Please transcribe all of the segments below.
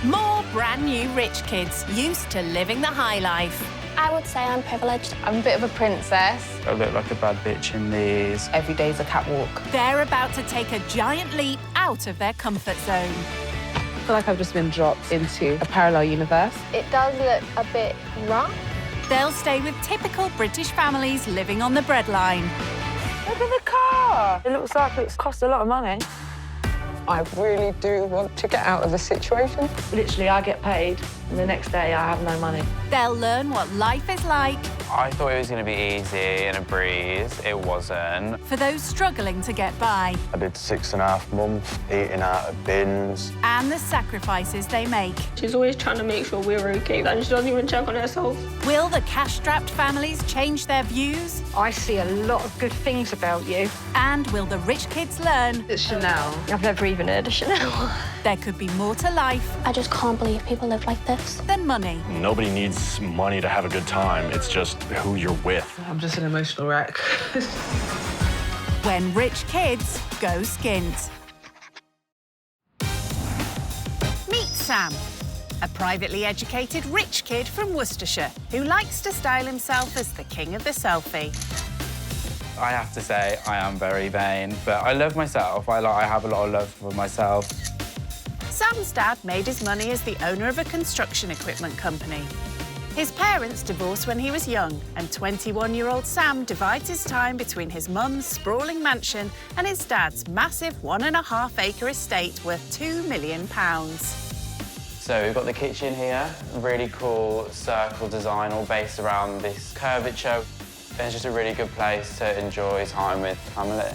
More brand new rich kids used to living the high life. I would say I'm privileged. I'm a bit of a princess. I look like a bad bitch in these. Every day's a catwalk. They're about to take a giant leap out of their comfort zone. I feel like I've just been dropped into a parallel universe. It does look a bit rough. They'll stay with typical British families living on the breadline. Look at the car. It looks like it's cost a lot of money. I really do want to get out of the situation. Literally, I get paid, and the next day I have no money. They'll learn what life is like. I thought it was going to be easy and a breeze. It wasn't. For those struggling to get by. I did 6.5 months eating out of bins. And the sacrifices they make. She's always trying to make sure we're okay, and she doesn't even check on herself. Will the cash-strapped families change their views? I see a lot of good things about you. And will the rich kids learn? It's Chanel. I've never even heard of Chanel. There could be more to life I just can't believe people live like this. than money. Nobody needs money to have a good time. It's just who you're with. I'm just an emotional wreck. When rich kids go skint. Meet Sam, a privately educated rich kid from Worcestershire who likes to style himself as the king of the selfie. I have to say, I am very vain, but I love myself. I have a lot of love for myself. Sam's dad made his money as the owner of a construction equipment company. His parents divorced when he was young, and 21-year-old Sam divides his time between his mum's sprawling mansion and his dad's massive 1.5-acre estate worth £2 million. So we've got the kitchen here, really cool circle design all based around this curvature. It's just a really good place to enjoy time with family.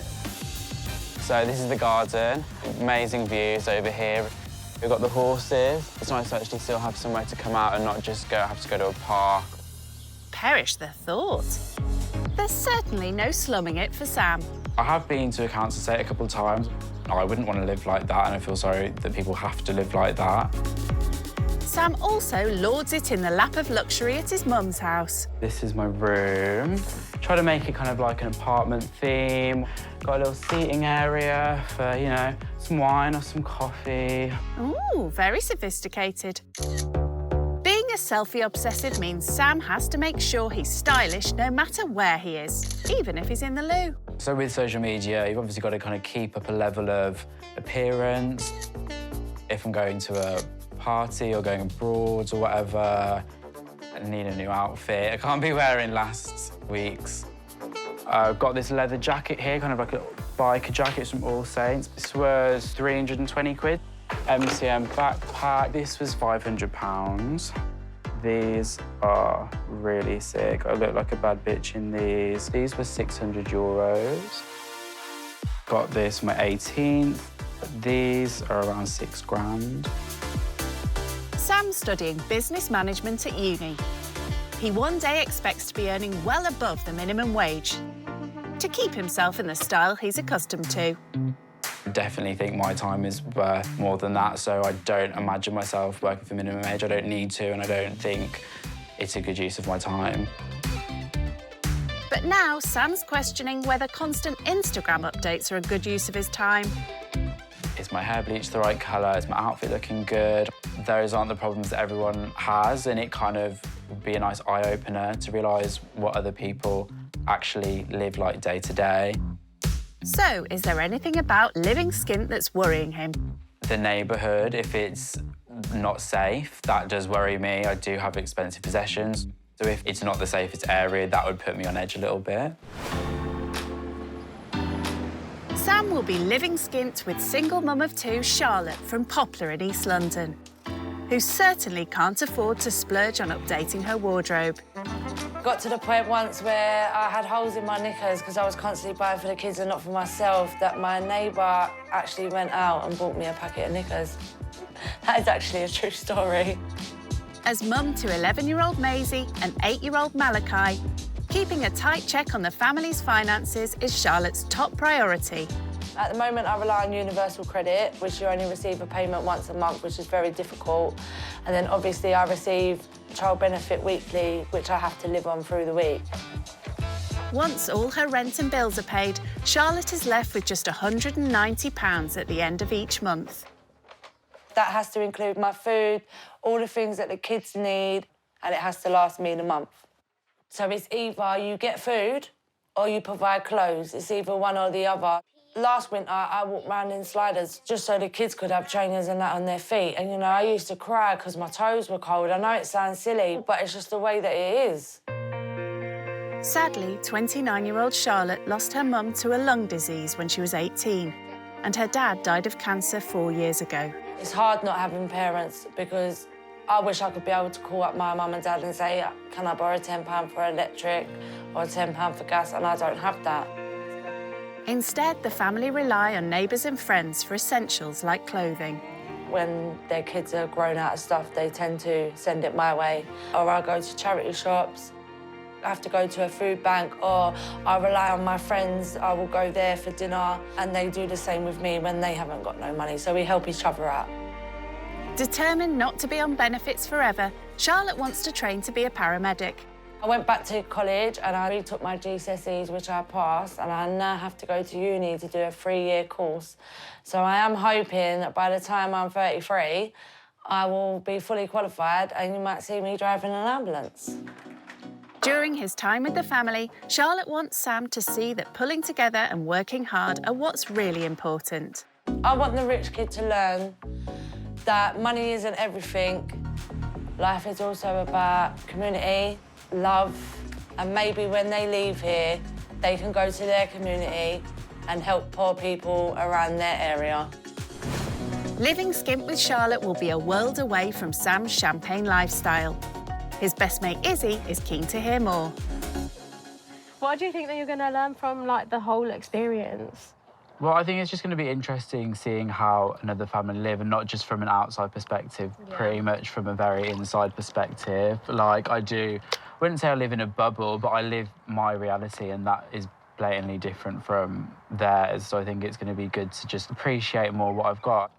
So this is the garden, amazing views over here. We've got the horses. It's nice to actually still have somewhere to come out and not just have to go to a park. Perish the thought. There's certainly no slumming it for Sam. I have been to a council estate a couple of times. I wouldn't want to live like that, and I feel sorry that people have to live like that. Sam also lords it in the lap of luxury at his mum's house. This is my room. Try to make it kind of like an apartment theme. Got a little seating area for, you know, some wine or some coffee. Ooh, very sophisticated. Being a selfie obsessive means Sam has to make sure he's stylish no matter where he is, even if he's in the loo. So with social media, you've obviously got to kind of keep up a level of appearance. If I'm going to a party or going abroad or whatever, I need a new outfit. I can't be wearing last week's. I've got this leather jacket here, kind of like a biker jacket from All Saints. This was 320 quid. MCM backpack, this was £500. These are really sick. I look like a bad bitch in these. These were €600. Got this for my 18th. These are around £6,000. Sam's studying business management at uni. He one day expects to be earning well above the minimum wage to keep himself in the style he's accustomed to. I definitely think my time is worth more than that, so I don't imagine myself working for minimum wage. I don't need to, and I don't think it's a good use of my time. But now Sam's questioning whether constant Instagram updates are a good use of his time. Is my hair bleached the right colour? Is my outfit looking good? Those aren't the problems that everyone has, and it kind of would be a nice eye-opener to realise what other people actually live like day to day. So, is there anything about living skint that's worrying him? The neighbourhood, if it's not safe, that does worry me. I do have expensive possessions, so if it's not the safest area, that would put me on edge a little bit. Sam will be living skint with single mum of two Charlotte from Poplar in East London, who certainly can't afford to splurge on updating her wardrobe. Got to the point once where I had holes in my knickers because I was constantly buying for the kids and not for myself, that my neighbour actually went out and bought me a packet of knickers. That is actually a true story. As mum to 11-year-old Maisie and 8-year-old Malachi, keeping a tight check on the family's finances is Charlotte's top priority. At the moment, I rely on universal credit, which you only receive a payment once a month, which is very difficult. And then obviously I receive child benefit weekly, which I have to live on through the week. Once all her rent and bills are paid, Charlotte is left with just £190 at the end of each month. That has to include my food, all the things that the kids need, and it has to last me the month. So it's either you get food or you provide clothes. It's either one or the other. Last winter, I walked around in sliders just so the kids could have trainers and that on their feet. And, you know, I used to cry because my toes were cold. I know it sounds silly, but it's just the way that it is. Sadly, 29-year-old Charlotte lost her mum to a lung disease when she was 18, and her dad died of cancer 4 years ago. It's hard not having parents because I wish I could be able to call up my mum and dad and say, can I borrow £10 for electric or £10 for gas, and I don't have that. Instead, the family rely on neighbours and friends for essentials like clothing. When their kids are grown out of stuff, they tend to send it my way. Or I go to charity shops. I have to go to a food bank, or I rely on my friends. I will go there for dinner, and they do the same with me when they haven't got no money, so we help each other out. Determined not to be on benefits forever, Charlotte wants to train to be a paramedic. I went back to college and I retook my GCSEs, which I passed, and I now have to go to uni to do a 3-year course. So I am hoping that by the time I'm 33, I will be fully qualified and you might see me driving an ambulance. During his time with the family, Charlotte wants Sam to see that pulling together and working hard are what's really important. I want the rich kid to learn that money isn't everything. Life is also about community, love, and maybe when they leave here, they can go to their community and help poor people around their area. Living skint with Charlotte will be a world away from Sam's champagne lifestyle. His best mate Izzy is keen to hear more. What do you think that you're going to learn from, like, the whole experience? Well, I think it's just going to be interesting seeing how another family live, and not just from an outside perspective, pretty much from a very inside perspective. Like, I wouldn't say I live in a bubble, but I live my reality, and that is blatantly different from theirs. So I think it's going to be good to just appreciate more what I've got.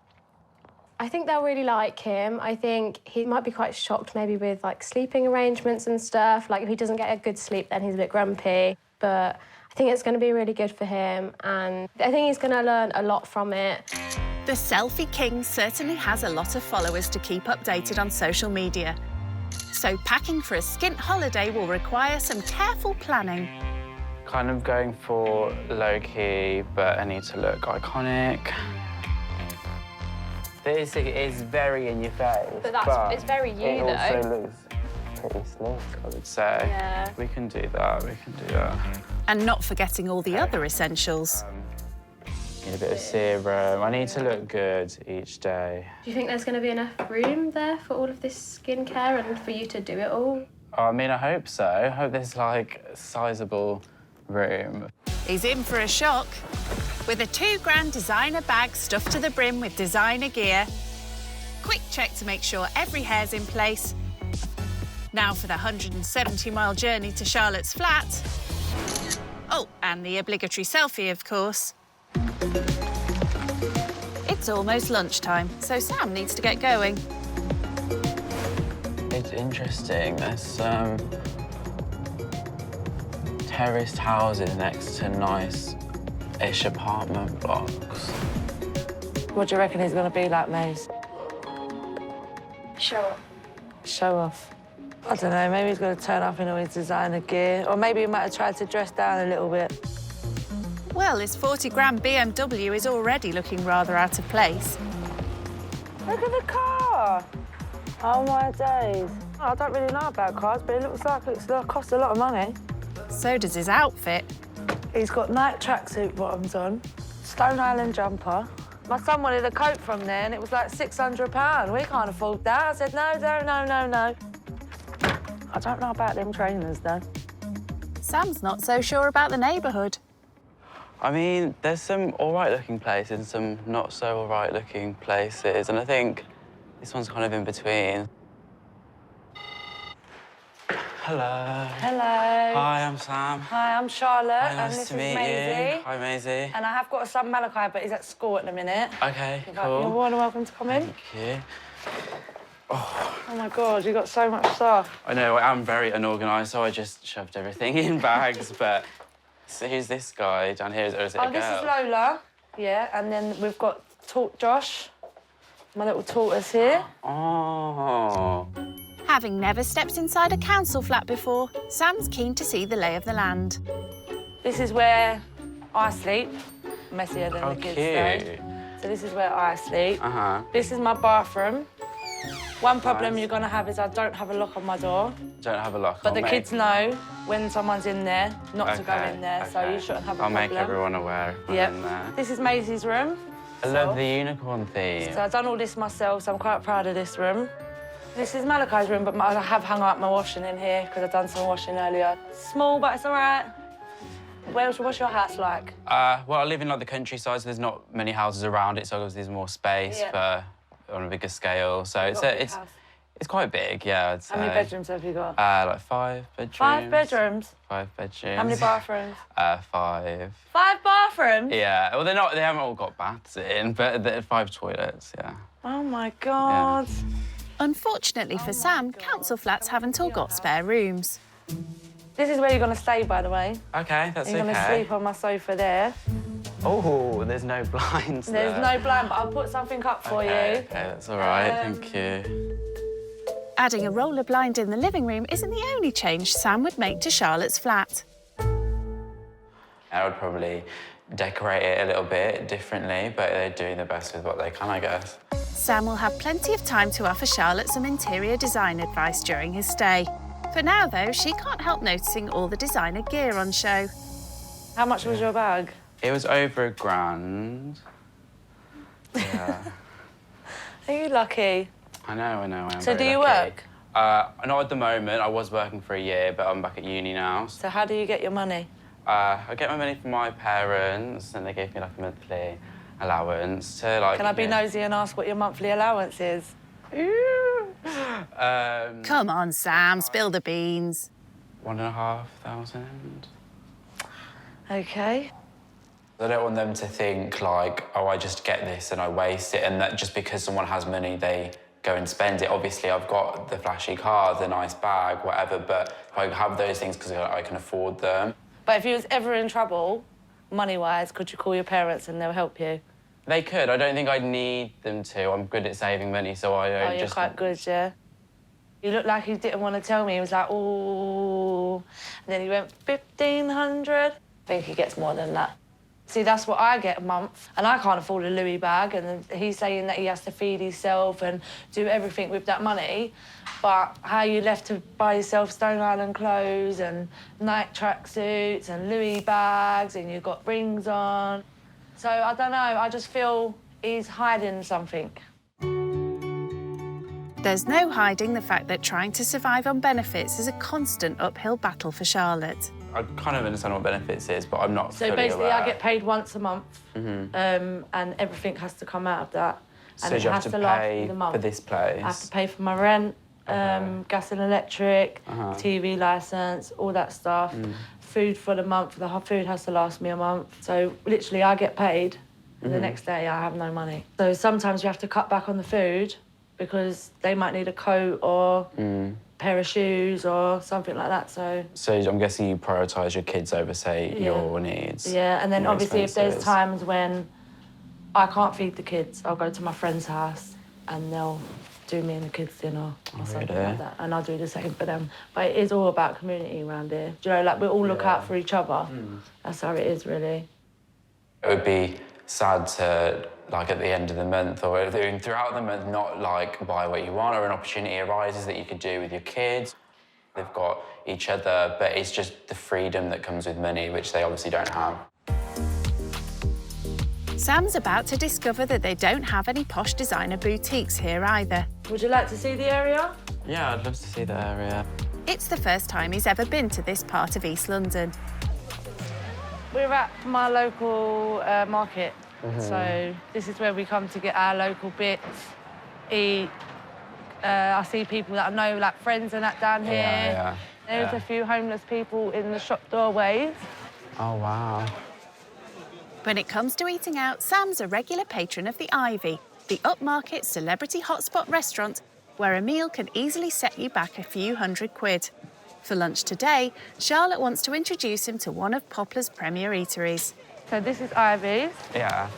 I think they'll really like him. I think he might be quite shocked maybe with, like, sleeping arrangements and stuff. Like, if he doesn't get a good sleep, then he's a bit grumpy. But I think it's going to be really good for him, and I think he's going to learn a lot from it. The selfie king certainly has a lot of followers to keep updated on social media. So packing for a skint holiday will require some careful planning. Kind of going for low-key, but I need to look iconic. This is very in your face. But it's very you, though. It also looks pretty slick, I would say. Yeah. We can do that, And not forgetting all the other essentials. Need a bit of serum. I need to look good each day. Do you think there's going to be enough room there for all of this skincare and for you to do it all? Oh, I mean, I hope so. I hope there's, like, a sizable room. He's in for a shock. With a £2,000 designer bag stuffed to the brim with designer gear. Quick check to make sure every hair's in place. Now for the 170-mile journey to Charlotte's flat. Oh, and the obligatory selfie, of course. It's almost lunchtime, so Sam needs to get going. It's interesting. There's some terraced houses next to nice-ish apartment blocks. What do you reckon he's going to be like, Maze? Show off. Show off. I don't know, maybe he's going to turn up in all his designer gear, or maybe he might have tried to dress down a little bit. Well, his 40-grand BMW is already looking rather out of place. Look at the car. Oh, my days. I don't really know about cars, but it looks like it's going to cost a lot of money. So does his outfit. He's got night tracksuit bottoms on, Stone Island jumper. My son wanted a coat from there, and it was like £600. We can't afford that. I said, no. I don't know about them trainers, though. Sam's not so sure about the neighbourhood. I mean, there's some all-right-looking places and some not-so-all-right-looking places, and I think this one's kind of in between. Hello. Hello. Hi, I'm Sam. Hi, I'm Charlotte, Hi, and nice this to is meet Maisie. you. Hi, Maisie. And I have got a son, Malachi, but he's at school at the minute. OK, You're cool. more than welcome to come in. Thank you. Oh, my God, you've got so much stuff. I know, I am very unorganised, so I just shoved everything in bags, but so who's this guy down here, or is it a girl? This is Lola, yeah, and then we've got Talk Josh. My little tortoise here. Oh. Having never stepped inside a council flat before, Sam's keen to see the lay of the land. This is where I sleep. Messier than Oh, the kids cute. stay. So this is where I sleep. Uh-huh. This is my bathroom. One problem you're gonna have is I don't have a lock on my door. Don't have a lock. But the kids know when someone's in there not to go in there, so you shouldn't have a problem. I'll make everyone aware if I'm in there. This is Maisie's room. I love the unicorn theme. So I've done all this myself, so I'm quite proud of this room. This is Malachi's room, but I have hung up my washing in here because I've done some washing earlier. Small, but it's all right. What's your house like? Well, I live in like the countryside, so there's not many houses around it, so obviously there's more space for on a bigger scale. So it's quite big, yeah. I'd say. How many bedrooms have you got? Like 5 bedrooms. 5 bedrooms? 5 bedrooms. How many bathrooms? 5. 5 bathrooms? Yeah. Well, they haven't all got baths in, but 5 toilets. Yeah. Oh my God. Yeah. Unfortunately for Sam, council flats haven't all got spare rooms. This is where you're gonna stay, by the way. Okay, that's You're gonna sleep on my sofa there. Oh, there's no blinds There's there. no blind, but I'll put something up for you. Okay, that's all right. Thank you. Adding a roller blind in the living room isn't the only change Sam would make to Charlotte's flat. I would probably decorate it a little bit differently, but they're doing the best with what they can, I guess. Sam will have plenty of time to offer Charlotte some interior design advice during his stay. For now, though, she can't help noticing all the designer gear on show. How much was your bag? It was over £1,000. Yeah. Are you lucky? I know, I am. So very do you lucky. work? Not at the moment. I was working for a year, but I'm back at uni now. So how do you get your money? I get my money from my parents, and they gave me like a monthly allowance to like. Can I be nosy and ask what your monthly allowance is? Come on, Sam, spill the beans. 1,500. Okay. I don't want them to think like, oh, I just get this and I waste it, and that just because someone has money, they go and spend it. Obviously, I've got the flashy car, the nice bag, whatever, but I have those things because I can afford them. But if you was ever in trouble, money-wise, could you call your parents and they'll help you? They could. I don't think I'd need them to. I'm good at saving money, so I don't you're quite good, yeah? You look like he didn't want to tell me. He was like, oh. And then he went, 1,500. I think he gets more than that. See, that's what I get a month, and I can't afford a Louis bag, and he's saying that he has to feed himself and do everything with that money. But how you left to buy yourself Stone Island clothes and Nike tracksuits and Louis bags, and you've got rings on. So, I don't know, I just feel he's hiding something. There's no hiding the fact that trying to survive on benefits is a constant uphill battle for Charlotte. I kind of understand what benefits is, but I'm not So fully basically, aware. I get paid once a month, and everything has to come out of that. And So it you have has to last pay me the month. for this place? I have to pay for my rent, gas and electric, TV licence, all that stuff. Food for the month. The food has to last me a month. So literally, I get paid, and the next day I have no money. So sometimes you have to cut back on the food because they might need a coat or pair of shoes or something like that. So I'm guessing you prioritise your kids over, say, your needs. Yeah, and then your obviously if there's expenses. times when I can't feed the kids, I'll go to my friend's house and they'll do me and the kids dinner or something like that, and I'll do the same for them. But it is all about community around here. Do you know, like we all look out for each other. That's how it is, really. It would be sad to, like, at the end of the month or throughout the month, not, like, buy what you want, or an opportunity arises that you could do with your kids. They've got each other, but it's just the freedom that comes with money, which they obviously don't have. Sam's about to discover that they don't have any posh designer boutiques here either. Would you like to see the area? Yeah, I'd love to see the area. It's the first time he's ever been to this part of East London. We're at my local market, so this is where we come to get our local bits, eat. I see people that I know, like friends and that down here. There's a few homeless people in the shop doorways. Oh, wow. When it comes to eating out, Sam's a regular patron of the Ivy, the upmarket celebrity hotspot restaurant where a meal can easily set you back a few £100. For lunch today, Charlotte wants to introduce him to one of Poplar's premier eateries. So this is Ivy's. Yeah.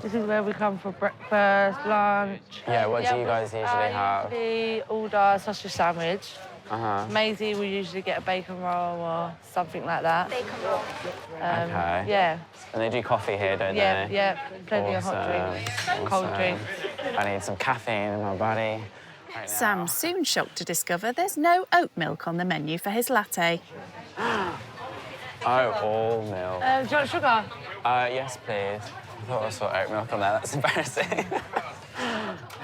This is where we come for breakfast, lunch. Yeah, what do you guys usually have? We order sausage sandwich. Uh-huh. Maisie will usually get a bacon roll or something like that. Bacon roll. Okay. Yeah. And they do coffee here, don't Yeah, they? yeah. Plenty of hot drinks, cold drinks. I need some caffeine in my body. Right now. Sam's soon shocked to discover there's no oat milk on the menu for his latte. Oh, all milk. Do you want sugar? Yes, please. I thought I saw oat milk on there. That's embarrassing.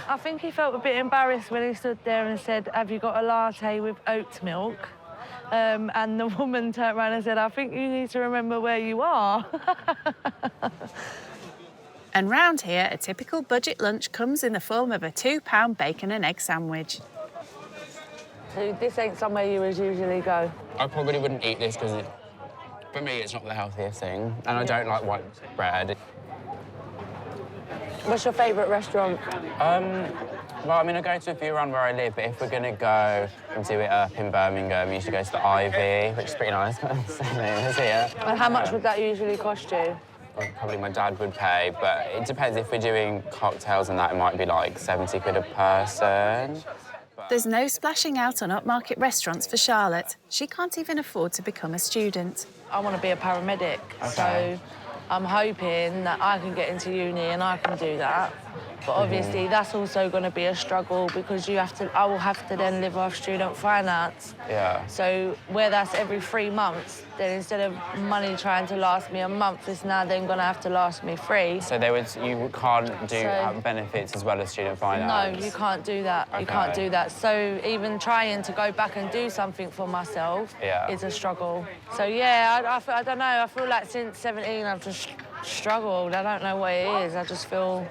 I think he felt a bit embarrassed when he stood there and said, "Have you got a latte with oat milk?" And the woman turned around and said, "I think you need to remember where you are." And round here, a typical budget lunch comes in the form of a £2 bacon and egg sandwich. So this ain't somewhere you would usually go? I probably wouldn't eat this because, for me, it's not the healthiest thing. And I don't like white bread. What's your favourite restaurant? Well, I mean, I go to a few around where I live, but if we're going to go and do it up in Birmingham, we usually go to the Ivy, which is pretty nice. Same name as here. And how much would that usually cost you? Well, probably my dad would pay, but it depends. If we're doing cocktails and that, it might be like 70 quid a person. There's no splashing out on upmarket restaurants for Charlotte. She can't even afford to become a student. I want to be a paramedic, so I'm hoping that I can get into uni and I can do that. But obviously, that's also going to be a struggle because I will have to then live off student finance. Yeah. So where that's every 3 months, then instead of money trying to last me a month, it's now then going to have to last me 3. So you can't do benefits as well as student finance? No, you can't do that. Okay. You can't do that. So even trying to go back and do something for myself is a struggle. So yeah, I don't know. I feel like since 17 I've just struggled. I don't know what it is. I just feel...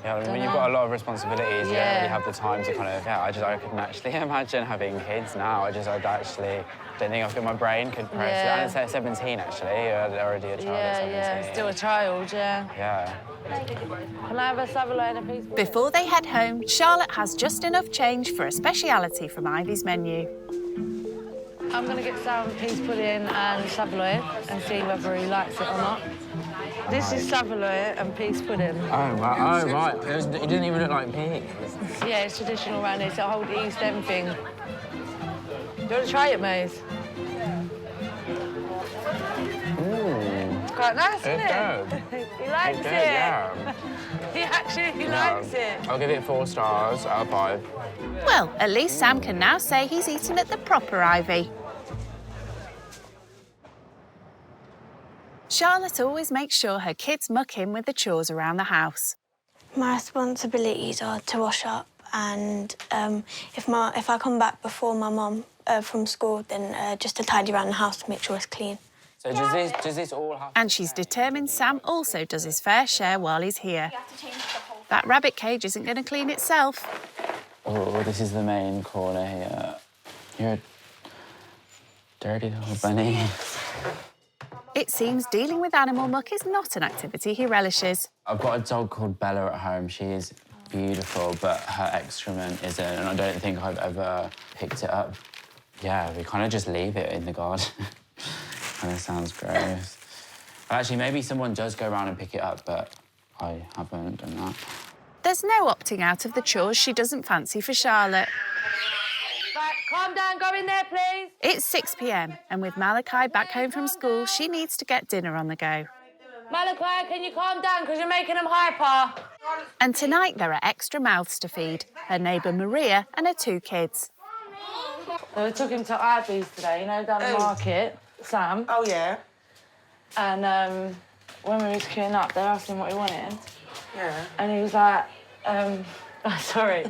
Yeah, I mean, you've got a lot of responsibilities. You don't really have the time to kind of... Yeah, I couldn't actually imagine having kids now. I don't think my brain could process it. And it's 17, actually. Already a child at 17. Yeah, still a child, yeah. Yeah. Can I have a Savoy and a piece? Before they head home, Charlotte has just enough change for a speciality from Ivy's menu. I'm going to get some peas pudding and Savoy and see whether he likes it or not. This is Savoy and peas pudding. Oh, wow. Oh, right. It didn't even look like peas. Yeah, it's traditional around here. It's a whole East End thing. Do you want to try it, Maze? It's quite nice, isn't it? He likes it. Yeah. He actually likes it. I'll give it 4 stars out of 5. Well, at least Sam can now say he's eaten at the proper Ivy. Charlotte always makes sure her kids muck in with the chores around the house. My responsibilities are to wash up and if I come back before my mum from school, then just to tidy around the house to make sure it's clean. So does this all have... And she's determined Sam also does his fair share while he's here. That rabbit cage isn't going to clean itself. Oh, this is the main corner here. You're a dirty little bunny. It seems dealing with animal muck is not an activity he relishes. I've got a dog called Bella at home. She is beautiful, but her excrement isn't, and I don't think I've ever picked it up. Yeah, we kind of just leave it in the garden. Kind of sounds gross. Actually, maybe someone does go around and pick it up, but I haven't done that. There's no opting out of the chores she doesn't fancy for Charlotte. Right, calm down, go in there, please. It's 6 p.m, and with Malachi back home from school, she needs to get dinner on the go. Malachi, can you calm down, because you're making them hyper? And tonight there are extra mouths to feed, her neighbour Maria and her 2 kids. So we took him to Ivy's today, down the market, Sam. Oh, yeah? And when we was queuing up, they asked him what he wanted. Yeah. And he was like, sorry.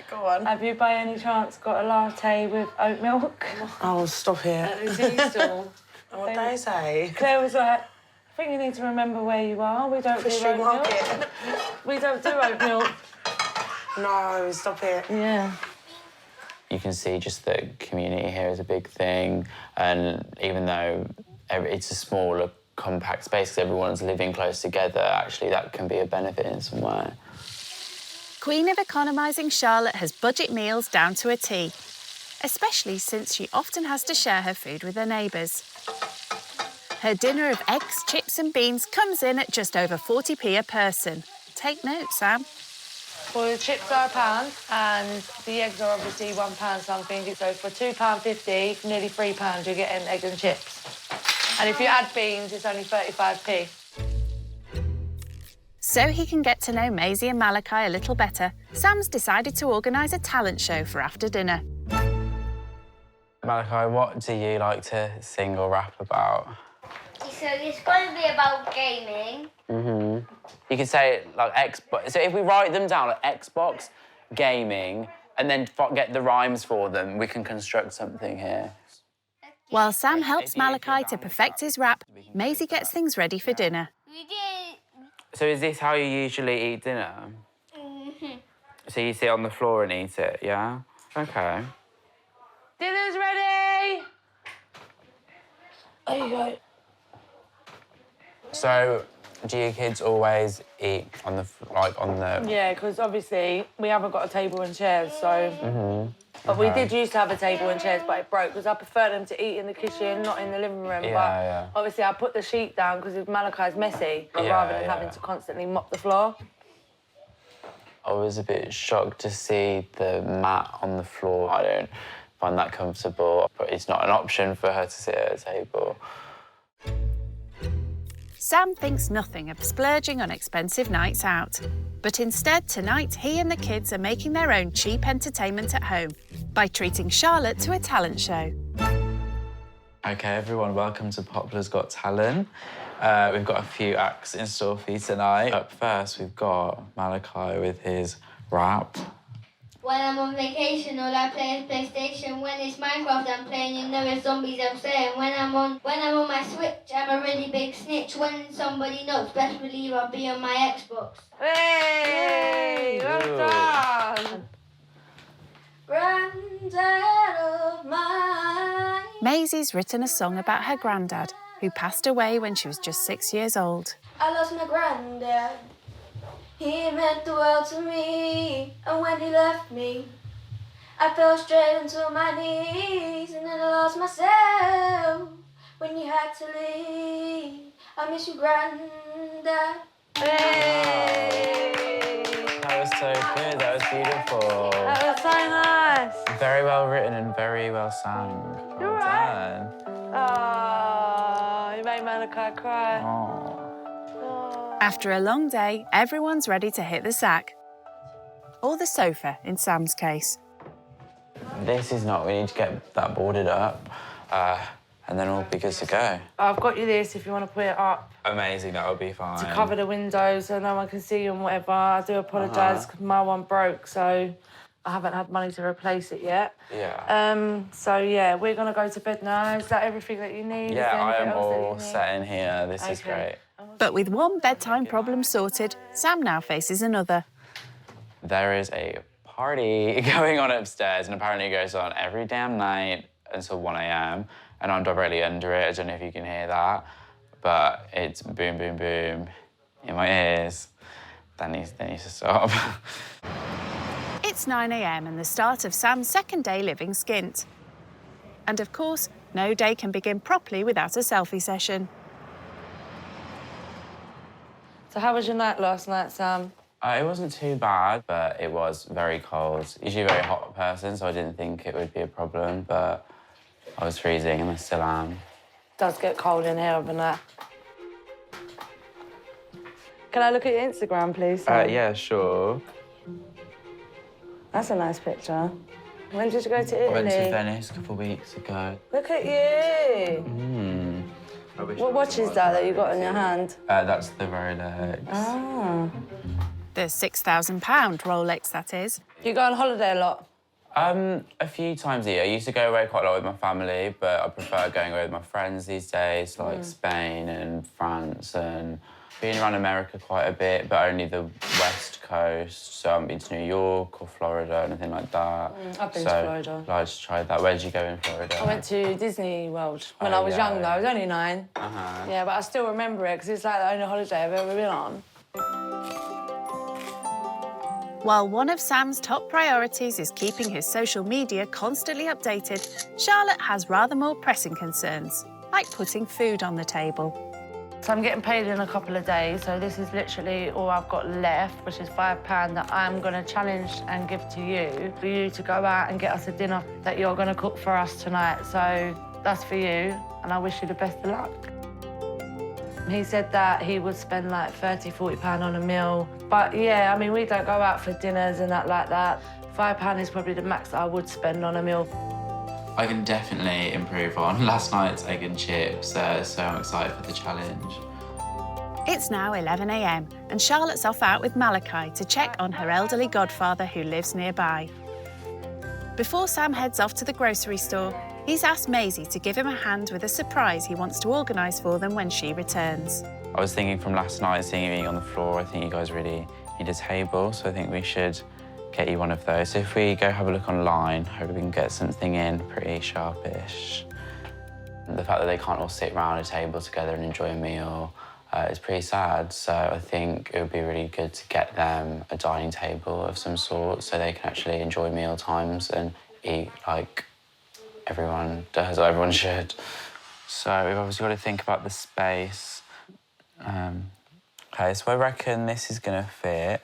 Go on. Have you by any chance got a latte with oat milk? Oh, stop it. At the tea stall. What did they say? Claire was like, I think you need to remember where you are. We don't do oat milk. We don't do oat milk. No, stop it. Yeah. You can see just the community here is a big thing, and even though it's a smaller, compact space because everyone's living close together, actually that can be a benefit in some way. Queen of economising Charlotte has budget meals down to a T, especially since she often has to share her food with her neighbours. Her dinner of eggs, chips and beans comes in at just over 40p a person. Take note, Sam. Well, the chips are £1 and the eggs are obviously £1 something. So for £2.50, for nearly £3, you're getting eggs and chips. And if you add beans, it's only 35p. So he can get to know Maisie and Malachi a little better, Sam's decided to organise a talent show for after dinner. Malachi, what do you like to sing or rap about? So it's going to be about gaming. You can say like Xbox. So if we write them down, like Xbox, gaming, and then get the rhymes for them, we can construct something here. While Sam helps Malachi to perfect his rap, Maisie gets things ready for dinner. We did. So is this how you usually eat dinner? So you sit on the floor and eat it, yeah? Okay. Dinner's ready! There you go. So, do your kids always eat on the, Yeah, because obviously we haven't got a table and chairs, so... But we did used to have a table and chairs, but it broke, because I prefer them to eat in the kitchen, not in the living room. Yeah, but obviously I put the sheet down because Malachi's messy, rather than having to constantly mop the floor. I was a bit shocked to see the mat on the floor. I don't find that comfortable, but it's not an option for her to sit at a table. Sam thinks nothing of splurging on expensive nights out. But instead, tonight, he and the kids are making their own cheap entertainment at home by treating Charlotte to a talent show. OK, everyone, welcome to Poplar's Got Talent. We've got a few acts in store for you tonight. Up first, we've got Malachi with his rap. When I'm on vacation, all I play is PlayStation. When it's Minecraft, I'm playing, you know it's zombies, I'm saying. When I'm on my Switch, I'm a really big snitch. When somebody knows, best believe I'll be on my Xbox. Hey! Well done! Granddad of mine. Maisie's written a song about her granddad, who passed away when she was just 6 years old. I lost my granddad. He meant the world to me, and when he left me, I fell straight into my knees, and then I lost myself when you had to leave. I miss you, Granddad. Hey! That was so good, that was beautiful. That was so nice. Very well written and very well sung. You're right. Oh, you made Malachi cry. Oh. After a long day, everyone's ready to hit the sack. Or the sofa, in Sam's case. This is not, we need to get that boarded up, and then we'll be good to go. I've got you this if you want to put it up. Amazing, that would be fine. To cover the windows so no one can see you and whatever. I do apologise because my one broke, so I haven't had money to replace it yet. Yeah. So, yeah, we're going to go to bed now. Is that everything that you need? Yeah, I am all set in here. This is great. But with one bedtime problem sorted, Sam now faces another. There is a party going on upstairs, and apparently it goes on every damn night until 1 a.m. And I'm directly under it. I don't know if you can hear that, but it's boom, boom, boom in my ears. That needs to stop. It's 9 a.m. and the start of Sam's second day living skint. And of course, no day can begin properly without a selfie session. So how was your night last night, Sam? It wasn't too bad, but it was very cold. Usually a very hot person, so I didn't think it would be a problem, but I was freezing and I still am. It does get cold in here overnight. Can I look at your Instagram, please, Sam? Yeah, sure. That's a nice picture. When did you go to Italy? I went to Venice a couple of weeks ago. Look at you! What watch is that you got in your hand? That's the Rolex. Ah. The £6,000 Rolex, that is. You go on holiday a lot? A few times a year. I used to go away quite a lot with my family, but I prefer going away with my friends these days, like Spain and France, and been around America quite a bit, but only the West Coast. So I haven't been to New York or Florida, anything like that. I've been to Florida. I'd like to try that. Where did you go in Florida? I went to Disney World when I was young, though. I was only 9. Yeah, but I still remember it because it's like the only holiday I've ever been on. While one of Sam's top priorities is keeping his social media constantly updated, Charlotte has rather more pressing concerns. like putting food on the table. So I'm getting paid in a couple of days, so this is literally all I've got left, which is £5 that I'm going to challenge and give to you, for you to go out and get us a dinner that you're going to cook for us tonight. So that's for you, and I wish you the best of luck. He said that he would spend like £30, £40 on a meal. But yeah, I mean, we don't go out for dinners and that like that. £5 is probably the max that I would spend on a meal. I can definitely improve on last night's egg and chips, so I'm excited for the challenge. It's now 11 a.m. and Charlotte's off out with Malachi to check on her elderly godfather who lives nearby. Before Sam heads off to the grocery store, he's asked Maisie to give him a hand with a surprise he wants to organise for them when she returns. I was thinking from last night, seeing you eating on the floor, I think you guys really need a table, so I think we should get you one of those. So if we go have a look online, hope we can get something in pretty sharpish. The fact that they can't all sit around a table together and enjoy a meal is pretty sad, so I think it would be really good to get them a dining table of some sort so they can actually enjoy meal times and eat like everyone does, or everyone should. So we've obviously got to think about the space. OK, so I reckon this is going to fit.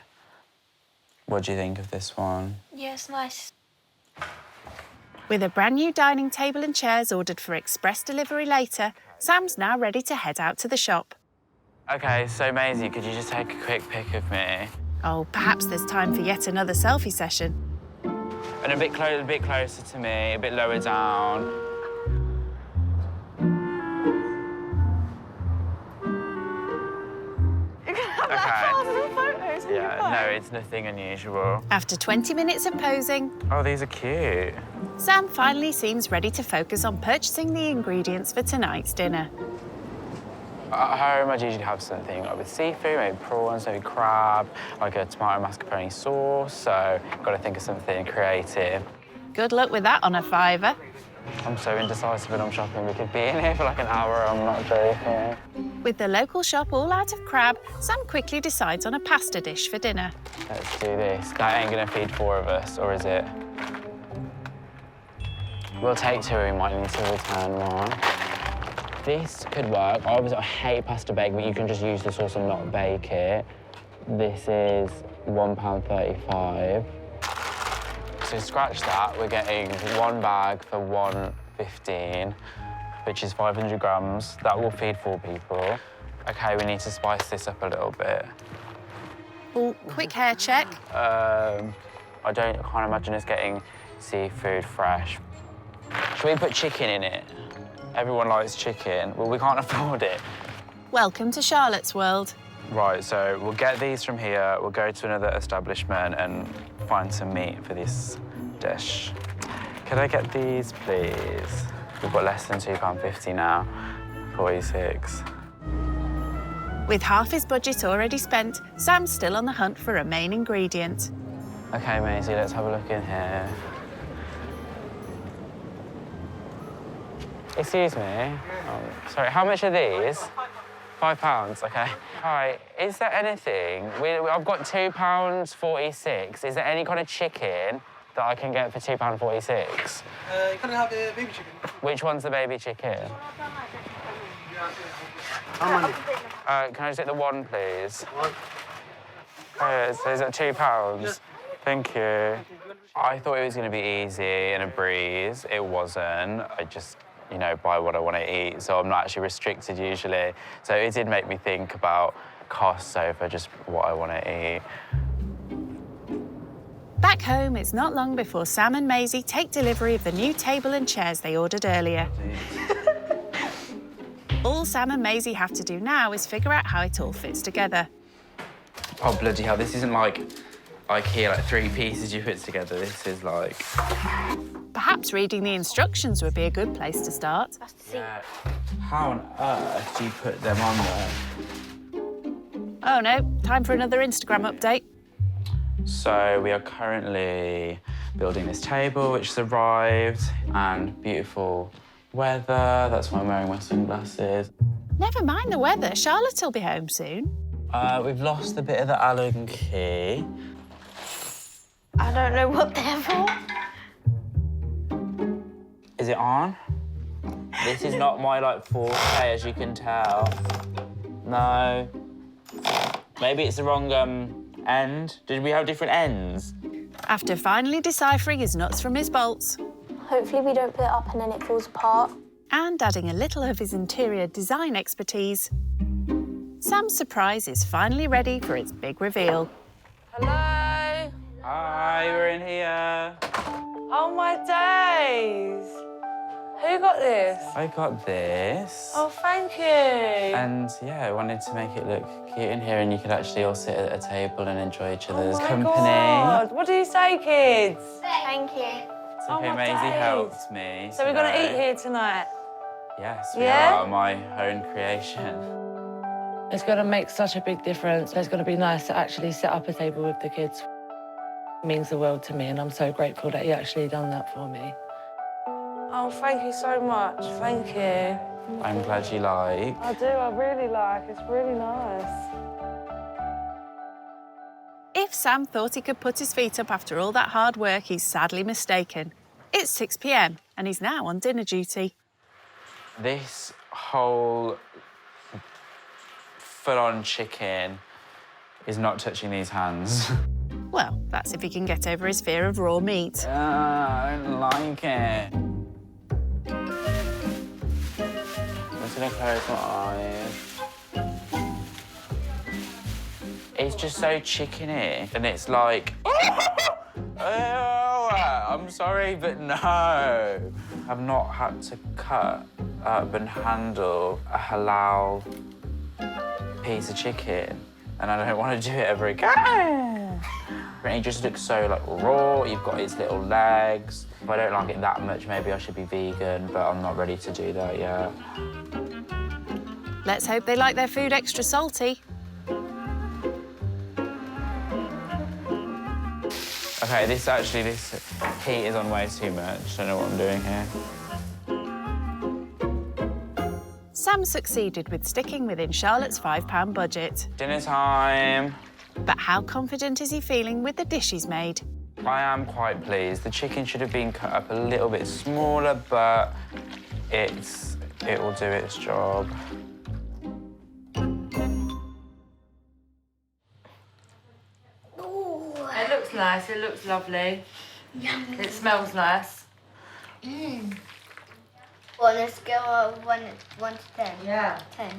What do you think of this one? Yeah, it's nice. With a brand new dining table and chairs ordered for express delivery later, Sam's now ready to head out to the shop. OK, so Maisie, could you just take a quick pic of me? Oh, perhaps there's time for yet another selfie session. And a bit closer to me, a bit lower down. Yeah, no, it's nothing unusual. After 20 minutes of posing... Oh, these are cute. Sam finally seems ready to focus on purchasing the ingredients for tonight's dinner. At home, I'd usually have something like with seafood, maybe prawns, maybe crab, like a tomato mascarpone sauce, so got to think of something creative. Good luck with that on a fiver. I'm so indecisive when I'm shopping. We could be in here for like an hour, I'm not joking. With the local shop all out of crab, Sam quickly decides on a pasta dish for dinner. Let's do this. That ain't gonna feed 4 of us, or is it? We'll take 2, we might need to return one. This could work. Obviously, I hate pasta bake, but you can just use the sauce and not bake it. This is £1.35. So scratch that, we're getting 1 bag for £1.15, which is 500 grams. That will feed 4 people. OK, we need to spice this up a little bit. Oh, quick hair check. I can't imagine us getting seafood fresh. Should we put chicken in it? Everyone likes chicken. Well, we can't afford it. Welcome to Charlotte's world. Right, so we'll get these from here. We'll go to another establishment and find some meat for this dish. Could I get these, please? We've got less than £2.50 now. 46. With half his budget already spent, Sam's still on the hunt for a main ingredient. OK, Maisie, let's have a look in here. Excuse me. Oh, sorry, how much are these? £5, OK. Hi, is there anything? I've got £2.46. Is there any kind of chicken that I can get for £2.46? You can have a baby chicken. Which one's the baby chicken? How many? Can I just get the one, please? Oh, so is it £2? Yes. Thank you. I thought it was going to be easy and a breeze. It wasn't. I just, you know, buy what I want to eat, so I'm not actually restricted usually. So it did make me think about costs over just what I want to eat. Back home, it's not long before Sam and Maisie take delivery of the new table and chairs they ordered earlier. All Sam and Maisie have to do now is figure out how it all fits together. Oh, bloody hell, this isn't like IKEA, like 3 pieces you put together. This is like... Perhaps reading the instructions would be a good place to start. How on earth do you put them on there? Oh no, time for another Instagram update. So we are currently building this table, which has arrived, and beautiful weather. That's why I'm wearing my sunglasses. Never mind the weather, Charlotte will be home soon. We've lost a bit of the Allen key. I don't know what they're for. Is it on? This is not my, like, forte, as you can tell. No. Maybe it's the wrong, end. Did we have different ends? After finally deciphering his nuts from his bolts... Hopefully we don't put it up and then it falls apart. And adding a little of his interior design expertise, Sam's surprise is finally ready for its big reveal. Hello? Hi, we're in here. Oh, my days. Who got this? I got this. Oh, thank you. And, yeah, I wanted to make it look cute in here, and you could actually all sit at a table and enjoy each other's company. God. What do you say, kids? Thank you. It's Oh, okay, my Maisie days. helped me. So we're going to today. eat here tonight? Yes, we Yeah? are. My own creation. It's going to make such a big difference. It's going to be nice to actually set up a table with the kids. It means the world to me, and I'm so grateful that you actually done that for me. Oh, thank you so much. Thank you. I'm glad you like. I do, I really like. It's really nice. If Sam thought he could put his feet up after all that hard work, he's sadly mistaken. It's 6 p.m. and he's now on dinner duty. This whole full-on chicken is not touching these hands. Well, that's if he can get over his fear of raw meat. I don't like it. I'm just gonna close my eyes. It's just so chickeny, and it's like... I'm sorry, but no. I've not had to cut up and handle a halal piece of chicken, and I don't want to do it ever again. And it just looks so, like, raw. You've got its little legs. If I don't like it that much, maybe I should be vegan, but I'm not ready to do that yet. Let's hope they like their food extra salty. OK, this heat is on way too much. Don't know what I'm doing here. Sam succeeded with sticking within Charlotte's £5 budget. Dinner time. But how confident is he feeling with the dish he's made? I am quite pleased. The chicken should have been cut up a little bit smaller, but it will do its job. It looks nice, it looks lovely. It smells nice. On a scale of 1 to 10? Yeah. 10.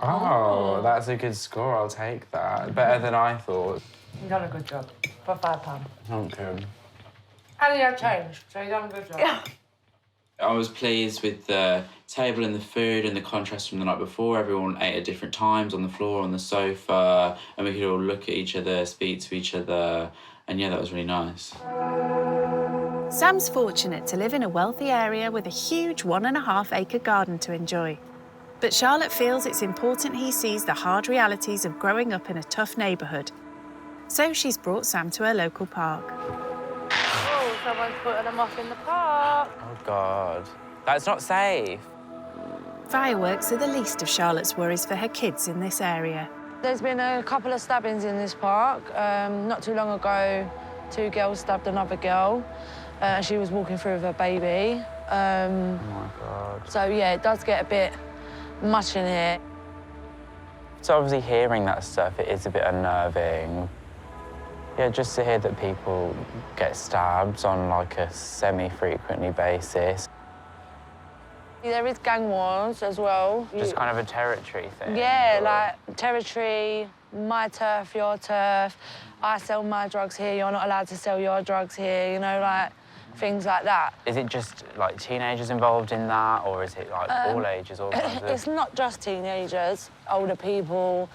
Oh, that's a good score. I'll take that. Better than I thought. You've done a good job for £5. Okay. And you have changed, so you've done a good job. Yeah. I was pleased with the table and the food and the contrast from the night before. Everyone ate at different times on the floor, on the sofa, and we could all look at each other, speak to each other, and yeah, that was really nice. Sam's fortunate to live in a wealthy area with a huge 1.5-acre garden to enjoy. But Charlotte feels it's important he sees the hard realities of growing up in a tough neighbourhood. So she's brought Sam to a local park. Oh, someone's putting them off in the park. Oh, God. That's not safe. Fireworks are the least of Charlotte's worries for her kids in this area. There's been a couple of stabbings in this park. Not too long ago, 2 girls stabbed another girl. She was walking through with her baby. Oh, my God. So, yeah, it does get a bit much in here. So obviously hearing that stuff, it is a bit unnerving. Yeah, just to hear that people get stabbed on, like, a semi-frequently basis. There is gang wars as well. Just kind of a territory thing. Yeah, like territory, my turf, your turf. I sell my drugs here, you're not allowed to sell your drugs here, you know, like things like that. Is it just, like, teenagers involved in that, or is it, like, all ages, all kinds of... It's not just teenagers, older people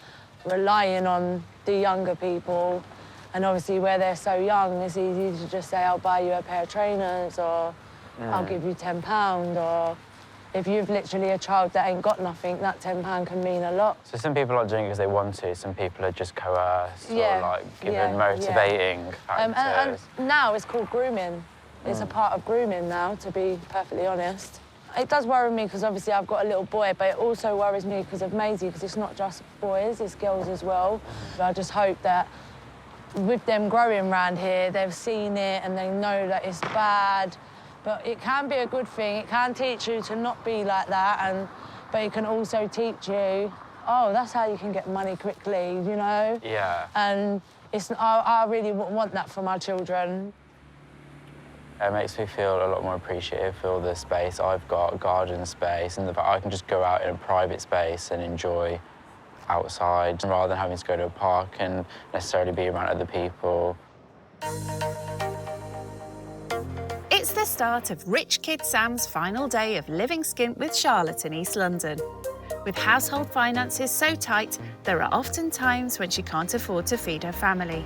relying on the younger people. And obviously, where they're so young, it's easy to just say, I'll buy you a pair of trainers, or I'll give you £10, or if you've literally a child that ain't got nothing, that £10 can mean a lot. So some people are doing it because they want to, some people are just coerced Yeah, or, like, given yeah, motivating factors. And now it's called grooming. It's a part of grooming now, to be perfectly honest. It does worry me because obviously I've got a little boy, but it also worries me because of Maisie, because it's not just boys, it's girls as well. I just hope that with them growing around here, they've seen it and they know that it's bad, But it can be a good thing. It can teach you to not be like that, but it can also teach you, oh, that's how you can get money quickly, you know? Yeah. And I really want that for my children. It makes me feel a lot more appreciative for the space I've got, garden space, and the fact I can just go out in a private space and enjoy outside rather than having to go to a park and necessarily be around other people. It's the start of Rich Kid Sam's final day of living skint with Charlotte in East London. With household finances so tight, there are often times when she can't afford to feed her family.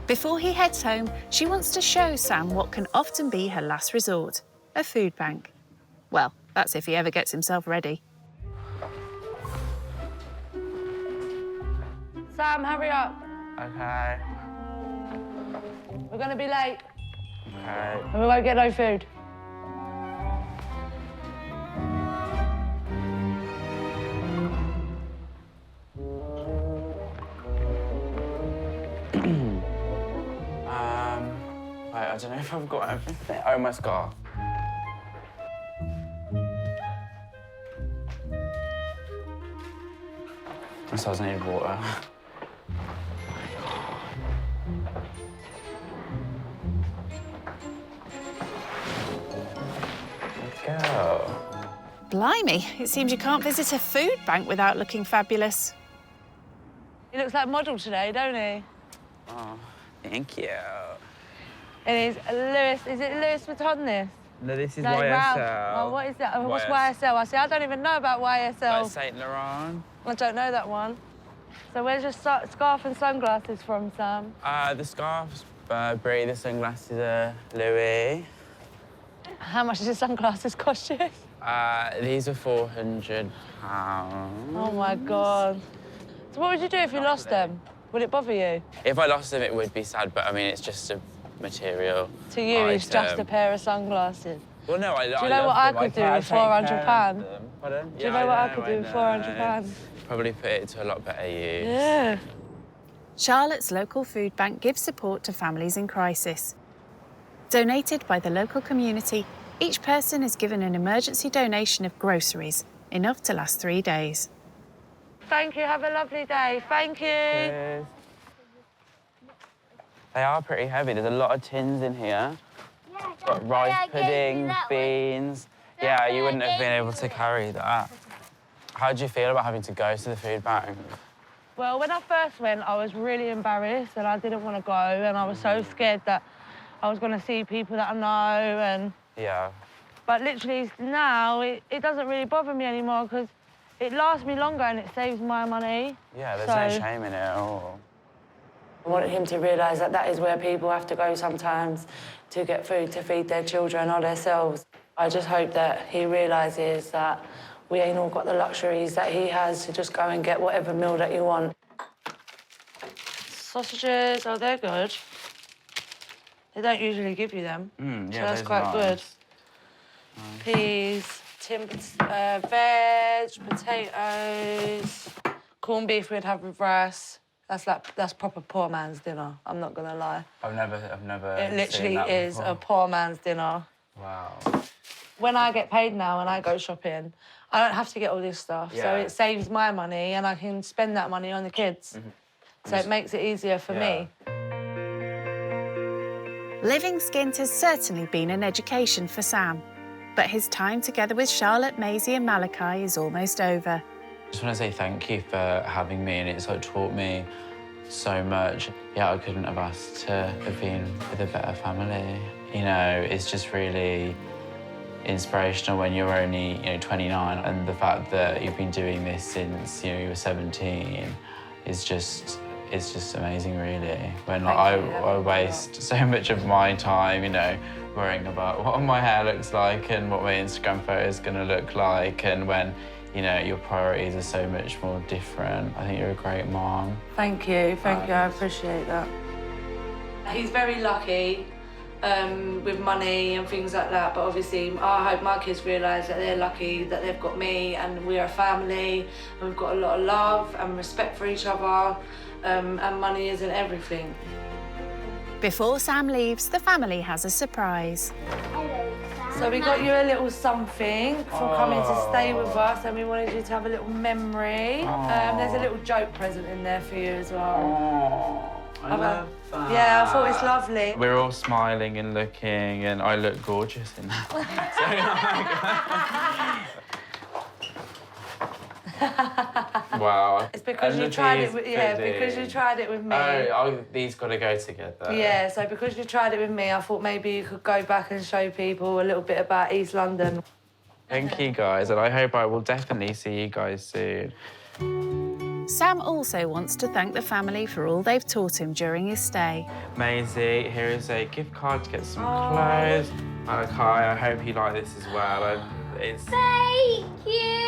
Before he heads home, she wants to show Sam what can often be her last resort, a food bank. Well, that's if he ever gets himself ready. Sam, hurry up. Okay. We're going to be late. Okay. And we won't get no food. Wait, I don't know if I've got everything. Oh, my scarf. I suppose I need water. Let's go. Blimey, it seems you can't visit a food bank without looking fabulous. He looks like a model today, don't he? Oh, thank you. It is Louis. Is it Louis Vuitton, this? No, this is No, YSL. Ralph. Oh, what is that? Oh, what's YSL? I see, I don't even know about YSL. Like Saint Laurent. I don't know that one. So where's your scarf and sunglasses from, Sam? The scarf's Burberry, the sunglasses are Louis. How much does your sunglasses cost you? These are £400. Oh, my God. So what would you do if you lost them? Would it bother you? If I lost them, it would be sad, but I mean, it's just a material To you, it's just a pair of sunglasses. Well, no, Do you know what I could do with £400? Pardon? Do you know what I could do with £400? Probably put it to a lot better use. Yeah. Charlotte's local food bank gives support to families in crisis. Donated by the local community, each person is given an emergency donation of groceries, enough to last 3 days. Thank you, have a lovely day. Thank you. Cheers. They are pretty heavy. There's a lot of tins in here. Got rice pudding, beans. Yeah, you wouldn't have been able to carry that. How do you feel about having to go to the food bank? Well, when I first went, I was really embarrassed and I didn't want to go, and I was so scared that I was going to see people that I know and... Yeah. But literally now, it doesn't really bother me anymore because it lasts me longer and it saves my money. Yeah, there's no shame in it at all. I wanted him to realise that that is where people have to go sometimes to get food to feed their children or themselves. I just hope that he realises that we ain't all got the luxuries that he has to just go and get whatever meal that you want. Sausages, oh, they're good. They don't usually give you them, yeah, so that's quite good. Nice. Peas, veg, potatoes, corned beef we'd have with rice. That's proper poor man's dinner. I'm not gonna lie. I've never. It literally seen that is before. a poor man's dinner. Wow. When I get paid now and I go shopping, I don't have to get all this stuff. So it saves my money and I can spend that money on the kids. So it makes it easier for me. Living skint has certainly been an education for Sam, but his time together with Charlotte, Maisie and Malachi is almost over. I just want to say thank you for having me, and it's taught me so much. Yeah, I couldn't have asked to have been with a better family. You know, it's just really inspirational when you're only, 29, and the fact that you've been doing this since, you were 17 is just, it's just amazing, really. When I waste so much of my time, worrying about what my hair looks like and what my Instagram photo is going to look like, and when your priorities are so much more different. I think you're a great mom. Thank you, I appreciate that. He's very lucky with money and things like that, but obviously I hope my kids realise that they're lucky that they've got me and we're a family and we've got a lot of love and respect for each other, and money isn't everything. Before Sam leaves, the family has a surprise. Hello, Sam. So we got you a little something for coming to stay with us, and we wanted you to have a little memory. There's a little joke present in there for you as well. I love that. Yeah, I thought it's lovely. We're all smiling and looking, and I look gorgeous in that. Wow. It's because you tried it with, because you tried it with me. These got to go together. Yeah, so because you tried it with me, I thought maybe you could go back and show people a little bit about East London. Thank you, guys, and I hope I will definitely see you guys soon. Sam also wants to thank the family for all they've taught him during his stay. Maisie, here is a gift card to get some clothes. Malachi, I hope you like this as well. Thank you!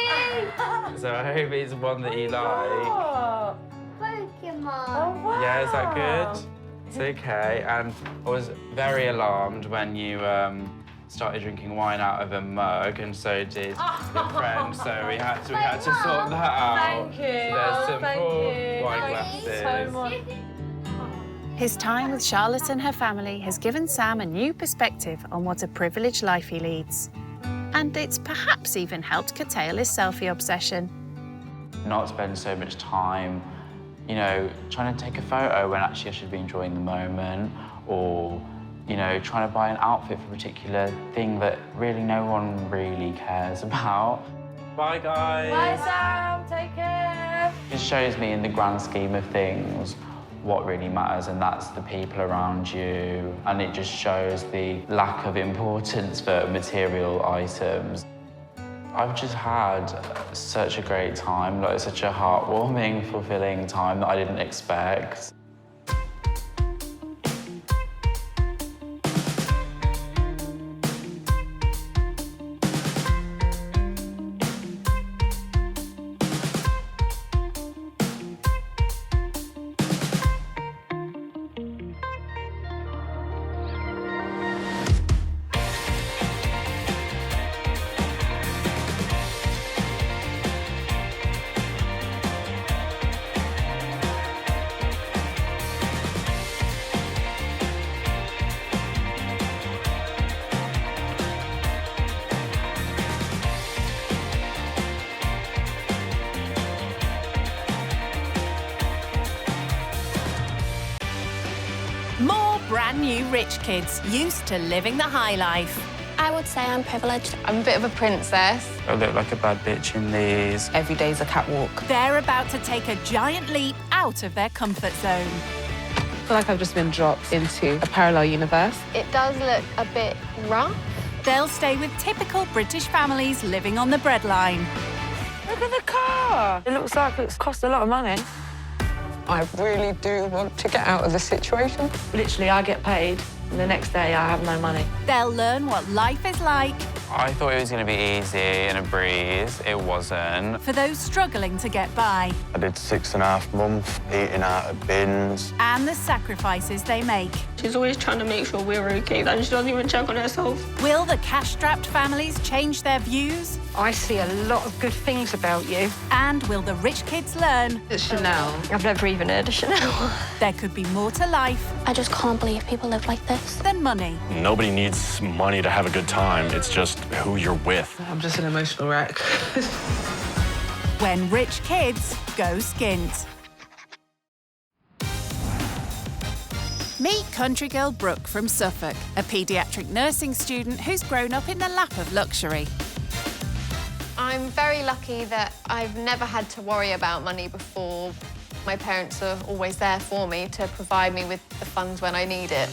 So I hope it's one that you like. Pokemon. Yeah, is that good? It's okay. And I was very alarmed when you started drinking wine out of a mug, and so did your friend. So we had to sort that out. Thank you. So there's some full wine Thank glasses. you so much. His time with Charlotte and her family has given Sam a new perspective on what a privileged life he leads. And it's perhaps even helped curtail his selfie obsession. Not spend so much time, you know, trying to take a photo when actually I should be enjoying the moment, or, you know, trying to buy an outfit for a particular thing that really no one really cares about. Bye, guys. Bye, Sam. Take care. It shows me in the grand scheme of things what really matters, and that's the people around you. And it just shows the lack of importance for material items. I've just had such a great time, like such a heartwarming, fulfilling time that I didn't expect. More brand new rich kids used to living the high life. I would say I'm privileged. I'm a bit of a princess. I look like a bad bitch in these. Every day's a catwalk. They're about to take a giant leap out of their comfort zone. I feel like I've just been dropped into a parallel universe. It does look a bit rough. They'll stay with typical British families living on the breadline. Look at the car. It looks like it's cost a lot of money. I really do want to get out of the situation. Literally, I get paid, and the next day I have no money. They'll learn what life is like I thought it was going to be easy and a breeze. It wasn't. for those struggling to get by, I did 6.5 months eating out of bins. and the sacrifices they make. She's always trying to make sure we're okay, and she doesn't even check on herself. Will the cash-strapped families change their views? I see a lot of good things about you. And will the rich kids learn It's Chanel. I've never even heard of Chanel. there could be more to life I just can't believe people live like this. than money? Nobody needs money to have a good time. It's just who you're with. I'm just an emotional wreck. When rich kids go skint. Meet country girl Brooke from Suffolk, a paediatric nursing student who's grown up in the lap of luxury. I'm very lucky that I've never had to worry about money before. My parents are always there for me to provide me with the funds when I need it.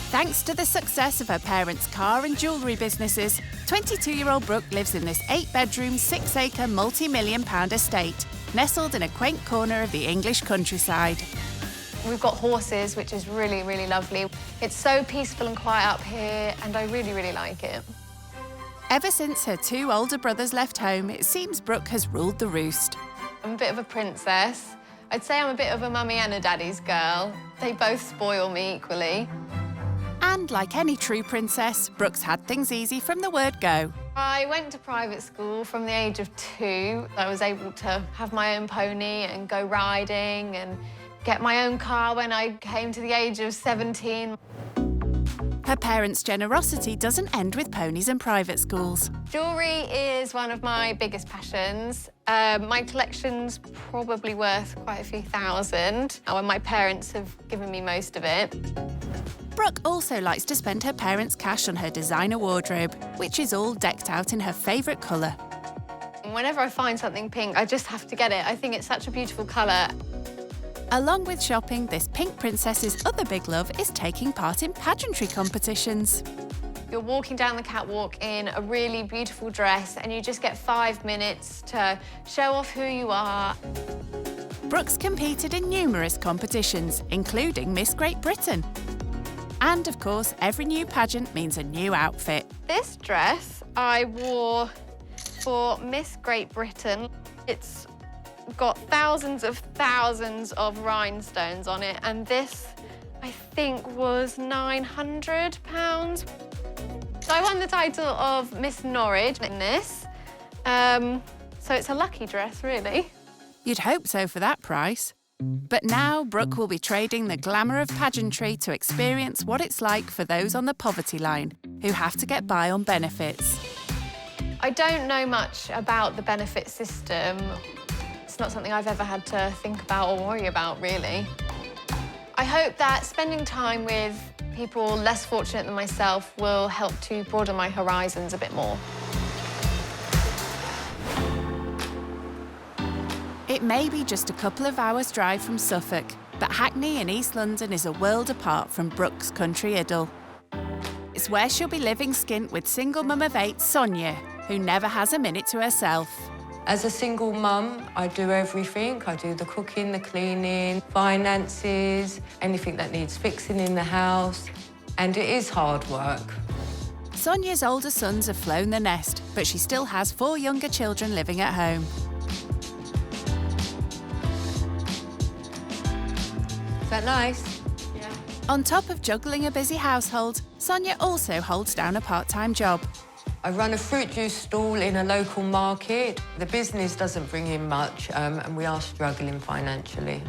Thanks to the success of her parents' car and jewellery businesses, 22-year-old Brooke lives in this 8-bedroom, 6-acre, multi-million-pound estate, nestled in a quaint corner of the English countryside. We've got horses, which is really, really lovely. It's so peaceful and quiet up here, and I really, really like it. Ever since her 2 older brothers left home, it seems Brooke has ruled the roost. I'm a bit of a princess. I'd say I'm a bit of a mummy and a daddy's girl. They both spoil me equally. And like any true princess, Brooke's had things easy from the word go. I went to private school from the age of 2. I was able to have my own pony and go riding and get my own car when I came to the age of 17. Her parents' generosity doesn't end with ponies and private schools. Jewellery is one of my biggest passions. My collection's probably worth quite a few thousand, and my parents have given me most of it. Brooke also likes to spend her parents' cash on her designer wardrobe, which is all decked out in her favourite colour. Whenever I find something pink, I just have to get it. I think it's such a beautiful colour. Along with shopping, this pink princess's other big love is taking part in pageantry competitions. You're walking down the catwalk in a really beautiful dress and you just get 5 minutes to show off who you are. Brooke's competed in numerous competitions, including Miss Great Britain. And of course, every new pageant means a new outfit. This dress I wore for Miss Great Britain. It's got thousands of rhinestones on it, and this, I think, was £900. So I won the title of Miss Norwich in this, so it's a lucky dress, really. You'd hope so for that price. But now Brooke will be trading the glamour of pageantry to experience what it's like for those on the poverty line who have to get by on benefits. I don't know much about the benefit system. It's not something I've ever had to think about or worry about, really. I hope that spending time with people less fortunate than myself will help to broaden my horizons a bit more. It may be just a couple of hours' drive from Suffolk, but Hackney in East London is a world apart from Brooke's country idyll. It's where she'll be living skint with single mum of 8, Sonia, who never has a minute to herself. As a single mum, I do everything. I do the cooking, the cleaning, finances, anything that needs fixing in the house, and it is hard work. Sonia's older sons have flown the nest, but she still has 4 younger children living at home. Is that nice? Yeah. On top of juggling a busy household, Sonia also holds down a part-time job. I run a fruit juice stall in a local market. The business doesn't bring in much, and we are struggling financially.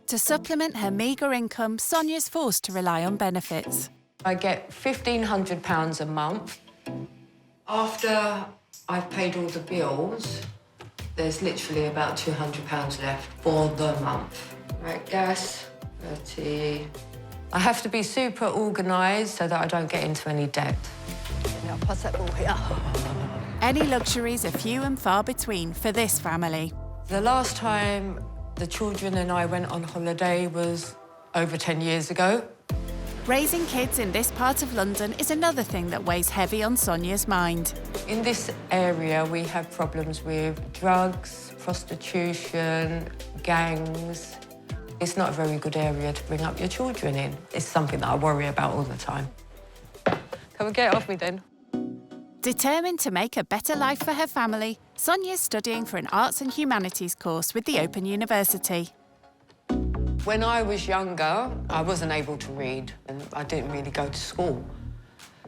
To supplement her meagre income, Sonia's forced to rely on benefits. I get £1,500 a month. After I've paid all the bills, there's literally about £200 left for the month. Right, gas, 30. I have to be super organised so that I don't get into any debt. I'll pass that ball here. Any luxuries are few and far between for this family. The last time the children and I went on holiday was over 10 years ago. Raising kids in this part of London is another thing that weighs heavy on Sonia's mind. In this area, we have problems with drugs, prostitution, gangs. It's not a very good area to bring up your children in. It's something that I worry about all the time. Come and get off me then. Determined to make a better life for her family, Sonia's studying for an Arts and Humanities course with the Open University. When I was younger, I wasn't able to read and I didn't really go to school.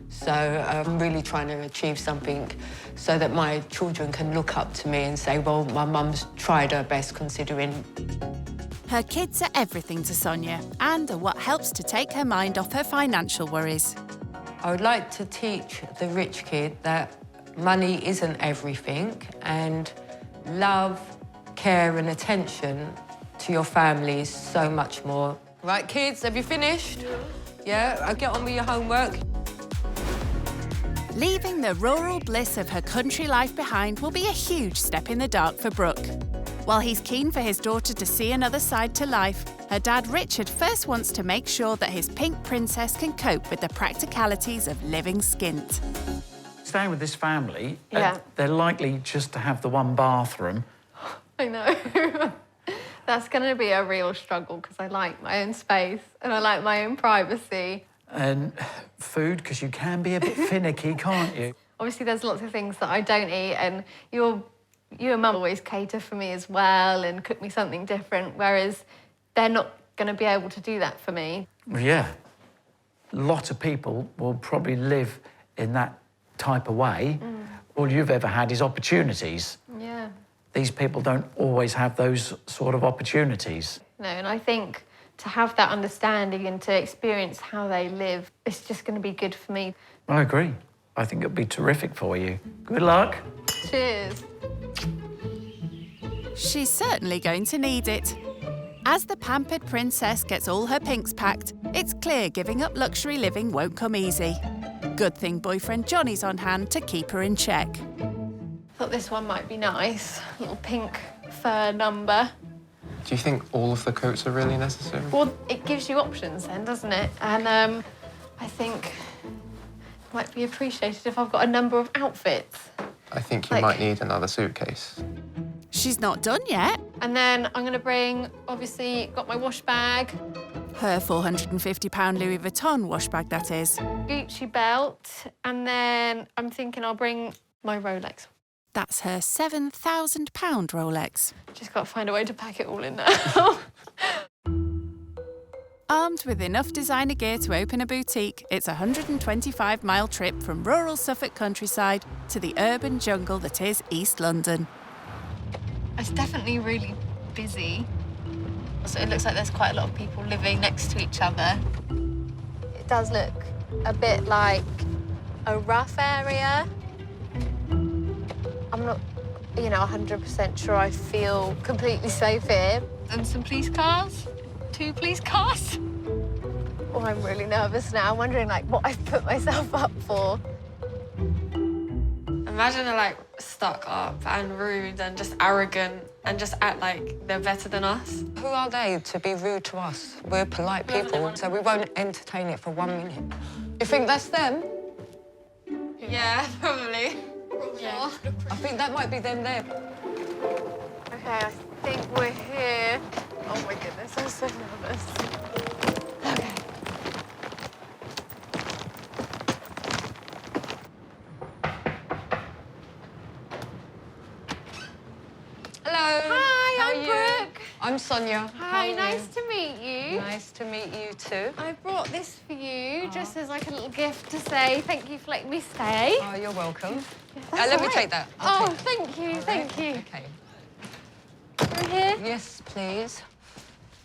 So I'm really trying to achieve something so that my children can look up to me and say, well, my mum's tried her best considering. Her kids are everything to Sonia and are what helps to take her mind off her financial worries. I would like to teach the rich kid that money isn't everything and love, care and attention to your family is so much more. Right, kids, have you finished? Yeah, I'll get on with your homework. Leaving the rural bliss of her country life behind will be a huge step in the dark for Brooke. While he's keen for his daughter to see another side to life, her dad Richard first wants to make sure that his pink princess can cope with the practicalities of living skint. Staying with this family, Yeah. They're likely just to have the one bathroom. I know. That's going to be a real struggle because I like my own space and I like my own privacy. And food, because you can be a bit finicky, can't you? Obviously, there's lots of things that I don't eat, and you and Mum always cater for me as well and cook me something different, whereas they're not going to be able to do that for me. Well, yeah. A lot of people will probably live in that type of way. All you've ever had is opportunities. Yeah. These people don't always have those sort of opportunities. No, and I think to have that understanding and to experience how they live, it's just going to be good for me. I agree. I think it'll be terrific for you. Good luck. Cheers. She's certainly going to need it. As the pampered princess gets all her pinks packed, it's clear giving up luxury living won't come easy. Good thing boyfriend Johnny's on hand to keep her in check. Thought this one might be nice. Little pink fur number. Do you think all of the coats are really necessary? Well, it gives you options then, doesn't it? And I think it might be appreciated if I've got a number of outfits. I think you might need another suitcase. She's not done yet. And then I'm going to bring, obviously, got my wash bag. Her £450 Louis Vuitton wash bag, that is. Gucci belt. And then I'm thinking I'll bring my Rolex. That's her £7,000 Rolex. Just got to find a way to pack it all in now. Armed with enough designer gear to open a boutique, it's a 125-mile trip from rural Suffolk countryside to the urban jungle that is East London. It's definitely really busy. So it looks like there's quite a lot of people living next to each other. It does look a bit like a rough area. I'm not, 100% sure I feel completely safe here. And some police cars. 2 police cars. Oh, I'm really nervous now. I'm wondering, what I've put myself up for. Imagine they're, stuck up and rude and just arrogant and just act like they're better than us. Who are they to be rude to us? We're polite people, so we won't entertain it for 1 minute. You think that's them? Yeah, probably. Yeah. I think that might be them there. Okay, I think we're here. Oh my goodness, I'm so nervous. Okay. Hello. Hi, I'm you? Brooke. I'm Sonia. Hi, nice to meet you. Nice to meet you too. I brought this for you, just as a little gift to say thank you for letting me stay. Oh, you're welcome. That's Let me all right. take that. Thank you, thank you. Okay. Through here? Yes, please.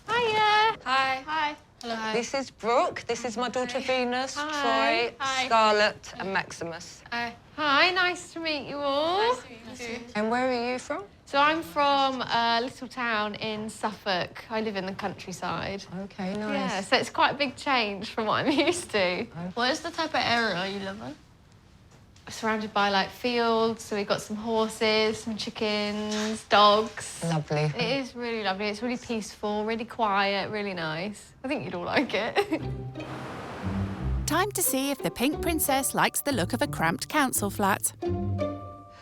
Hiya. Hi. Hi. Hello. This is Brooke. This is my daughter Venus, Hi. Troy, Hi. Scarlett, and Maximus. Hi, nice to meet you all. Nice to meet you too. And where are you from? So I'm from a little town in Suffolk. I live in the countryside. Okay, nice. Yeah, so it's quite a big change from what I'm used to. What is the type of area you live in? Surrounded by fields, so we've got some horses, some chickens, dogs. Lovely. It is really lovely. It's really peaceful, really quiet, really nice. I think you'd all like it. Time to see if the Pink Princess likes the look of a cramped council flat.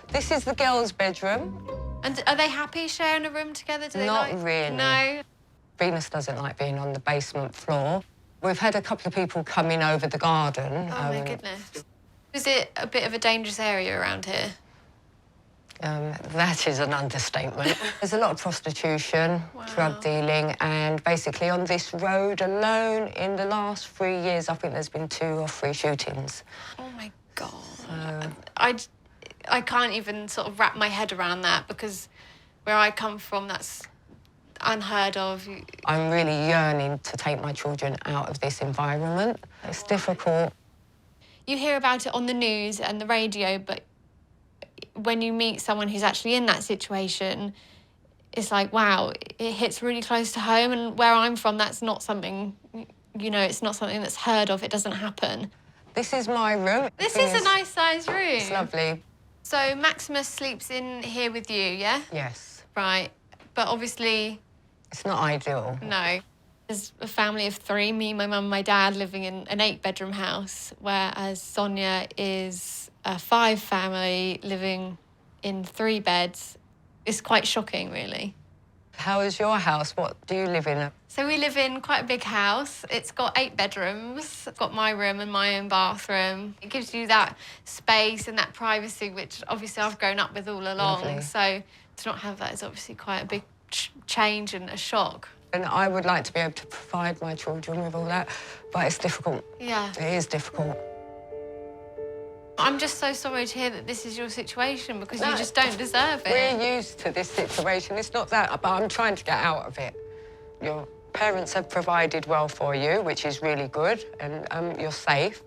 This is the girls' bedroom. And are they happy sharing a room together? Do they Not really. No? Venus doesn't like being on the basement floor. We've had a couple of people come in over the garden. Oh, my goodness. Is it a bit of a dangerous area around here? That is an understatement. There's a lot of prostitution, drug dealing, and basically on this road alone, in the last 3 years, I think there's been 2 or 3 shootings. Oh, my God. I can't even sort of wrap my head around that because where I come from, that's unheard of. I'm really yearning to take my children out of this environment. It's difficult. You hear about it on the news and the radio, but when you meet someone who's actually in that situation, it's like, wow, it hits really close to home. And where I'm from, that's not something, it's not something that's heard of. It doesn't happen. This is my room. This is a nice sized room. It's lovely. So Maximus sleeps in here with you, yeah? Yes. Right. But obviously... It's not ideal. No. There's a family of 3, me, my mum, my dad, living in an 8-bedroom house, whereas Sonia is a 5 family living in 3 beds. It's quite shocking, really. How is your house? What do you live in? So we live in quite a big house. It's got 8 bedrooms. I've got my room and my own bathroom. It gives you that space and that privacy, which obviously I've grown up with all along. Lovely. So to not have that is obviously quite a big change and a shock. And I would like to be able to provide my children with all that, but it's difficult. Yeah. It is difficult. I'm just so sorry to hear that this is your situation because you just don't deserve it. We're used to this situation. It's not that, but I'm trying to get out of it. You're parents have provided well for you, which is really good, and you're safe,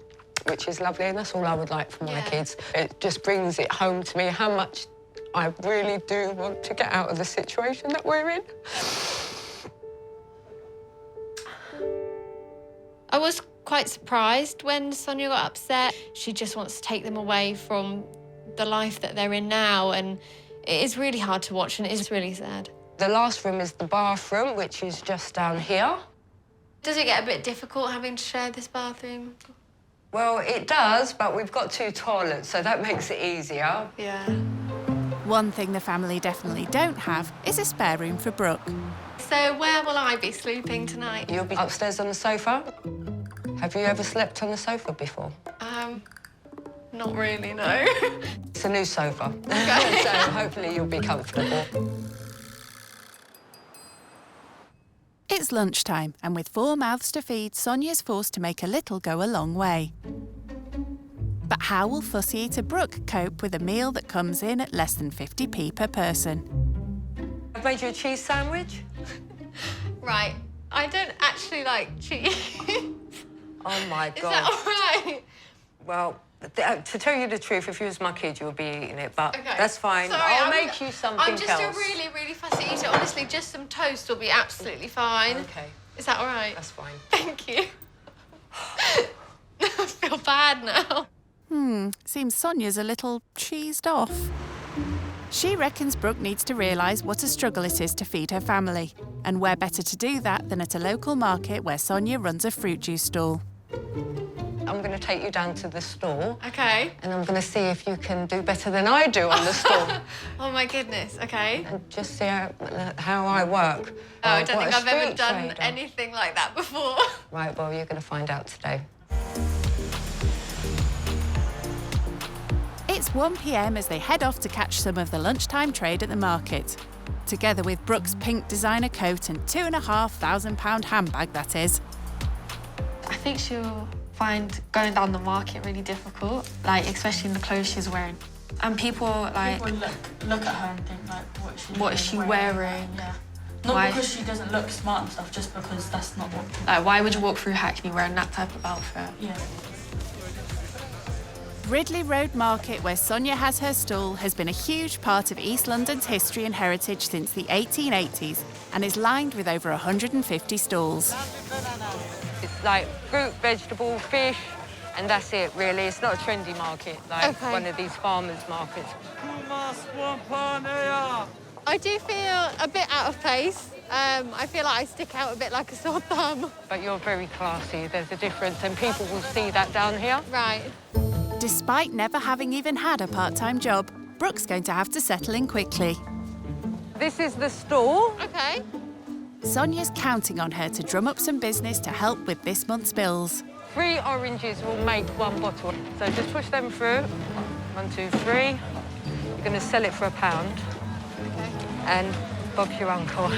which is lovely, and that's all I would like for my kids. It just brings it home to me how much I really do want to get out of the situation that we're in. I was quite surprised when Sonia got upset. She just wants to take them away from the life that they're in now, and it is really hard to watch, and it is really sad. The last room is the bathroom, which is just down here. Does it get a bit difficult having to share this bathroom? Well, it does, but we've got 2 toilets, so that makes it easier. Yeah. One thing the family definitely don't have is a spare room for Brooke. So where will I be sleeping tonight? You'll be upstairs on the sofa. Have you ever slept on the sofa before? Not really, no. It's a new sofa, Okay. so hopefully you'll be comfortable. It's lunchtime, and with 4 mouths to feed, Sonia's forced to make a little go a long way. But how will fussy eater Brooke cope with a meal that comes in at less than 50p per person? I've made you a cheese sandwich. Right. I don't actually like cheese. Oh, my God. Is that all right? Well, to tell you the truth, if you was my kid, you would be eating it, but Okay. that's fine. Sorry, I'll make you something else. I'm just a really, really fussy eater. Honestly, just some toast will be absolutely fine. Okay. Is that all right? That's fine. Thank you. I feel bad now. Seems Sonia's a little cheesed off. She reckons Brooke needs to realise what a struggle it is to feed her family, and where better to do that than at a local market where Sonia runs a fruit juice stall. I'm going to take you down to the store. Okay. And I'm going to see if you can do better than I do on the store. Oh, my goodness. Okay. And just see how I work. Oh, I don't What think a I've ever street done trader. anything like that before. Right, well, you're going to find out today. It's 1 p.m. as they head off to catch some of the lunchtime trade at the market. Together with Brooke's pink designer coat and £2,500 handbag, that is. I think she'll find going down the market really difficult, like, especially in the clothes she's wearing. And people, like... People look at her and think, like, what is she wearing? Yeah. Not Why? because she doesn't look smart and stuff, just because that's not what... Like, why would you walk through Hackney wearing that type of outfit? Yeah. Ridley Road Market, where Sonia has her stall, has been a huge part of East London's history and heritage since the 1880s and is lined with over 150 stalls. It's like fruit, vegetable, fish, and that's it, really. It's not a trendy market, like one of these farmers' markets. I do feel a bit out of place. I feel like I stick out a bit like a sore thumb. But you're very classy. There's a difference, and people will see that down here. Right. Despite never having even had a part-time job, Brooke's going to have to settle in quickly. This is the store. Okay. Sonia's counting on her to drum up some business to help with this month's bills. 3 oranges will make 1 bottle. So just push them through. 1, 2, 3. You're going to sell it for £1. Okay. And Bob's your uncle.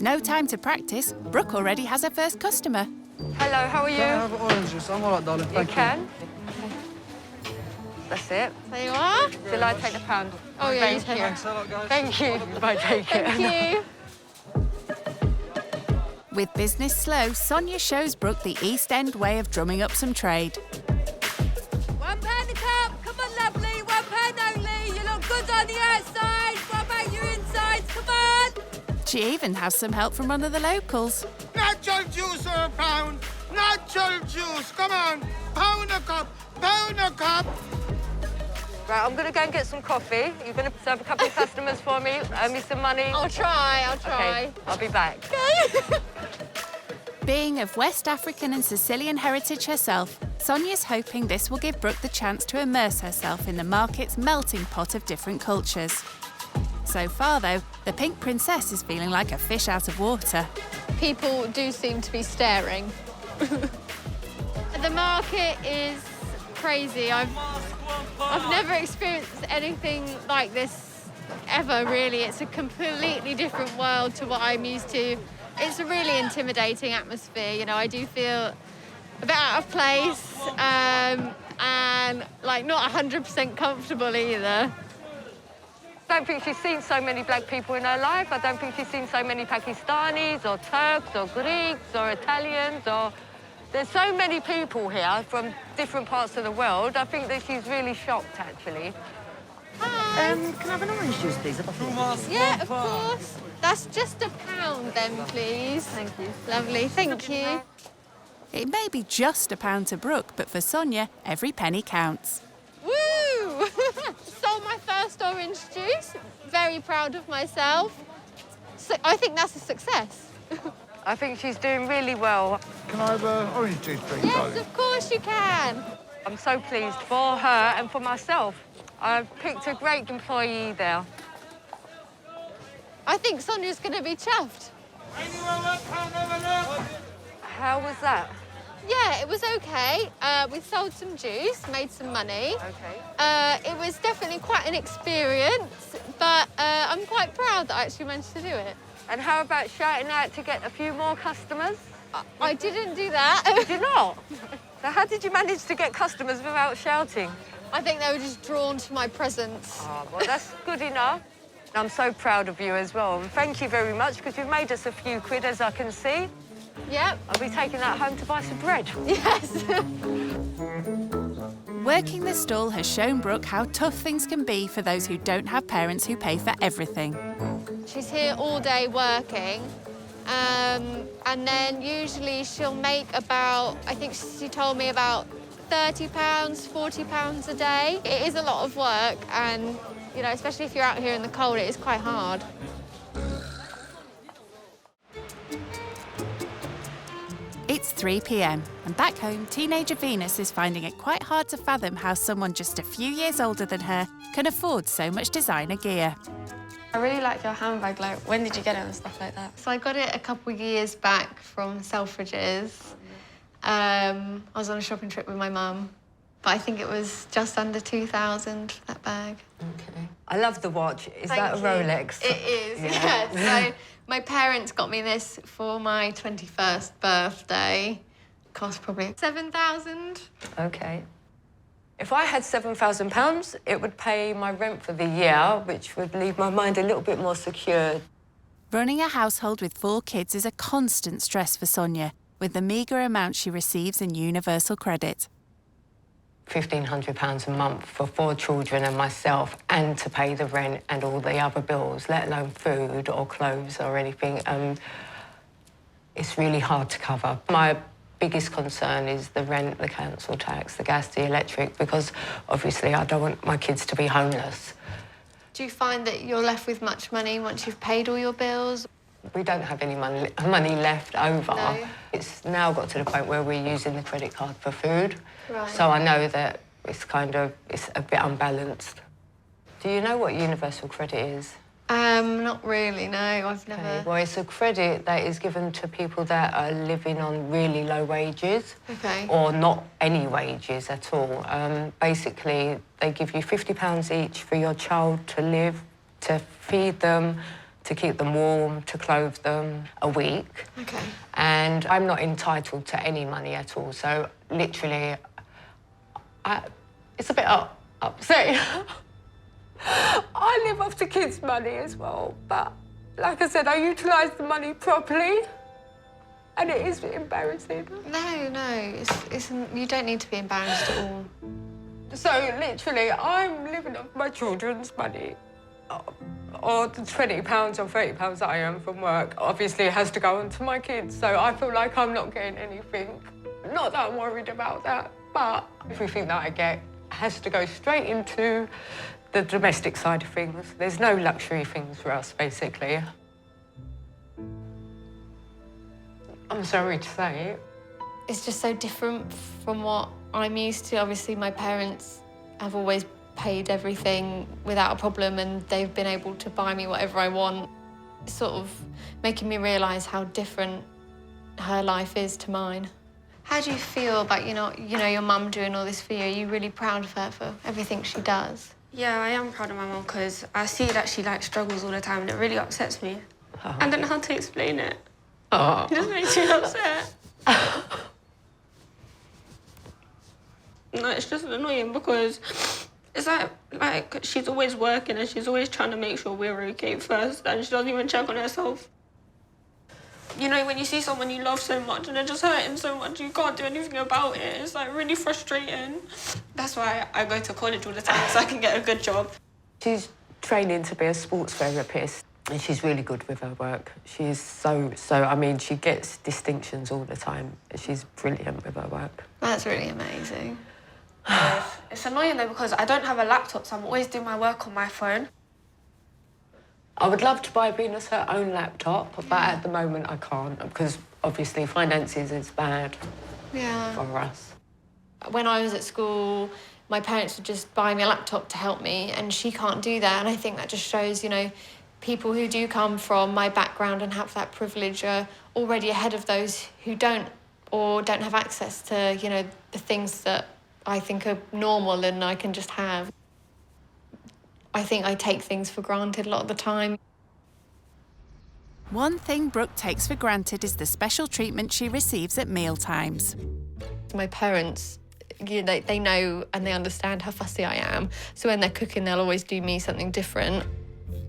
No time to practice. Brooke already has her first customer. Hello, how are you? Can I have orange juice? I'm all right, darling. You can. That's it. There you are. Shall I take the £1? Oh, yeah, you take it. Thanks a lot, guys. Thank you. You might take it. Thank you. With business slow, Sonia shows Brooke the East End way of drumming up some trade. £1 a cup. Come on, lovely. £1 only. You look good on the outside. What about your insides? Come on. She even has some help from one of the locals. Natural juice or a pound? Natural juice. Come on. Pound a cup. Pound a cup. Right, I'm going to go and get some coffee. You're going to serve a couple of customers for me, owe me some money. I'll try. Okay, I'll be back. Being of West African and Sicilian heritage herself, Sonia's hoping this will give Brooke the chance to immerse herself in the market's melting pot of different cultures. So far, though, the Pink Princess is feeling like a fish out of water. People do seem to be staring. The market is crazy. I've never experienced anything like this ever, really. It's a completely different world to what I'm used to. It's a really intimidating atmosphere, you know. I do feel a bit out of place and, like, not 100% comfortable either. I don't think she's seen so many black people in her life. I don't think she's seen so many Pakistanis or Turks or Greeks or Italians or... There's so many people here from different parts of the world. I think that she's really shocked, actually. Hi. Can I have an orange juice, please? Yeah, of course. That's just £1 then, please. Thank you. Lovely, thank you. It may be just £1 to Brooke, but for Sonia, every penny counts. Woo! Sold my first orange juice. Very proud of myself. So I think that's a success. I think she's doing really well. Can I have an orange juice, please, Yes, darling? of course you can. I'm so pleased for her and for myself. I've picked a great employee there. I think Sonia's going to be chuffed. How was that? Yeah, it was okay. We sold some juice, made some money. Okay. It was definitely quite an experience, but I'm quite proud that I actually managed to do it. And how about shouting out to get a few more customers? I didn't do that. Did you not? So how did you manage to get customers without shouting? I think they were just drawn to my presence. Oh, well, that's good enough. I'm so proud of you as well. And thank you very much, because you've made us a few quid, as I can see. Yep. I'll be taking that home to buy some bread. Yes. Working the stall has shown Brooke how tough things can be for those who don't have parents who pay for everything. She's here all day working, and then usually she'll make about, I think she told me about £30, £40 a day. It is a lot of work, and, you know, especially if you're out here in the cold, it is quite hard. It's 3 p.m, and back home, teenager Venus is finding it quite hard to fathom how someone just a few years older than her can afford so much designer gear. I really like your handbag. Like, when did you get it and stuff like that? So I got it a couple of years back from Selfridges. I was on a shopping trip with my mum, but I think it was just under 2,000 for that bag. Okay. I love the watch. Is Thank that a you. Rolex? It is, yeah. So my parents got me this for my 21st birthday. Cost probably 7,000. Okay. If I had £7,000, it would pay my rent for the year, which would leave my mind a little bit more secure. Running a household with 4 kids is a constant stress for Sonia, with the meagre amount she receives in universal credit. £1,500 a month for 4 children and myself, and to pay the rent and all the other bills, let alone food or clothes or anything. It's really hard to cover. My biggest concern is the rent, the council tax, the gas, the electric, because obviously I don't want my kids to be homeless. Do you find that you're left with much money once you've paid all your bills? We don't have any money left over. No. It's now got to the point where we're using the credit card for food. Right. So I know that it's a bit unbalanced. Do you know what universal credit is? Not really, no, I've never... Okay. Well, it's a credit that is given to people that are living on really low wages. Okay. Or not any wages at all. Basically, they give you £50 each for your child to live, to feed them, to keep them warm, to clothe them a week. Okay. And I'm not entitled to any money at all. So literally, it's a bit upsetting. I live off the kids' money as well, but like I said, I utilise the money properly, and it is embarrassing. No, you don't need to be embarrassed at all. So literally, I'm living off my children's money, or the £20 or £30 that I earn from work. Obviously, it has to go on to my kids, so I feel like I'm not getting anything. Not that I'm worried about that, but everything that I get has to go straight into the domestic side of things. There's no luxury things for us, basically. I'm sorry to say. It's just so different from what I'm used to. Obviously, my parents have always paid everything without a problem, and they've been able to buy me whatever I want. It's sort of making me realise how different her life is to mine. How do you feel about, you know, your mum doing all this for you? Are you really proud of her for everything she does? Yeah, I am proud of my mum because I see that she struggles all the time, and it really upsets me. I don't know how to explain it. Oh. It just makes me upset. No, it's just annoying because It's like she's always working and she's always trying to make sure we're okay first, and she doesn't even check on herself. You know, when you see someone you love so much and they're just hurting so much, you can't do anything about it. It's like really frustrating. That's why I go to college all the time, so I can get a good job. She's training to be a sports therapist, and she's really good with her work. She's so, I mean, she gets distinctions all the time. She's brilliant with her work. That's really amazing. It's annoying though because I don't have a laptop, so I'm always doing my work on my phone. I would love to buy Venus her own laptop, but at the moment I can't because obviously finances is bad for us. When I was at school, my parents would just buy me a laptop to help me, and she can't do that. And I think that just shows, you know, people who do come from my background and have that privilege are already ahead of those who don't, or don't have access to, you know, the things that I think are normal and I can just have. I think I take things for granted a lot of the time. One thing Brooke takes for granted is the special treatment she receives at mealtimes. My parents, you know, they know and they understand how fussy I am. So when they're cooking, they'll always do me something different.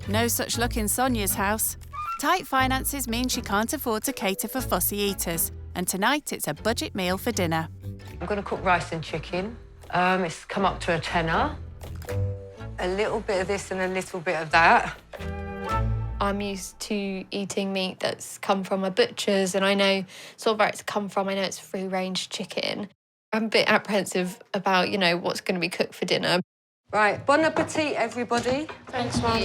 No such luck in Sonia's house. Tight finances mean she can't afford to cater for fussy eaters. And tonight it's a budget meal for dinner. I'm going to cook rice and chicken. It's come up to a tenner. A little bit of this and a little bit of that. I'm used to eating meat that's come from a butcher's, and I know sort of where it's come from. I know it's free-range chicken. I'm a bit apprehensive about, you know, what's going to be cooked for dinner. Right, bon appetit, everybody. Thanks, Mum.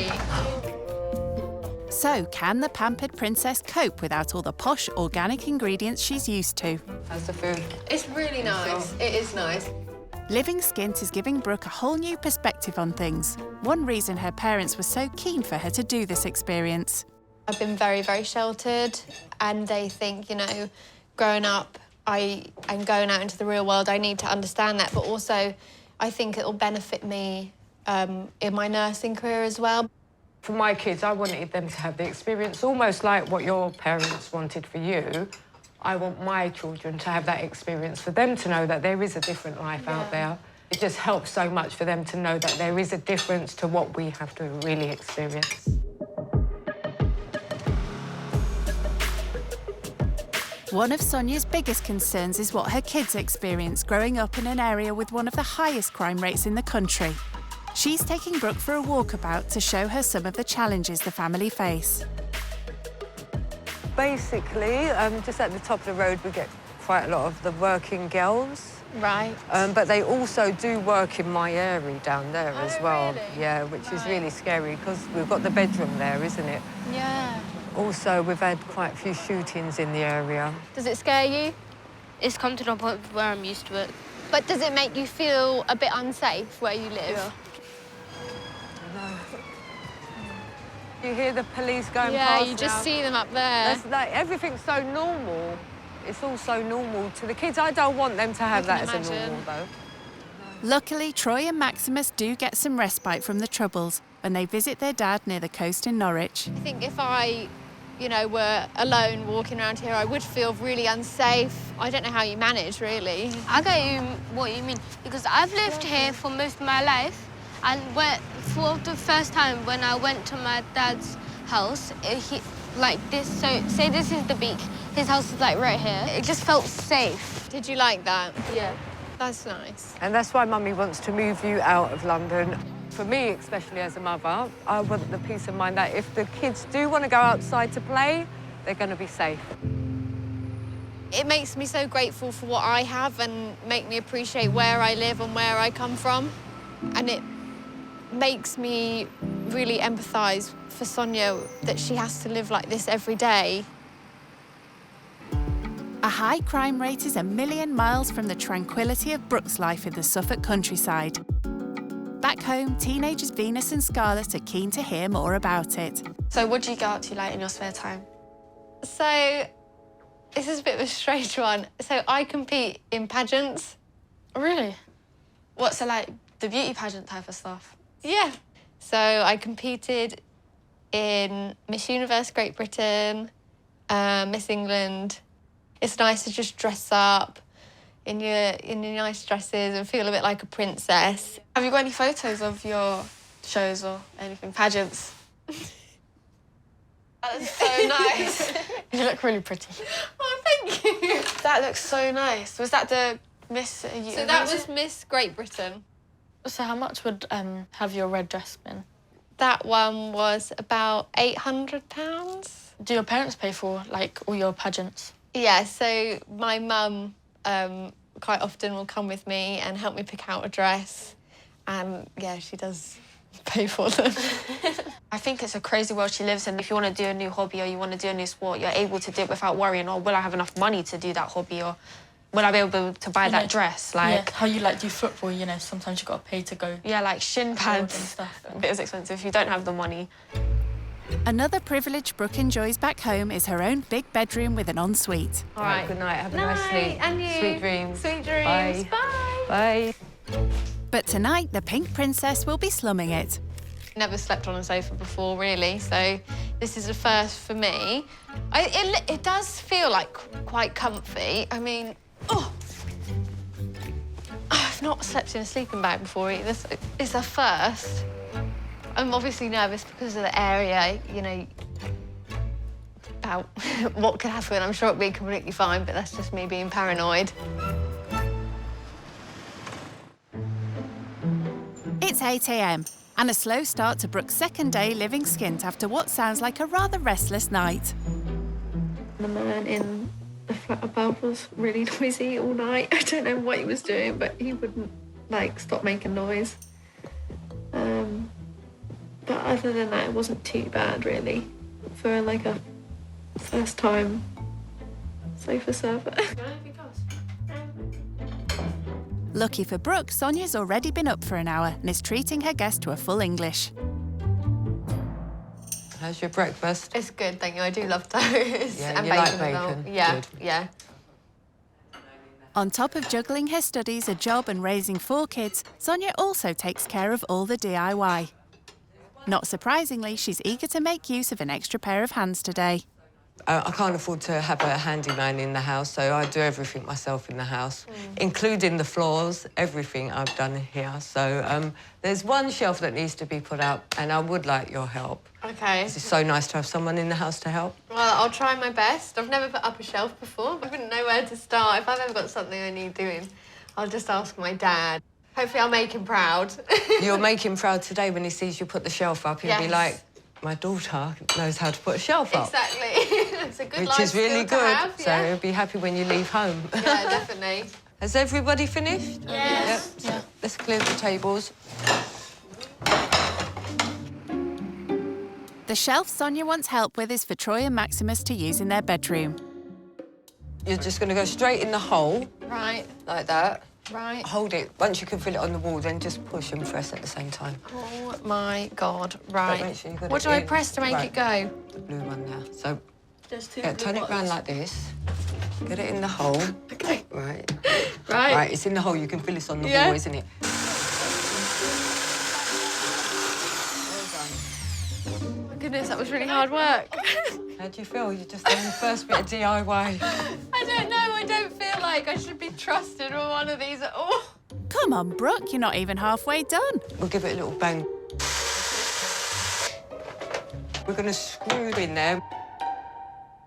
So, can the pampered princess cope without all the posh, organic ingredients she's used to? How's the food? It's really nice. It is nice. Living skint is giving Brooke a whole new perspective on things. One reason her parents were so keen for her to do this experience. I've been very, very sheltered, and they think, you know, growing up, and going out into the real world, I need to understand that, but also I think it'll benefit me in my nursing career as well. For my kids, I wanted them to have the experience almost like what your parents wanted for you. I want my children to have that experience, for them to know that there is a different life out there. It just helps so much for them to know that there is a difference to what we have to really experience. One of Sonia's biggest concerns is what her kids experience growing up in an area with one of the highest crime rates in the country. She's taking Brooke for a walkabout to show her some of the challenges the family face. Basically, just at the top of the road, we get quite a lot of the working girls. Right. But they also do work in my area down there as well. Really? Yeah, which is really scary because we've got the bedroom there, isn't it? Yeah. Also, we've had quite a few shootings in the area. Does it scare you? It's come to the point where I'm used to it. But does it make you feel a bit unsafe where you live? Yeah. You hear the police going past. Yeah, you just see them up there. That's like, everything's so normal. It's all so normal to the kids. I don't want them to have that as a normal, though. Luckily, Troy and Maximus do get some respite from the troubles when they visit their dad near the coast in Norwich. I think if I, you know, were alone walking around here, I would feel really unsafe. I don't know how you manage, really. I get you what you mean, because I've lived here for most of my life. And for the first time, when I went to my dad's house, like this, so say this is the beach, his house is like right here. It just felt safe. Did you like that? Yeah. That's nice. And that's why Mummy wants to move you out of London. For me, especially as a mother, I want the peace of mind that if the kids do want to go outside to play, they're going to be safe. It makes me so grateful for what I have and make me appreciate where I live and where I come from. And it makes me really empathise for Sonia that she has to live like this every day. A high crime rate is a million miles from the tranquility of Brooke's life in the Suffolk countryside. Back home, teenagers Venus and Scarlett are keen to hear more about it. So what do you go out to like in your spare time? So, this is a bit of a strange one. So I compete in pageants. Really? What's so like the beauty pageant type of stuff? Yeah. So I competed in Miss Universe Great Britain, Miss England. It's nice to just dress up, in your nice dresses and feel a bit like a princess. Have you got any photos of your shows or anything, pageants? That's so nice. You look really pretty. Oh, thank you. That looks so nice. Was that the Miss... So that was Miss Great Britain. So how much would have your red dress been? That one was about £800. Do your parents pay for, like, all your pageants? Yeah, so my mum quite often will come with me and help me pick out a dress. And, yeah, she does pay for them. I think it's a crazy world she lives in. If you want to do a new hobby or you want to do a new sport, you're able to do it without worrying, oh, will I have enough money to do that hobby, or will I be able to buy that dress? Like, how you, like, do football, you know, sometimes you got to pay to go. Yeah, like shin pads and stuff. A bit is expensive if you don't have the money. Another privilege Brooke enjoys back home is her own big bedroom with an ensuite. All right, good night. Have a nice sleep. And you. Sweet dreams. Sweet dreams. Bye. Bye. Bye. But tonight, the Pink Princess will be slumming it. Never slept on a sofa before, really, so this is a first for me. It does feel like quite comfy. I mean, I've not slept in a sleeping bag before either, so it's a first. I'm obviously nervous because of the area, you know, about what could happen. I'm sure it'll be completely fine, but that's just me being paranoid. It's 8 a.m. and a slow start to Brooke's second day living skint after what sounds like a rather restless night. The man in the flat above was really noisy all night. I don't know what he was doing, but he wouldn't, like, stop making noise. But other than that, it wasn't too bad, really, for, like, a first-time sofa server. Lucky for Brooke, Sonia's already been up for an hour and is treating her guest to a full English. How's your breakfast? It's good, thank you. I do love toast. Yeah, and you like as well. bacon? Yeah, Good. yeah. On top of juggling her studies, a job and raising 4 kids, Sonia also takes care of all the DIY. Not surprisingly, she's eager to make use of an extra pair of hands today. I can't afford to have a handyman in the house, so I do everything myself in the house, including the floors, everything I've done here. So there's one shelf that needs to be put up, and I would like your help. Okay. It's so nice to have someone in the house to help. Well, I'll try my best. I've never put up a shelf before. I wouldn't know where to start. If I've ever got something I need doing, I'll just ask my dad. Hopefully I'll make him proud. You'll make him proud today when he sees you put the shelf up. He'll be like, my daughter knows how to put a shelf up. Exactly. It's a good life Which is really skill to good. have, So he'll be happy when you leave home. Yeah, definitely. Has everybody finished? Yes. Yep. So let's clear the tables. The shelf Sonia wants help with is for Troy and Maximus to use in their bedroom. You're just going to go straight in the hole. Right. Like that. Right. Hold it. Once you can feel it on the wall, then just push and press at the same time. Oh, my God. But Right. make sure you got What it do I in. press to make Right. it go? The blue one now. So There's 2 turn it round like this. Get it in the hole. Okay. Right. Right. Right, it's in the hole. You can feel it's on the Yeah. wall, isn't it? Oh, my goodness, that was really hard work. How do you feel? You just done the first bit of DIY. I don't know. I don't feel like I should be trusted with one of these at all. Come on, Brooke, you're not even halfway done. We'll give it a little bang. We're going to screw it in there.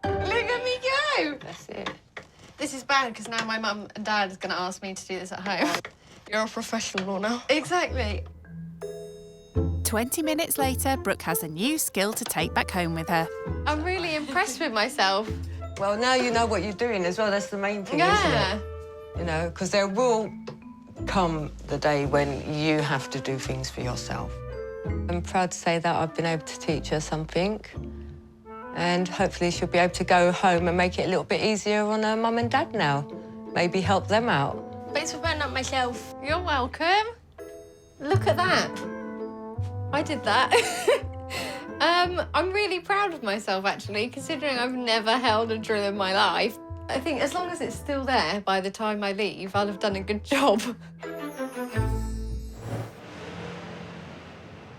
Look at me go. That's it. This is bad because now my mum and dad is going to ask me to do this at home. You're a professional now. Exactly. 20 minutes later, Brooke has a new skill to take back home with her. I'm really impressed with myself. Well, now you know what you're doing as well. That's the main thing, isn't Yeah. it? You know, because there will come the day when you have to do things for yourself. I'm proud to say that I've been able to teach her something, and hopefully she'll be able to go home and make it a little bit easier on her mum and dad now. Maybe help them out. Thanks for putting up my shelf. You're welcome. Look at that. I did that. I'm really proud of myself, actually, considering I've never held a drill in my life. I think as long as it's still there by the time I leave, I'll have done a good job.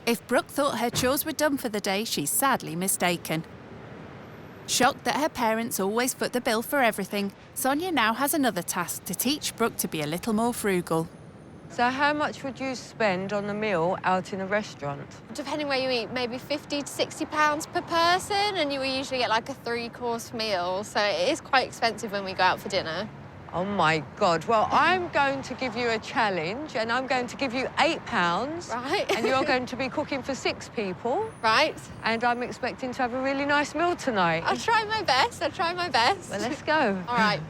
If Brooke thought her chores were done for the day, she's sadly mistaken. Shocked that her parents always foot the bill for everything, Sonia now has another task to teach Brooke to be a little more frugal. So how much would you spend on a meal out in a restaurant? Depending where you eat, maybe £50 to £60 per person, and you will usually get like a 3-course meal. So it is quite expensive when we go out for dinner. Oh my God. Well, I'm going to give you a challenge, and I'm going to give you £8. Right. And you're going to be cooking for 6 people. Right. And I'm expecting to have a really nice meal tonight. I'll try my best. I'll try my best. Well, let's go. All right.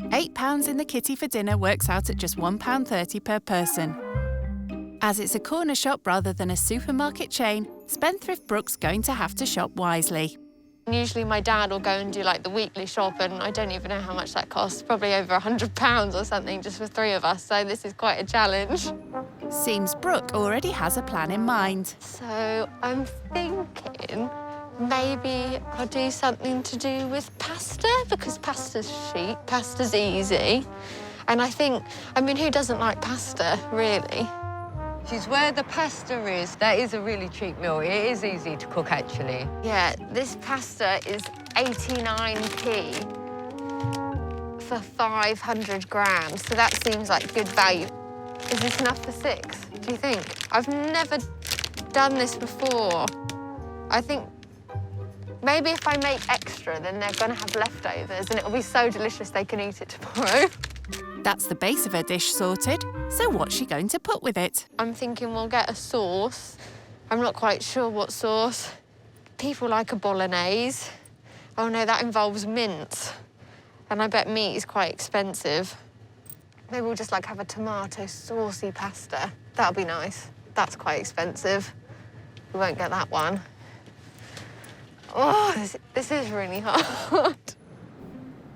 £8 in the kitty for dinner works out at just £1.30 per person. As it's a corner shop rather than a supermarket chain, spendthrift Brooke's going to have to shop wisely. Usually my dad will go and do like the weekly shop, and I don't even know how much that costs, probably over £100 or something just for 3 of us, so this is quite a challenge. Seems Brooke already has a plan in mind. So I'm thinking maybe I'll do something to do with pasta, because pasta's cheap, pasta's easy. And I mean, who doesn't like pasta, really? She's where the pasta is. That is a really cheap meal. It is easy to cook, actually. Yeah, this pasta is 89p for 500 grams, so that seems like good value. Is this enough for 6, do you think? I've never done this before. I think maybe if I make extra, then they're going to have leftovers, and it'll be so delicious they can eat it tomorrow. That's the base of her dish sorted, so what's she going to put with it? I'm thinking we'll get a sauce. I'm not quite sure what sauce. People like a bolognese. Oh no, that involves mint. And I bet meat is quite expensive. Maybe we'll just like have a tomato saucy pasta. That'll be nice. That's quite expensive. We won't get that one. Oh, this is really hard.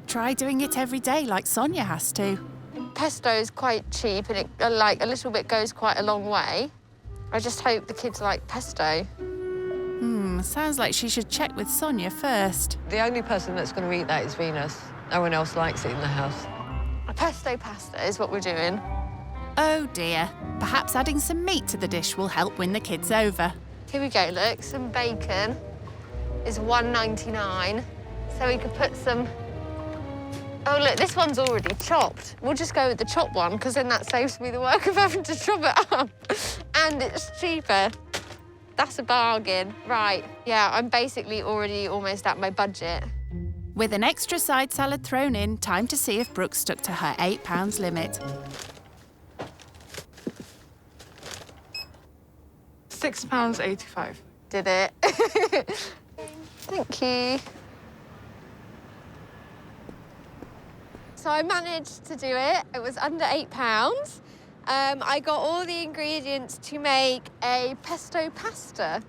Try doing it every day like Sonia has to. Pesto is quite cheap, and it, like, a little bit goes quite a long way. I just hope the kids like pesto. Sounds like she should check with Sonia first. The only person that's going to eat that is Venus. No one else likes it in the house. A pesto pasta is what we're doing. Oh dear. Perhaps adding some meat to the dish will help win the kids over. Here we go, look. Some bacon is £1.99. So we could put some... Oh, look, this one's already chopped. We'll just go with the chopped one, because then that saves me the work of having to chop it up. And it's cheaper. That's a bargain. Right, yeah, I'm basically already almost at my budget. With an extra side salad thrown in, time to see if Brooke stuck to her £8 limit. £6.85. Did it. Thank you. So I managed to do it. It was under £8. I got all the ingredients to make a pesto pasta.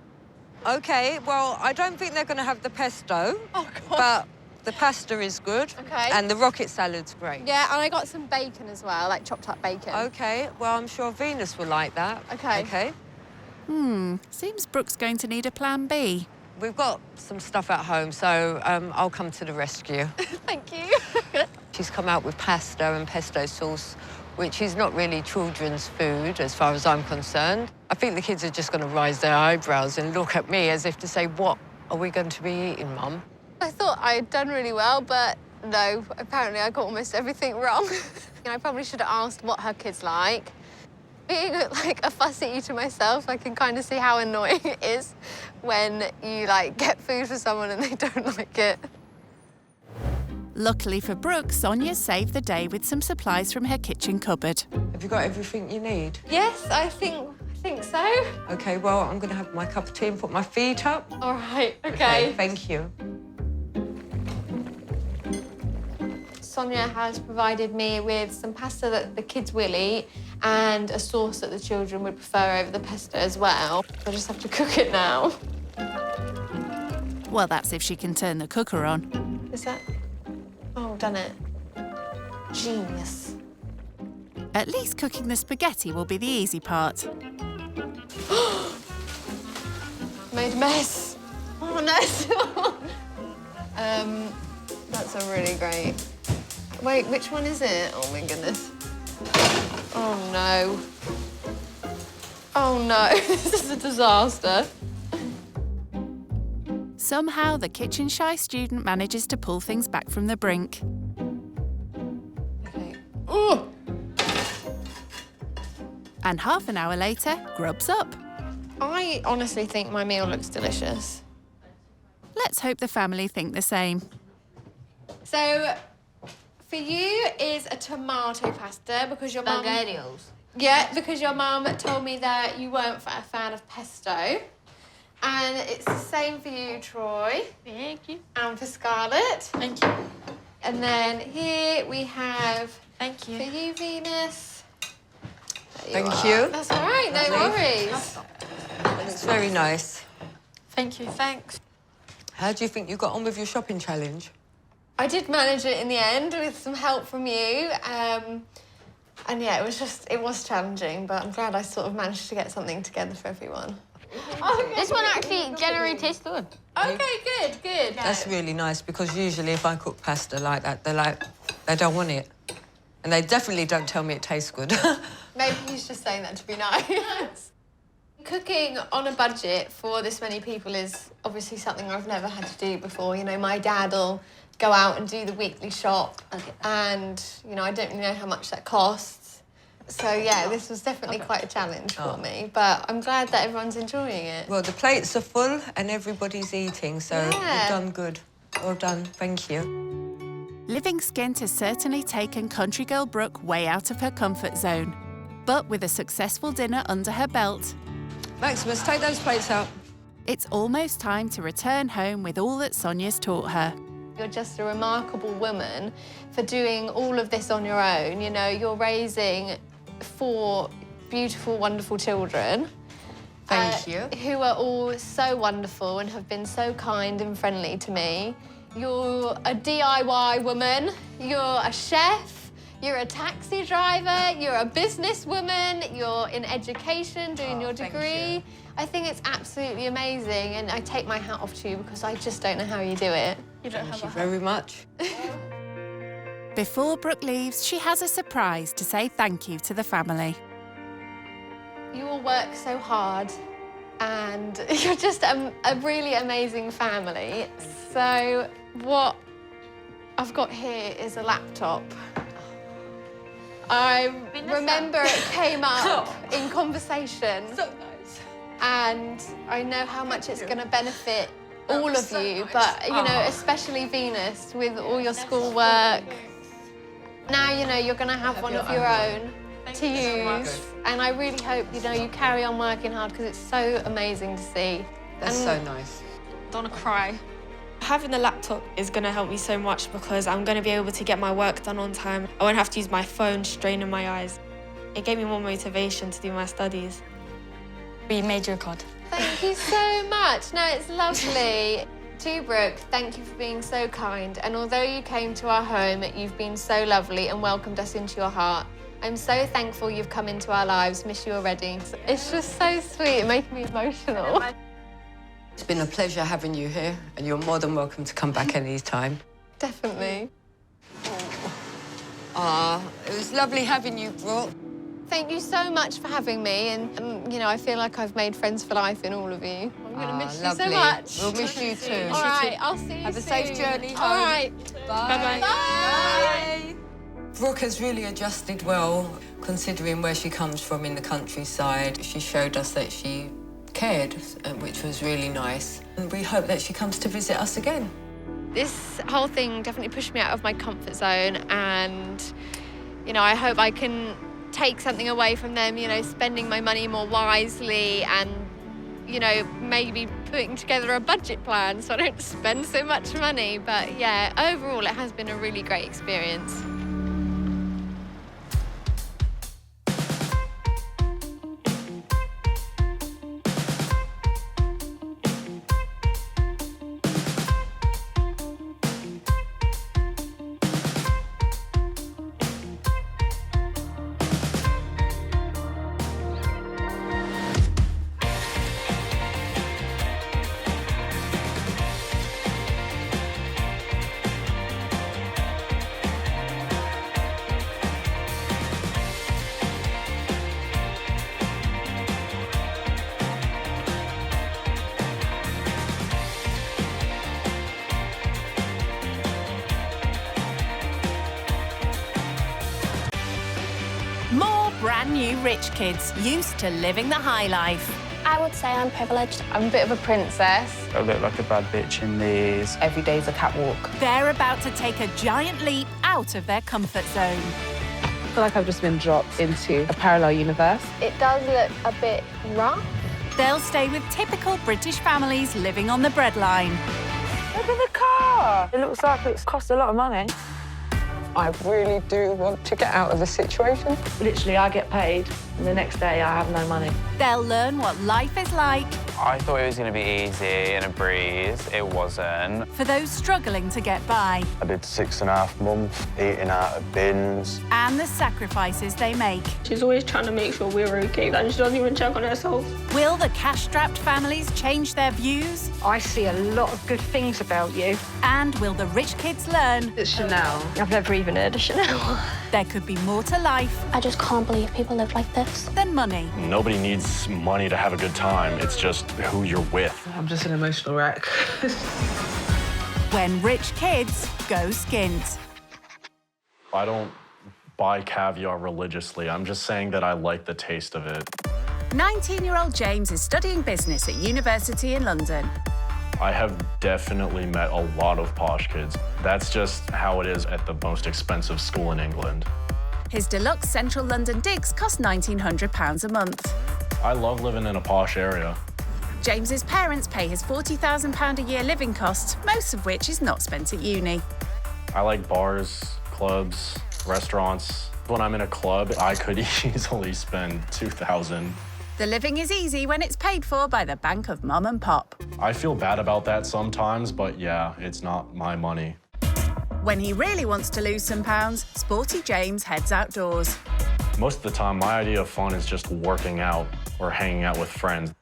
OK, well, I don't think they're going to have the pesto. Oh, God. But the pasta is good. OK. And the rocket salad's great. Yeah, and I got some bacon as well, like chopped up bacon. OK, well, I'm sure Venus will like that. OK. OK. Seems Brooke's going to need a plan B. We've got some stuff at home, so I'll come to the rescue. Thank you. She's come out with pasta and pesto sauce, which is not really children's food, as far as I'm concerned. I think the kids are just going to raise their eyebrows and look at me as if to say, what are we going to be eating, Mum? I thought I'd done really well, but no, apparently I got almost everything wrong. I probably should have asked what her kids like. Being like a fussy eater myself, I can kind of see how annoying it is when you like get food for someone and they don't like it. Luckily for Brooke, Sonia saved the day with some supplies from her kitchen cupboard. Have you got everything you need? Yes, I think so. OK, well, I'm going to have my cup of tea and put my feet up. All right, OK. Thank you. Sonia has provided me with some pasta that the kids will eat and a sauce that the children would prefer over the pesto as well. I just have to cook it now. Well, that's if she can turn the cooker on. Is that... Oh, done it. Genius. At least cooking the spaghetti will be the easy part. Made a mess. Oh, no. That's a really great... Wait, which one is it? Oh, my goodness. Oh, no. Oh, no. This is a disaster. Somehow, the kitchen-shy student manages to pull things back from the brink. Ooh. And half an hour later, grubs up. I honestly think my meal looks delicious. Let's hope the family think the same. So, for you is a tomato pasta because your mum... Spaghettios. Yeah, because your mum told me that you weren't a fan of pesto. And it's the same for you, Troy. Thank you. And for Scarlett. Thank you. And then here we have... Thank you. For you, Venus. Thank you. That's all right, no worries. It's very nice. Thank you. Thanks. How do you think you got on with your shopping challenge? I did manage it in the end with some help from you. And yeah, it was challenging, but I'm glad I sort of managed to get something together for everyone. This one actually generally tastes good. Okay, good. That's really nice because usually if I cook pasta like that, they don't want it. And they definitely don't tell me it tastes good. Maybe he's just saying that to be nice. Cooking on a budget for this many people is obviously something I've never had to do before. You know, my dad will go out and do the weekly shop and, you know, I don't really know how much that costs. So, yeah, this was definitely quite a challenge for me, but I'm glad that everyone's enjoying it. Well, the plates are full and everybody's eating, so you've done good. Well done, thank you. Living skint has certainly taken country girl Brooke way out of her comfort zone. But with a successful dinner under her belt, Maximus, take those plates out. It's almost time to return home with all that Sonia's taught her. You're just a remarkable woman for doing all of this on your own. You know, you're raising 4 beautiful, wonderful children. Thank you. Who are all so wonderful and have been so kind and friendly to me. You're a DIY woman, you're a chef, you're a taxi driver, you're a businesswoman, you're in education doing your degree. I think it's absolutely amazing and I take my hat off to you because I just don't know how you do it. You don't have Thank you very much. Before Brooke leaves, she has a surprise to say thank you to the family. You all work so hard and you're just a really amazing family. So what I've got here is a laptop. I remember it came up in conversation. So nice. And I know how much it's going to benefit all of you, but, you know, especially Venus with all your schoolwork. Now, you know, you're going to have one of your own to use. And I really hope, you know, you carry on working hard because it's so amazing to see. That's so nice. Don't want to cry. Having the laptop is going to help me so much because I'm going to be able to get my work done on time. I won't have to use my phone straining my eyes. It gave me more motivation to do my studies. We made your card. Thank you so much. No, it's lovely. To Brooke, thank you for being so kind. And although you came to our home, you've been so lovely and welcomed us into your heart. I'm so thankful you've come into our lives. Miss you already. It's just so sweet. It makes me emotional. It's been a pleasure having you here, and you're more than welcome to come back any time. Definitely. It was lovely having you, Brooke. Thank you so much for having me, and you know, I feel like I've made friends for life in all of you. I'm going to miss lovely. you so much. We'll miss you too. All right, I'll see you Have a soon. safe journey home. All right. Bye. Bye. Bye. Brooke has really adjusted well, considering where she comes from in the countryside. She showed us that she cared, which was really nice. And we hope that she comes to visit us again. This whole thing definitely pushed me out of my comfort zone, and you know, I hope I can take something away from them, you know, spending my money more wisely and, you know, maybe putting together a budget plan so I don't spend so much money. But yeah, overall it has been a really great experience. new rich kids used to living the high life. I would say I'm privileged. I'm a bit of a princess. I look like a bad bitch in these. Every day's a catwalk. They're about to take a giant leap out of their comfort zone. I feel like I've just been dropped into a parallel universe. It does look a bit rough. They'll stay with typical British families living on the breadline. Look at the car. It looks like it's cost a lot of money. I really do want to get out of the situation. Literally, I get paid, and the next day I have no money. They'll learn what life is like. I thought it was going to be easy and a breeze. It wasn't. For those struggling to get by. I did 6.5 months eating out of bins. And the sacrifices they make. She's always trying to make sure we're okay, and she doesn't even check on herself. Will the cash-strapped families change their views? I see a lot of good things about you. And will the rich kids learn? It's Chanel. I've never even heard of Chanel. There could be more to life. I just can't believe people live like this. Than money. Nobody needs money to have a good time. It's just who you're with. I'm just an emotional wreck. When rich kids go skint. I don't buy caviar religiously. I'm just saying that I like the taste of it. 19-year-old James is studying business at university in London. I have definitely met a lot of posh kids. That's just how it is at the most expensive school in England. His deluxe central London digs cost £1,900 a month. I love living in a posh area. James's parents pay his £40,000 a year living costs, most of which is not spent at uni. I like bars, clubs, restaurants. When I'm in a club, I could easily spend $2,000. The living is easy when it's paid for by the bank of mum and pop. I feel bad about that sometimes, but yeah, it's not my money. When he really wants to lose some pounds, sporty James heads outdoors. Most of the time, my idea of fun is just working out or hanging out with friends.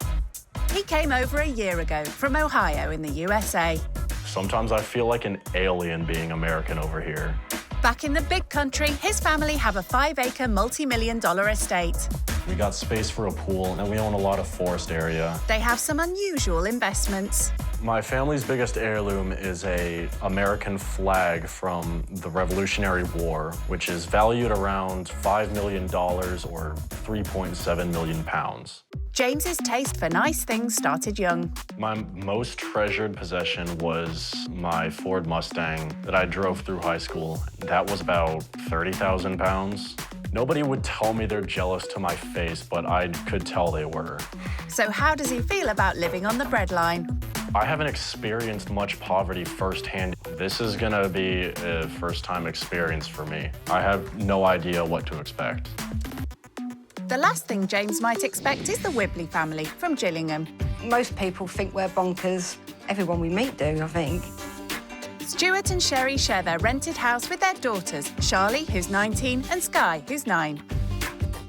He came over a year ago from Ohio in the USA. Sometimes I feel like an alien being American over here. Back in the big country, his family have a 5-acre multi-million-dollar estate. We got space for a pool, and we own a lot of forest area. They have some unusual investments. My family's biggest heirloom is an American flag from the Revolutionary War, which is valued around $5 million or 3.7 million pounds. James's taste for nice things started young. My most treasured possession was my Ford Mustang that I drove through high school. That was about 30,000 pounds. Nobody would tell me they're jealous to my face, but I could tell they were. So how does he feel about living on the breadline? I haven't experienced much poverty firsthand. This is gonna be a first-time experience for me. I have no idea what to expect. The last thing James might expect is the Whibley family from Gillingham. Most people think we're bonkers. Everyone we meet do, I think. Stuart and Sherry share their rented house with their daughters, Charlie, who's 19, and Skye, who's 9.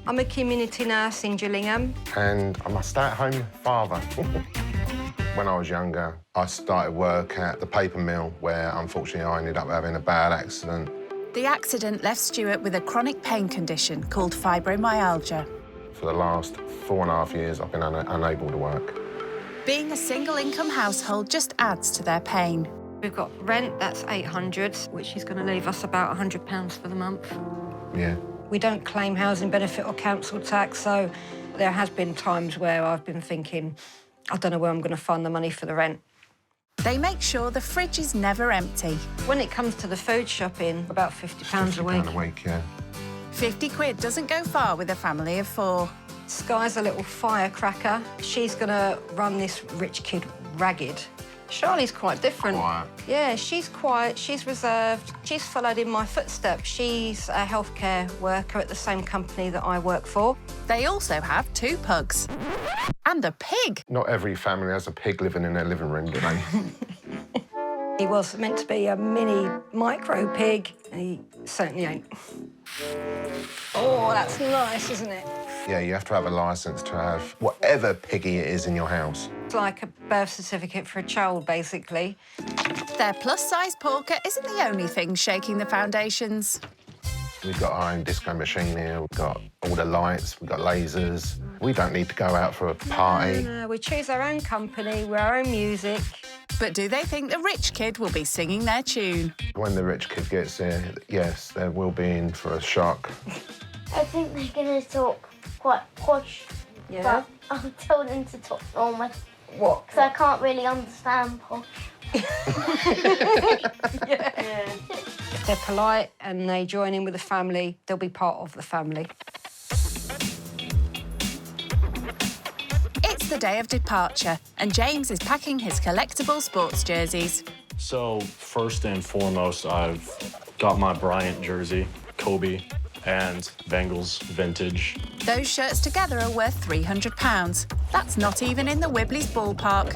I'm a community nurse in Gillingham. And I'm a stay-at-home father. When I was younger, I started work at the paper mill where, unfortunately, I ended up having a bad accident. The accident left Stuart with a chronic pain condition called fibromyalgia. For the last 4.5 years, I've been unable to work. Being a single-income household just adds to their pain. We've got rent, that's £800, which is going to leave us about £100 for the month. Yeah. We don't claim housing benefit or council tax, so there has been times where I've been thinking, I don't know where I'm going to find the money for the rent. They make sure the fridge is never empty. When it comes to the food shopping, about £50 a week. £50 a week, yeah. 50 quid doesn't go far with a family of 4. Sky's a little firecracker. She's going to run this rich kid ragged. Charlie's quite different. Quiet. Yeah, she's quiet, she's reserved. She's followed in my footsteps. She's a healthcare worker at the same company that I work for. They also have 2 pugs. And a pig. Not every family has a pig living in their living room, do they? He was meant to be a mini micro pig, and he certainly ain't. Oh, that's nice, isn't it? Yeah, you have to have a licence to have whatever piggy it is in your house. It's like a birth certificate for a child, basically. Their plus-size porker isn't the only thing shaking the foundations. We've got our own disco machine here, we've got all the lights, we've got lasers. We don't need to go out for a party. No, we choose our own company, we're our own music. But do they think the rich kid will be singing their tune? When the rich kid gets here, yes, they will be in for a shock. I think they're going to talk quite posh. Yeah. But I'm told them to talk normal. What? Because I can't really understand posh. Yeah. If they're polite and they join in with the family, they'll be part of the family. It's the day of departure, and James is packing his collectible sports jerseys. So, first and foremost, I've got my Bryant jersey, Kobe, and Bengals vintage. Those shirts together are worth £300. That's not even in the Wibbley's ballpark.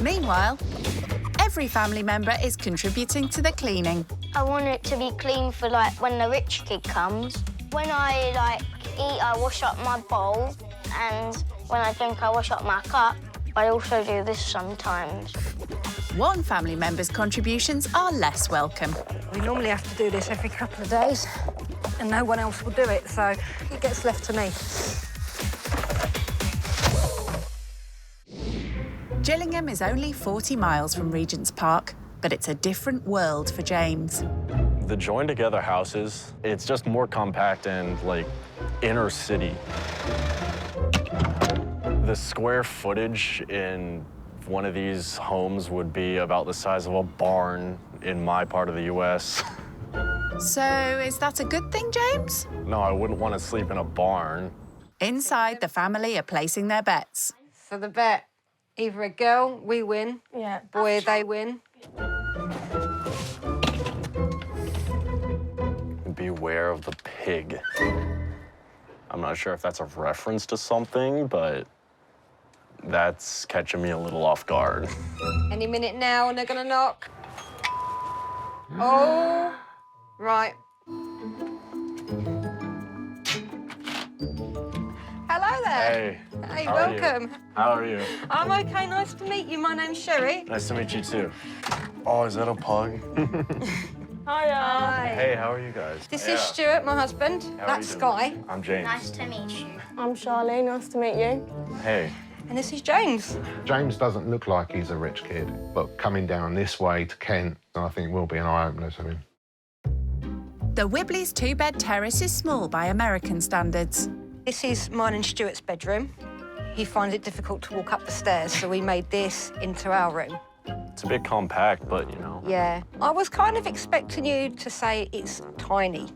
Meanwhile, every family member is contributing to the cleaning. I want it to be clean for, like, when the rich kid comes. When I, like, eat, I wash up my bowl, and when I drink, I wash up my cup. I also do this sometimes. One family member's contributions are less welcome. We normally have to do this every couple of days, and no one else will do it, so it gets left to me. Gillingham is only 40 miles from Regent's Park, but it's a different world for James. The joined together houses, it's just more compact and like inner city. The square footage in one of these homes would be about the size of a barn in my part of the US. So is that a good thing, James? No, I wouldn't want to sleep in a barn. Inside, the family are placing their bets. So the bet, either a girl, we win. Yeah. Boy, they win. Beware of the pig. I'm not sure if that's a reference to something, but that's catching me a little off guard. Any minute now, and they're gonna knock. Oh, right. Hello there. Hey. Hey, how are you? welcome. How are you? I'm okay, nice to meet you. My name's Sherry. Nice to meet you too. Oh, is that a pug? Hi. Hey, how are you guys? This is Stuart, my husband. How are That's you doing? Sky. I'm James. Nice to meet you. I'm Charlie, nice to meet you. Hey. And this is James. James doesn't look like he's a rich kid, but coming down this way to Kent, I think will be an eye-opener to him. The Wibbley's two-bed terrace is small by American standards. This is mine and Stuart's bedroom. He finds it difficult to walk up the stairs, so we made this into our room. It's a bit compact, but you know. Yeah. I was kind of expecting you to say it's tiny,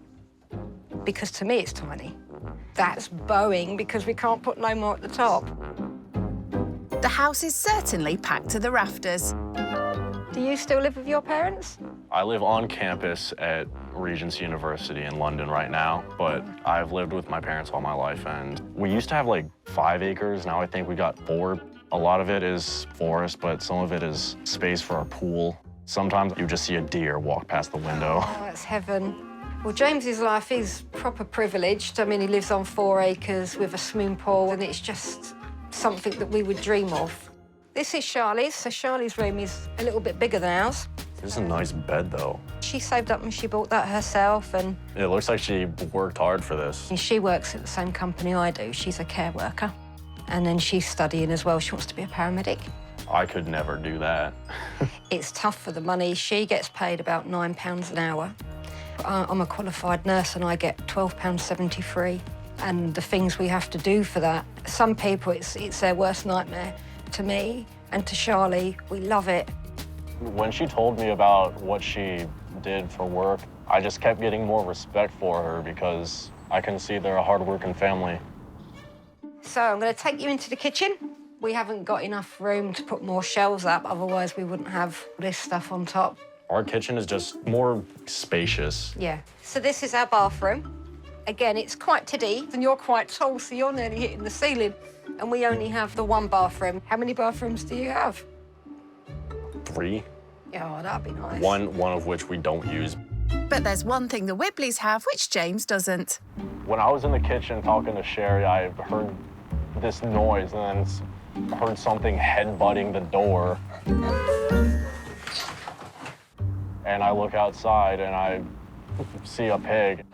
because to me it's tiny. That's bowing because we can't put no more at the top. The house is certainly packed to the rafters. Do you still live with your parents? I live on campus at Regent's University in London right now, but I've lived with my parents all my life, and we used to have like 5 acres. Now I think we got 4. A lot of it is forest, but some of it is space for our pool. Sometimes you just see a deer walk past the window. Oh, that's heaven. Well, James's life is proper privileged. I mean, he lives on 4 acres with a swimming pool, and it's just something that we would dream of. This is Charlie's, so Charlie's room is a little bit bigger than ours. This is a nice bed, though. She saved up and she bought that herself, and It looks like she worked hard for this. she works at the same company I do. She's a care worker. And then she's studying as well. She wants to be a paramedic. I could never do that. It's tough for the money. She gets paid about £9 an hour. I'm a qualified nurse and I get £12.73. And the things we have to do for that, some people, it's their worst nightmare. To me and to Charlie, we love it. When she told me about what she did for work, I just kept getting more respect for her because I can see they're a hard-working family. So I'm going to take you into the kitchen. We haven't got enough room to put more shelves up, otherwise we wouldn't have this stuff on top. Our kitchen is just more spacious. Yeah. So this is our bathroom. Again, it's quite tiddy, and you're quite tall, so you're nearly hitting the ceiling. And we only have the 1 bathroom. How many bathrooms do you have? 3. Oh, that'd be nice. One of which we don't use. But there's one thing the Wibbleys have which James doesn't. When I was in the kitchen talking to Sherry, I heard this noise and then heard something headbutting the door. And I look outside and I see a pig.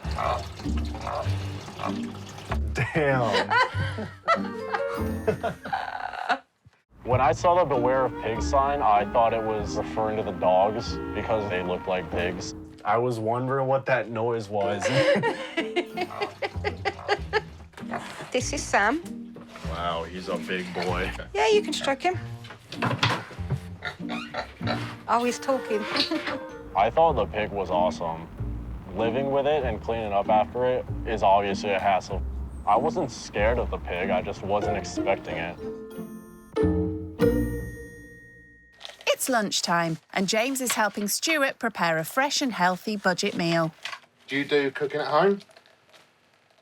Damn. When I saw the Beware of Pigs sign, I thought it was referring to the dogs because they looked like pigs. I was wondering what that noise was. This is Sam. Wow, he's a big boy. Yeah, you can stroke him. Oh, he's talking. I thought the pig was awesome. Living with it and cleaning up after it is obviously a hassle. I wasn't scared of the pig, I just wasn't expecting it. It's lunchtime, and James is helping Stuart prepare a fresh and healthy budget meal. Do you do cooking at home?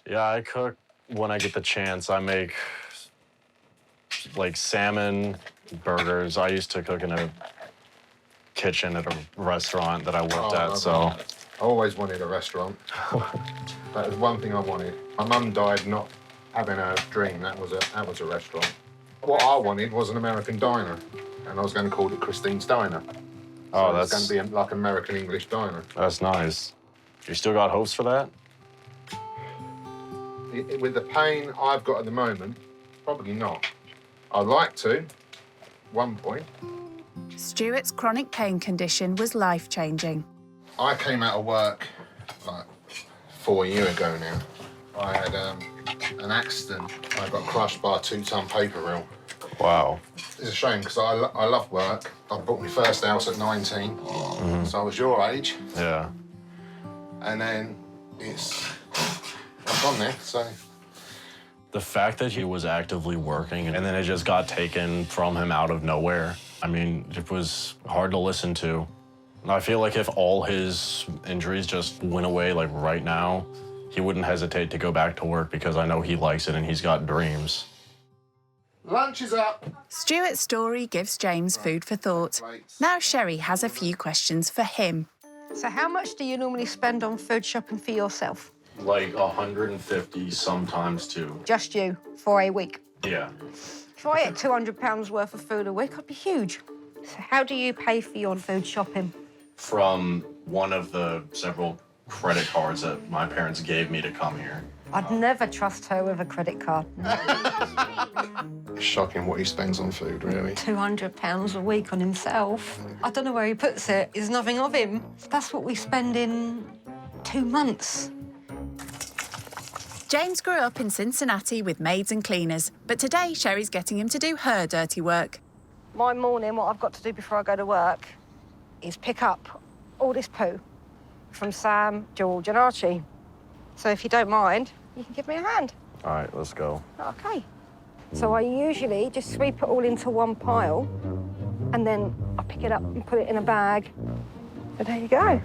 Yeah, I cook when I get the chance. I make like salmon, burgers. I used to cook in a kitchen at a restaurant that I worked at, so. I always wanted a restaurant. That was one thing I wanted. My mum died not having a dream. That was a restaurant. What I wanted was an American diner, and I was going to call it Christine's Diner. Oh, so that's it's going to be like American English diner. That's nice. You still got hopes for that? With the pain I've got at the moment, probably not. I'd like to, at one point. Stuart's chronic pain condition was life-changing. I came out of work like 4 years ago now. I had an accident. I got crushed by a 2-ton paper reel. Wow. It's a shame because I love work. I bought my first house at 19, so I was your age. Yeah. And then I've gone there, so. The fact that he was actively working and then it just got taken from him out of nowhere, I mean, it was hard to listen to. I feel like if all his injuries just went away, like right now, he wouldn't hesitate to go back to work because I know he likes it and he's got dreams. Lunch is up. Stuart's story gives James food for thought. Now Sherry has a few questions for him. So how much do you normally spend on food shopping for yourself? Like 150, sometimes two. Just you, for a week? Yeah. If I ate £200 worth of food a week, I'd be huge. So how do you pay for your food shopping? From one of the several credit cards that my parents gave me to come here. I'd never trust her with a credit card. It's shocking what he spends on food, really. £200 a week on himself. I don't know where he puts it. There's nothing of him. That's what we spend in 2 months. James grew up in Cincinnati with maids and cleaners, but today Sherry's getting him to do her dirty work. My morning, what I've got to do before I go to work is pick up all this poo from Sam, George and Archie. So if you don't mind, you can give me a hand. All right, let's go. OK. So I usually just sweep it all into one pile and then I pick it up and put it in a bag. And there you go.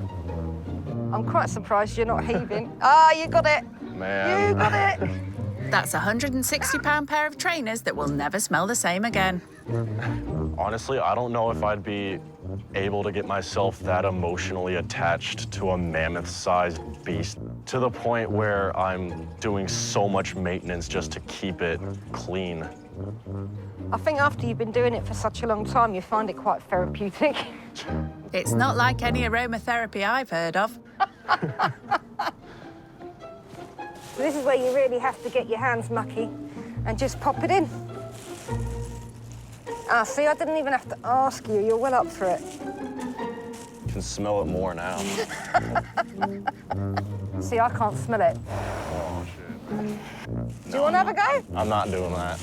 I'm quite surprised you're not heaving. Ah, you got it. Man. You got it. That's a £160 pair of trainers that will never smell the same again. Honestly, I don't know if I'd be able to get myself that emotionally attached to a mammoth-sized beast to the point where I'm doing so much maintenance just to keep it clean. I think after you've been doing it for such a long time, you find it quite therapeutic. It's not like any aromatherapy I've heard of. This is where you really have to get your hands mucky and just pop it in. Ah, see, I didn't even have to ask you. You're well up for it. You can smell it more now. See, I can't smell it. Oh, shit. Do you want to have a go? I'm not doing that.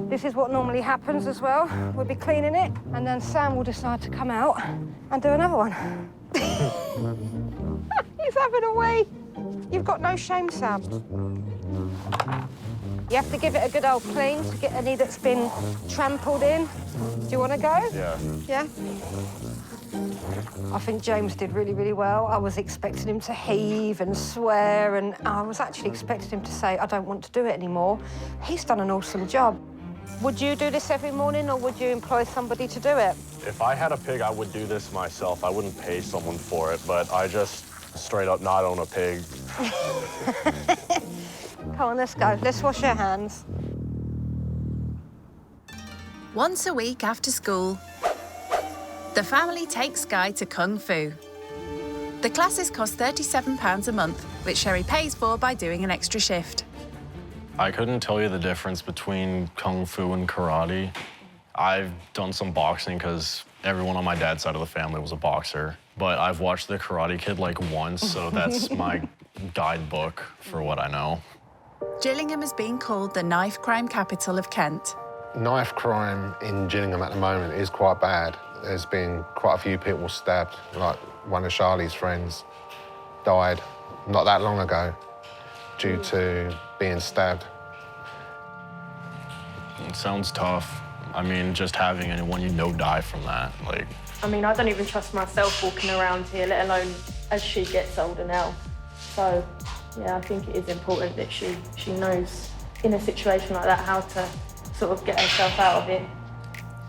This is what normally happens as well. We'll be cleaning it, and then Sam will decide to come out and do another one. He's having a wee. You've got no shame, Sam. You have to give it a good old clean to get any that's been trampled in. Do you want to go? Yeah. Yeah? I think James did really, really well. I was expecting him to heave and swear, and I was actually expecting him to say, I don't want to do it anymore. He's done an awesome job. Would you do this every morning, or would you employ somebody to do it? If I had a pig, I would do this myself. I wouldn't pay someone for it, but I just straight up not own a pig. Come on, let's go. Let's wash our hands. Once a week after school, the family takes Guy to Kung Fu. The classes cost £37 a month, which Sherry pays for by doing an extra shift. I couldn't tell you the difference between Kung Fu and karate. I've done some boxing because everyone on my dad's side of the family was a boxer. but I've watched The Karate Kid like once, so that's my guidebook for what I know. Gillingham has been called the knife crime capital of Kent. Knife crime in Gillingham at the moment is quite bad. There's been quite a few people stabbed, like one of Charlie's friends died not that long ago due to being stabbed. It sounds tough. I mean, just having anyone you know die from that, like... I mean, I don't even trust myself walking around here, let alone as she gets older now. So, yeah, I think it is important that she knows in a situation like that how to sort of get herself out of it.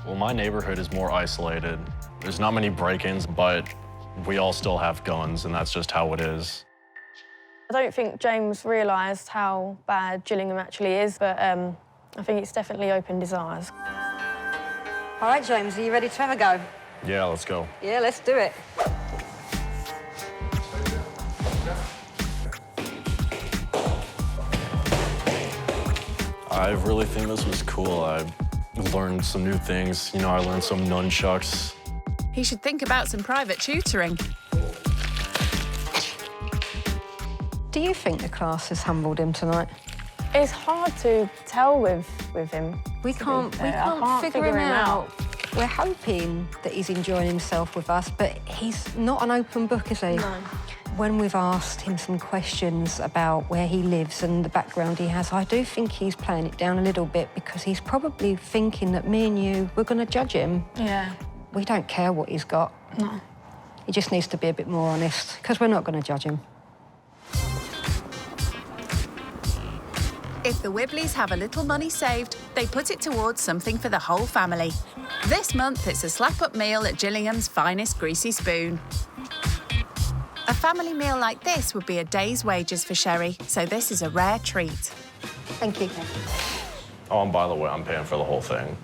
Well, my neighborhood is more isolated. There's not many break-ins, but we all still have guns, and that's just how it is. I don't think James realised how bad Gillingham actually is, but I think it's definitely opened his eyes. All right, James, are you ready to have a go? Yeah, let's go. Yeah, let's do it. I really think this was cool. I learned some new things. You know, I learned some nunchucks. He should think about some private tutoring. Do you think the class has humbled him tonight? It's hard to tell with him. We can't figure him out. We're hoping that he's enjoying himself with us, but he's not an open book, is he? No. When we've asked him some questions about where he lives and the background he has, I do think he's playing it down a little bit because he's probably thinking that me and you, we're going to judge him. Yeah. We don't care what he's got. No. He just needs to be a bit more honest because we're not going to judge him. If the Wibblies have a little money saved, they put it towards something for the whole family. This month, it's a slap-up meal at Gillingham's finest greasy spoon. A family meal like this would be a day's wages for Sherry, so this is a rare treat. Thank you. Oh, and by the way, I'm paying for the whole thing.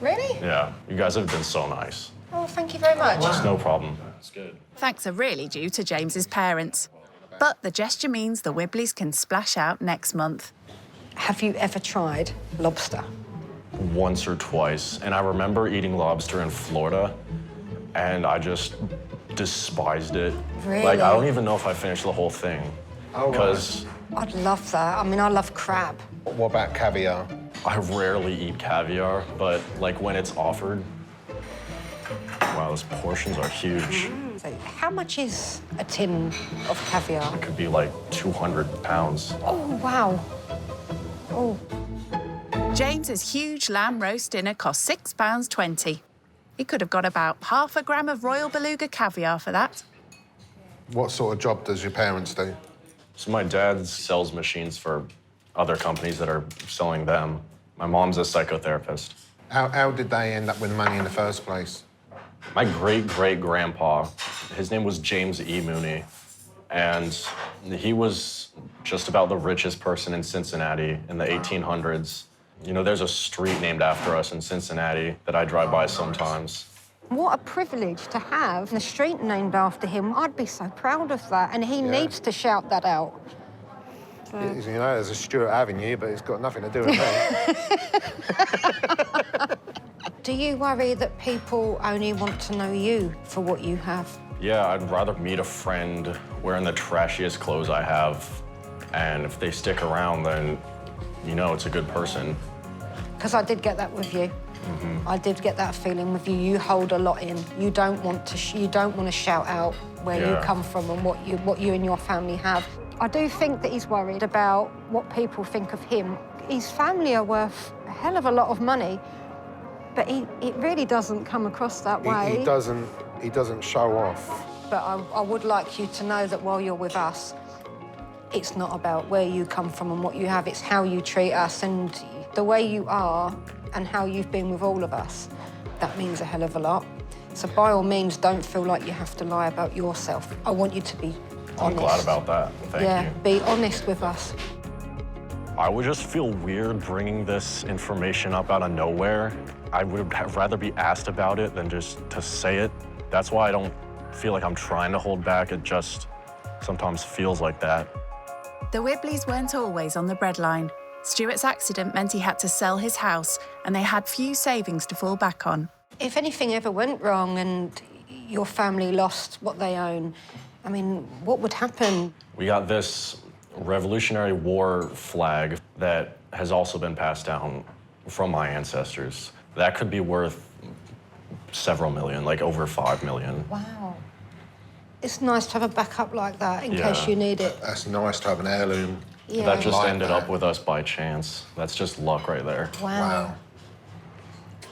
Really? Yeah, you guys have been so nice. Oh, thank you very much. It's no problem. It's good. Thanks are really due to James's parents. But the gesture means the Wibblies can splash out next month. Have you ever tried lobster? Once or twice, and I remember eating lobster in Florida, and I just despised it. Really? Like, I don't even know if I finished the whole thing. Oh, because I'd love that. I mean, I love crab. What about caviar? I rarely eat caviar, but, like, when it's offered, wow, those portions are huge. So how much is a tin of caviar? It could be like 200 pounds. Oh, wow. Oh. James's huge lamb roast dinner cost £6.20. He could have got about half a gram of Royal Beluga caviar for that. What sort of job does your parents do? So my dad sells machines for other companies that are selling them. My mom's a psychotherapist. How did they end up with money in the first place? My great-great-grandpa, his name was James E. Mooney, and he was just about the richest person in Cincinnati in the 1800s. You know, there's a street named after us in Cincinnati that I drive by sometimes. What a privilege to have a street named after him. I'd be so proud of that, and he needs to shout that out. You know, there's a Stuart Avenue, but it's got nothing to do with me. Do you worry that people only want to know you for what you have? Yeah, I'd rather meet a friend wearing the trashiest clothes I have, and if they stick around, then, you know, it's a good person. Because I did get that with you. I did get that feeling with you. You hold a lot in. You don't want to. You don't want to shout out where you come from and what you and your family have. I do think that he's worried about what people think of him. His family are worth a hell of a lot of money, but it really doesn't come across that way. He doesn't show off. But I would like you to know that while you're with us, it's not about where you come from and what you have. It's how you treat us and the way you are and how you've been with all of us. That means a hell of a lot. So by all means, don't feel like you have to lie about yourself. I want you to be honest. I'm glad about that. Thank you. Be honest with us. I would just feel weird bringing this information up out of nowhere. I would rather be asked about it than just to say it. That's why I don't feel like I'm trying to hold back. It just sometimes feels like that. The Wibblies weren't always on the breadline. Stuart's accident meant he had to sell his house, and they had few savings to fall back on. If anything ever went wrong and your family lost what they own, I mean, what would happen? We got this Revolutionary War flag that has also been passed down from my ancestors. That could be worth several million, like over 5 million. Wow. It's nice to have a backup like that in case you need it. That's nice to have an heirloom. Yeah. That just like ended that. up with us by chance. That's just luck right there. Wow.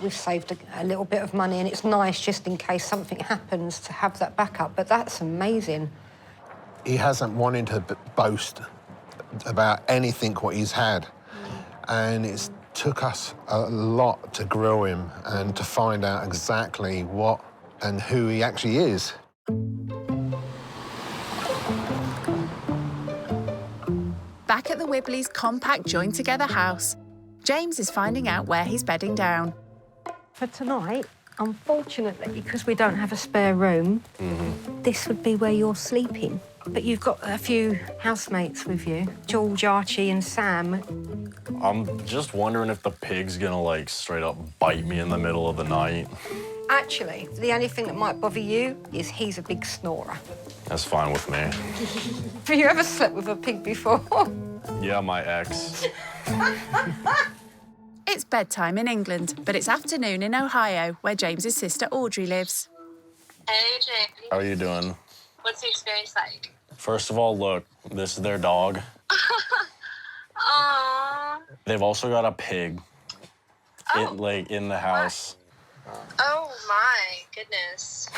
We've saved a little bit of money, and it's nice just in case something happens to have that backup, but that's amazing. He hasn't wanted to boast about anything what he's had. And it's took us a lot to grow him and to find out exactly what and who he actually is. Back at the Wibleys' compact joined-together house, James is finding out where he's bedding down. For tonight, unfortunately, because we don't have a spare room, this would be where you're sleeping. But you've got a few housemates with you, George, Archie and Sam. I'm just wondering if the pig's gonna, like, straight up bite me in the middle of the night. Actually, the only thing that might bother you is he's a big snorer. That's fine with me. Have you ever slept with a pig before? Yeah, my ex. It's bedtime in England, but it's afternoon in Ohio, where James's sister Audrey lives. Hey, Jake. How are you doing? What's the experience like? First of all, look, this is their dog. Aww. They've also got a pig, in the house. Oh, my goodness.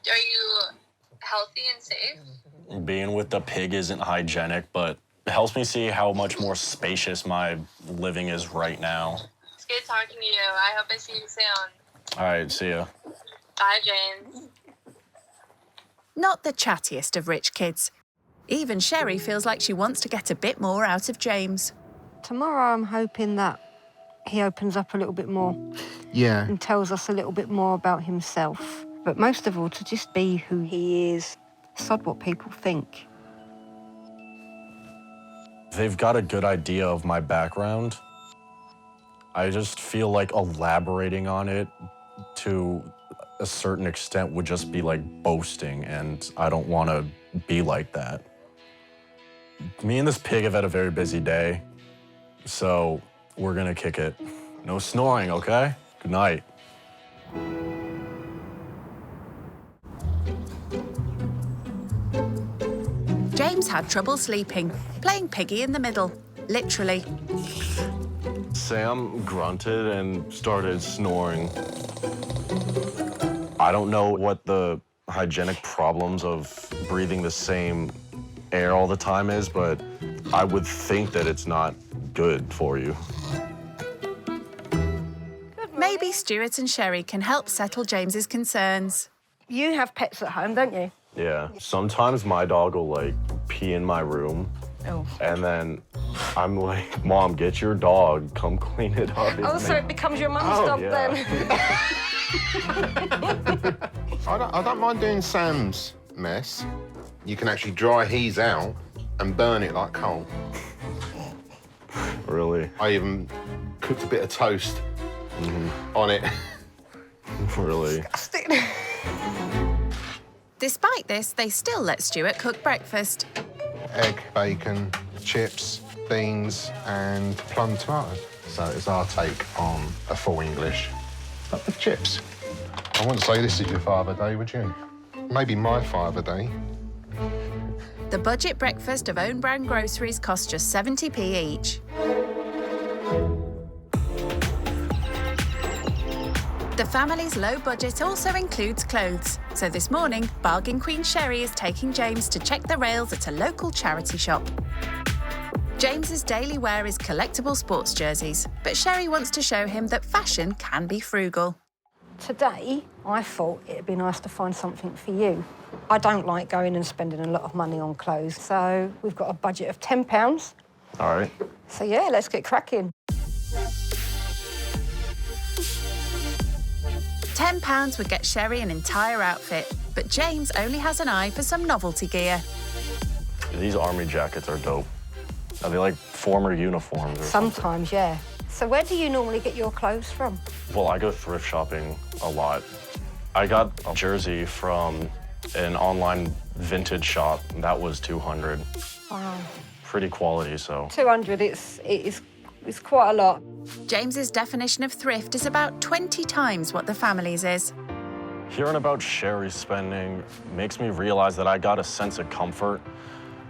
Are you healthy and safe? Being with the pig isn't hygienic, but it helps me see how much more spacious my living is right now. It's good talking to you. I hope I see you soon. All right, see ya. Bye, James. Not the chattiest of rich kids. Even Sherry feels like she wants to get a bit more out of James. Tomorrow, I'm hoping that he opens up a little bit more. Yeah. And tells us a little bit more about himself. But most of all, to just be who he is. Sod what people think. They've got a good idea of my background. I just feel like elaborating on it to a certain extent would just be like boasting, and I don't want to be like that. Me and this pig have had a very busy day, so we're gonna kick it. No snoring, okay? Good night. James had trouble sleeping, playing piggy in the middle, literally. Sam grunted and started snoring. I don't know what the hygienic problems of breathing the same air all the time is, but I would think that it's not good for you. Maybe Stuart and Sherry can help settle James's concerns. You have pets at home, don't you? Yeah. Sometimes my dog will, like, pee in my room. Oh. And then I'm like, Mom, get your dog. Come clean it up. Oh, so it becomes your mum's dog then. I don't mind doing Sam's mess. You can actually dry his out and burn it like coal. Really? I even cooked a bit of toast on it. Really? Despite this, they still let Stuart cook breakfast. Egg, bacon, chips, beans, and plum tomato. So it's our take on a full English, but with chips. I wouldn't say this is your Father Day, would you? Maybe my Father Day. The budget breakfast of own brand groceries costs just 70p each. The family's low budget also includes clothes. So this morning, Bargain Queen Sherry is taking James to check the rails at a local charity shop. James's daily wear is collectible sports jerseys, but Sherry wants to show him that fashion can be frugal. Today, I thought it'd be nice to find something for you. I don't like going and spending a lot of money on clothes, so we've got a budget of £10. All right. So yeah, let's get cracking. £10 would get Sherry an entire outfit, but James only has an eye for some novelty gear. These army jackets are dope. Are they like former uniforms or Sometimes, yeah. So where do you normally get your clothes from? Well, I go thrift shopping a lot. I got a jersey from an online vintage shop. That was $200. Wow. Pretty quality, so. 200, it's quite a lot. James's definition of thrift is about 20 times what the family's is. Hearing about Sherry's spending makes me realize that I got a sense of comfort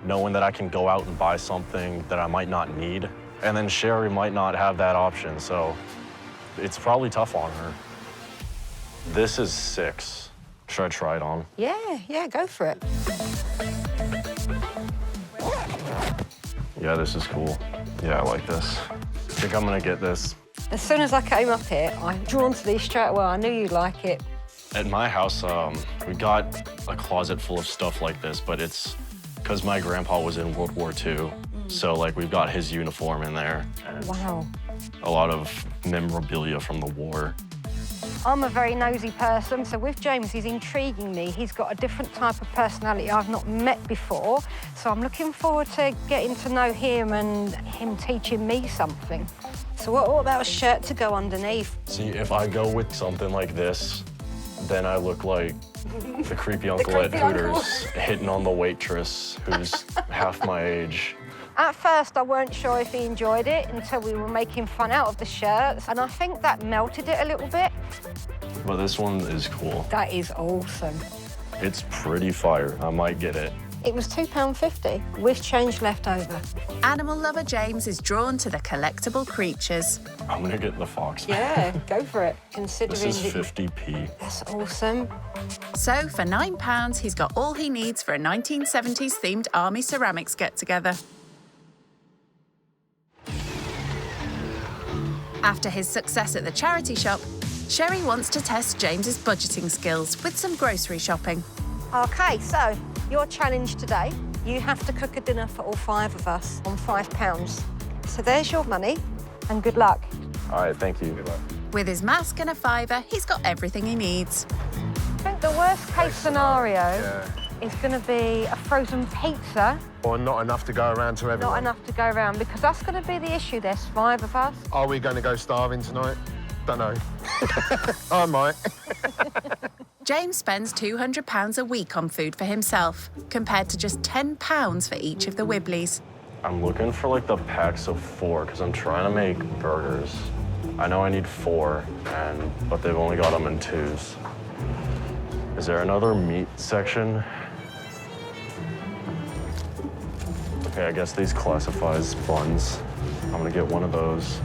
knowing that I can go out and buy something that I might not need. And then Sherry might not have that option, so it's probably tough on her. This is 6. Should I try it on? Yeah, go for it. Yeah, this is cool. Yeah, I like this. I think I'm gonna get this. As soon as I came up here, I'm drawn to these straight away. I knew you'd like it. At my house, we got a closet full of stuff like this, but it's because my grandpa was in World War II. So, like, we've got his uniform in there. And wow. A lot of memorabilia from the war. I'm a very nosy person, so with James, he's intriguing me. He's got a different type of personality I've not met before, so I'm looking forward to getting to know him and him teaching me something. So what about a shirt to go underneath? See, if I go with something like this, then I look like the creepy uncle at Hooters hitting on the waitress who's half my age. At first, I weren't sure if he enjoyed it until we were making fun out of the shirts, and I think that melted it a little bit. But this one is cool. That is awesome. It's pretty fire. I might get it. It was £2.50 with change left over. Animal lover James is drawn to the collectible creatures. I'm gonna get the fox. Yeah, go for it. Considering this is 50p. That's awesome. So for £9, he's got all he needs for a 1970s themed army ceramics get-together. After his success at the charity shop, Sherry wants to test James's budgeting skills with some grocery shopping. OK, so your challenge today, you have to cook a dinner for all 5 of us on £5. So there's your money, and good luck. All right, thank you. Good luck. With his mask and a £5, he's got everything he needs. I think the worst-case scenario is going to be a frozen pizza. Or not enough to go around to everyone. Not enough to go around, because that's going to be the issue. There's 5 of us. Are we going to go starving tonight? Don't know. I might. James spends £200 a week on food for himself, compared to just £10 for each of the Wibblies. I'm looking for, like, the packs of 4, because I'm trying to make burgers. I know I need 4, but they've only got them in 2s. Is there another meat section? Okay, I guess these classifies buns. I'm gonna get one of those.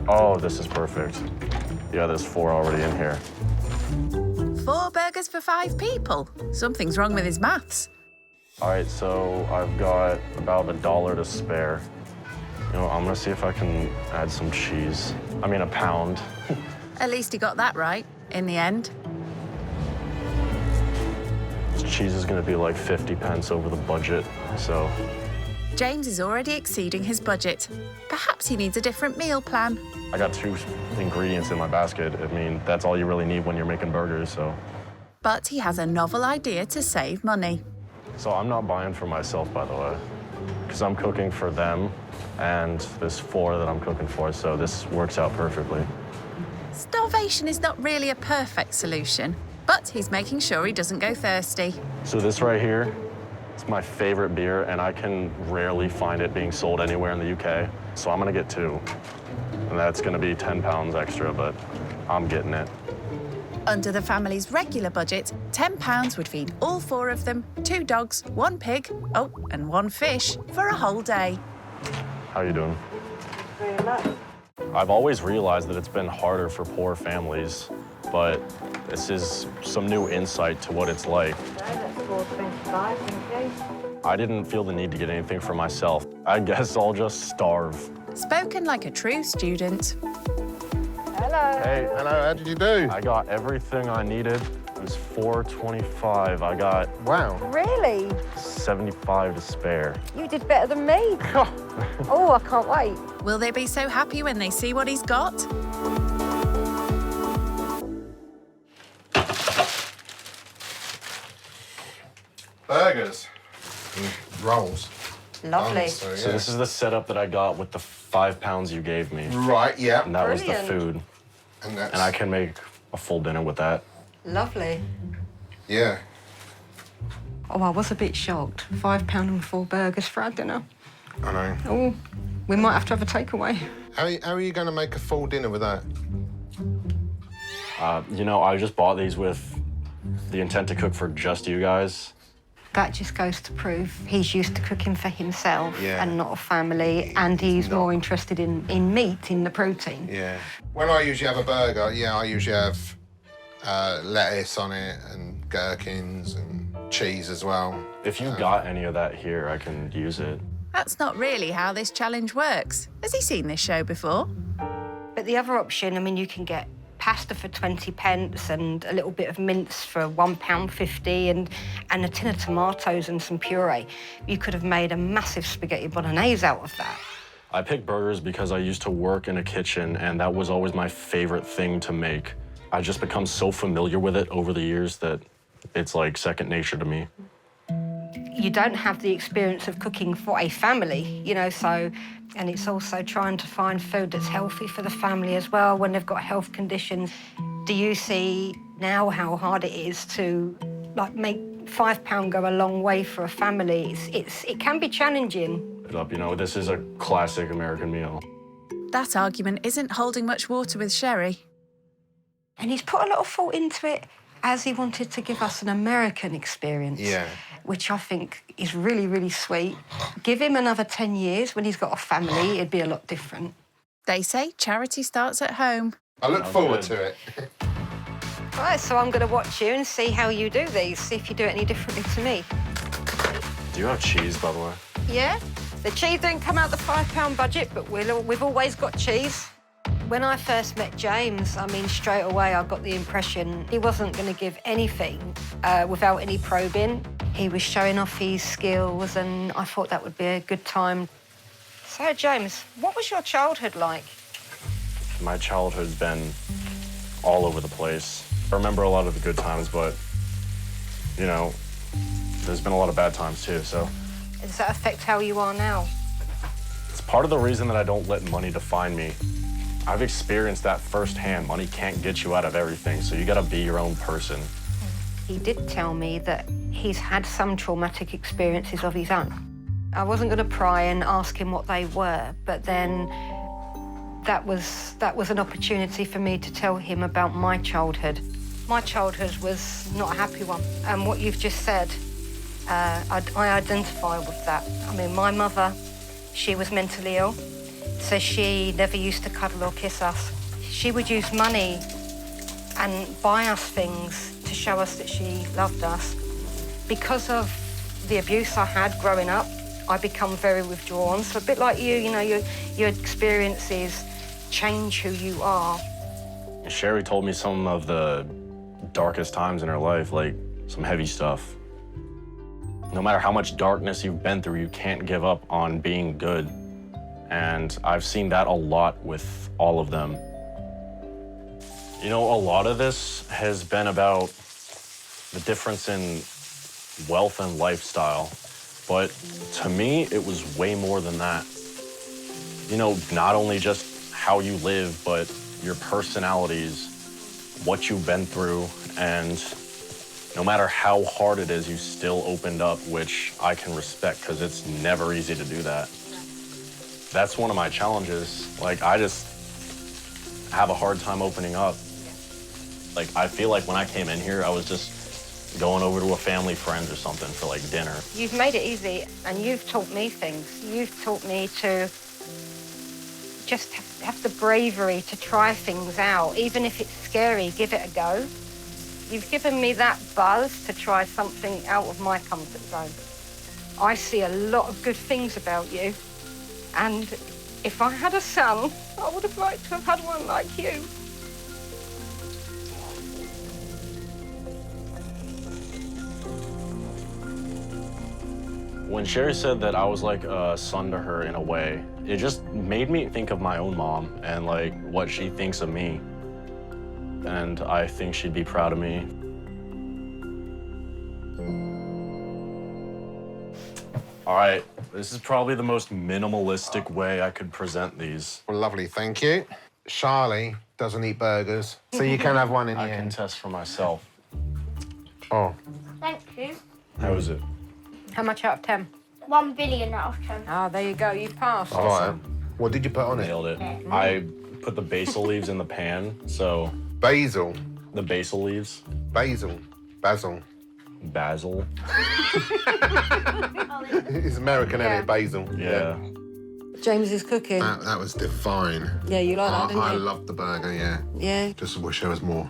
Oh, this is perfect. Yeah, there's 4 already in here. 4 burgers for 5 people. Something's wrong with his maths. All right, so I've got about $1 to spare. You know, I'm gonna see if I can add some cheese. I mean, a pound. At least he got that right, in the end. Cheese is gonna be like 50 pence over the budget, so. James is already exceeding his budget. Perhaps he needs a different meal plan. I got 2 ingredients in my basket. I mean, that's all you really need when you're making burgers, so. But he has a novel idea to save money. So I'm not buying for myself, by the way, because I'm cooking for them, and there's 4 that I'm cooking for, so this works out perfectly. Starvation is not really a perfect solution, but he's making sure he doesn't go thirsty. So this right here, it's my favorite beer, and I can rarely find it being sold anywhere in the UK, so I'm gonna get 2. And that's gonna be 10 pounds extra, but I'm getting it. Under the family's regular budget, £10 would feed all 4 of them, 2 dogs, 1 pig, oh, and 1 fish for a whole day. How you doing? Very much. I've always realized that it's been harder for poor families, but this is some new insight to what it's like. That's $4.25, thank you. I didn't feel the need to get anything for myself. I guess I'll just starve. Spoken like a true student. Hello. Hey, hello, how did you do? I got everything I needed. It was $4.25. I got... Wow. Really? 75 to spare. You did better than me. Oh, I can't wait. Will they be so happy when they see what he's got? Burgers. Rolls. Lovely. So this is the setup that I got with the 5 pounds you gave me. Right, yeah. And that was the Brilliant. food. And I can make a full dinner with that. Lovely. Yeah. Oh, I was a bit shocked. £5 and 4 burgers for our dinner. I know. Oh, we might have to have a takeaway. How are you going to make a full dinner with that? You know, I just bought these with the intent to cook for just you guys. That just goes to prove he's used to cooking for himself and not a family, and he's more interested in meat, in the protein. Yeah. When I usually have a burger, I usually have lettuce on it and gherkins and cheese as well. If you got any of that here, I can use it. That's not really how this challenge works. Has he seen this show before? But the other option, I mean, you can get pasta for 20 pence and a little bit of mince for £1.50 and a tin of tomatoes and some puree. You could have made a massive spaghetti bolognese out of that. I picked burgers because I used to work in a kitchen, and that was always my favorite thing to make. I just become so familiar with it over the years that it's like second nature to me. You don't have the experience of cooking for a family, you know, so, and it's also trying to find food that's healthy for the family as well when they've got health conditions. Do you see now how hard it is to, like, make £5 go a long way for a family? It can be challenging. You know, this is a classic American meal. That argument isn't holding much water with Sherry. And he's put a lot of thought into it as he wanted to give us an American experience. Yeah. Which I think is really, really sweet. Give him another 10 years when he's got a family, it'd be a lot different. They say charity starts at home. I look forward to it. Right, so I'm going to watch you and see how you do these, see if you do it any differently to me. Do you have cheese, by the way? Yeah. The cheese didn't come out the £5 budget, but we've always got cheese. When I first met James, I mean, straight away I got the impression he wasn't going to give anything without any probing. He was showing off his skills, and I thought that would be a good time. So, James, what was your childhood like? My childhood's been all over the place. I remember a lot of the good times, but, you know, there's been a lot of bad times too, so. Does that affect how you are now? It's part of the reason that I don't let money define me. I've experienced that firsthand. Money can't get you out of everything, so you gotta be your own person. He did tell me that he's had some traumatic experiences of his own. I wasn't going to pry and ask him what they were, but then that was an opportunity for me to tell him about my childhood. My childhood was not a happy one, and what you've just said, I identify with that. I mean, my mother, she was mentally ill, so she never used to cuddle or kiss us. She would use money and buy us things to show us that she loved us. Because of the abuse I had growing up, I become very withdrawn. So a bit like you know, your experiences change who you are. Sherry told me some of the darkest times in her life, like some heavy stuff. No matter how much darkness you've been through, you can't give up on being good. And I've seen that a lot with all of them. You know, a lot of this has been about the difference in wealth and lifestyle. But to me, it was way more than that. You know, not only just how you live, but your personalities, what you've been through, and no matter how hard it is, you still opened up, which I can respect because it's never easy to do that. That's one of my challenges. Like, I just have a hard time opening up. Like, I feel like when I came in here, I was just going over to a family friend or something for, like, dinner. You've made it easy, and you've taught me things. You've taught me to just have the bravery to try things out. Even if it's scary, give it a go. You've given me that buzz to try something out of my comfort zone. I see a lot of good things about you, and if I had a son, I would have liked to have had one like you. When Sherry said that I was like a son to her in a way, it just made me think of my own mom and like what she thinks of me. And I think she'd be proud of me. All right, this is probably the most minimalistic way I could present these. Well, lovely, thank you. Charlie doesn't eat burgers, so you can have one in the I can end. test for myself. Oh. Thank you. How is it? How much out of 10? 1 billion out of 10. Oh, there you go. You passed. All right. What did you put on it? Nailed it. I put the basil leaves in the pan, so... Basil? The basil leaves. Basil. Basil. Basil. It's American, isn't it? Basil. Yeah. James is cooking. That was divine. Yeah, you like that, didn't I you? loved the burger, yeah. Yeah. Just wish there was more.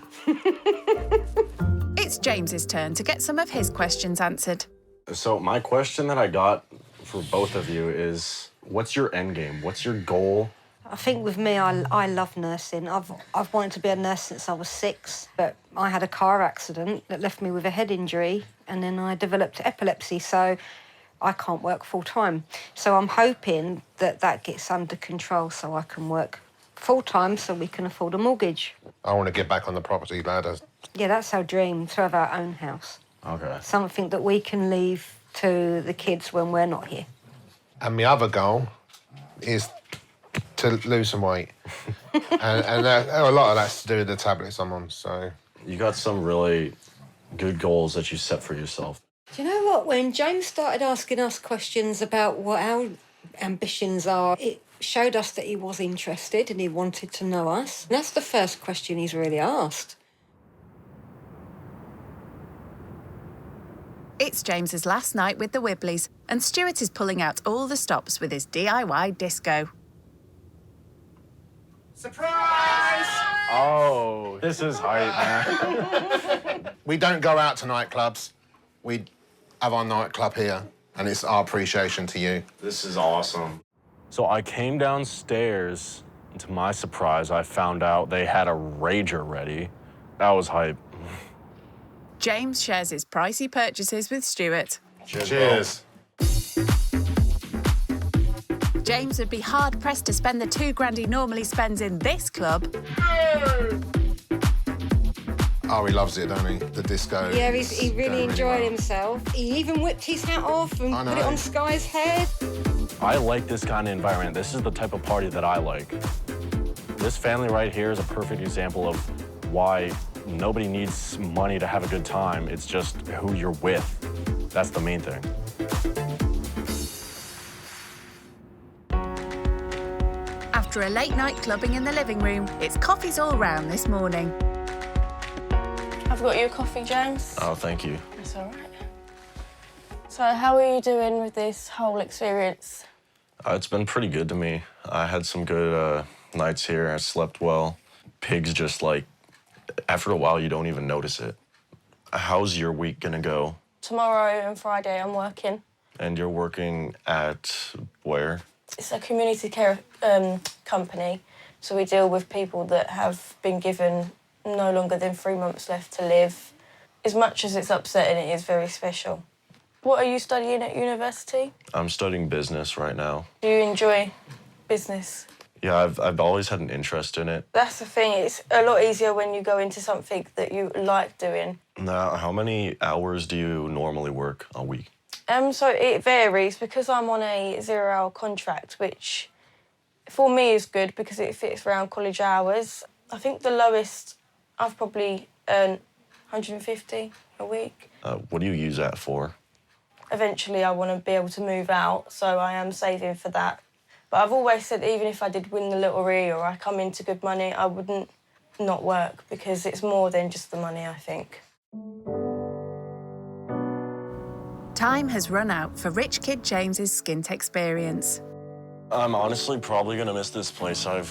It's James's turn to get some of his questions answered. So my question that I got for both of you is, what's your end game? What's your goal? I think with me, I love nursing. I've wanted to be a nurse since I was 6, but I had a car accident that left me with a head injury, and then I developed epilepsy, so I can't work full-time. So I'm hoping that that gets under control so I can work full-time so we can afford a mortgage. I want to get back on the property ladder. Yeah, that's our dream, to have our own house. Okay. Something that we can leave to the kids when we're not here. And my other goal is to lose some weight. and a lot of that's to do with the tablets I'm on, so... You got some really good goals that you set for yourself. Do you know what? When James started asking us questions about what our ambitions are, it showed us that he was interested and he wanted to know us. And that's the first question he's really asked. It's James's last night with the Wibblies, and Stuart is pulling out all the stops with his DIY disco. Surprise! Oh, this is hype, man. We don't go out to nightclubs. We have our nightclub here, and it's our appreciation to you. This is awesome. So I came downstairs, and to my surprise, I found out they had a Rager ready. That was hype. James shares his pricey purchases with Stuart. Cheers. James would be hard-pressed to spend the £2,000 he normally spends in this club. Oh, he loves it, don't he? The disco. Yeah, he really enjoyed himself. He even whipped his hat off and put it on Sky's head. I like this kind of environment. This is the type of party that I like. This family right here is a perfect example of why nobody needs money to have a good time. It's just who you're with. That's the main thing. After a late night clubbing in the living room, it's coffees all round this morning. I've got you a coffee, James. Oh, thank you. That's all right. So how are you doing with this whole experience? It's been pretty good to me. I had some good nights here. I slept well. Pigs just like, after a while, you don't even notice it. How's your week gonna go? Tomorrow and Friday I'm working. And you're working at where? It's a community care company, so we deal with people that have been given no longer than 3 months left to live. As much as it's upsetting, it is very special. What are you studying at university? I'm studying business right now. Do you enjoy business? Yeah, I've always had an interest in it. That's the thing, it's a lot easier when you go into something that you like doing. Now, how many hours do you normally work a week? So it varies because I'm on a 0-hour contract, which for me is good because it fits around college hours. I think the lowest I've probably earned 150 a week. What do you use that for? Eventually I want to be able to move out, so I am saving for that. But I've always said even if I did win the lottery or I come into good money, I wouldn't not work because it's more than just the money, I think. Time has run out for rich kid James's skint experience. I'm honestly probably gonna miss this place. I've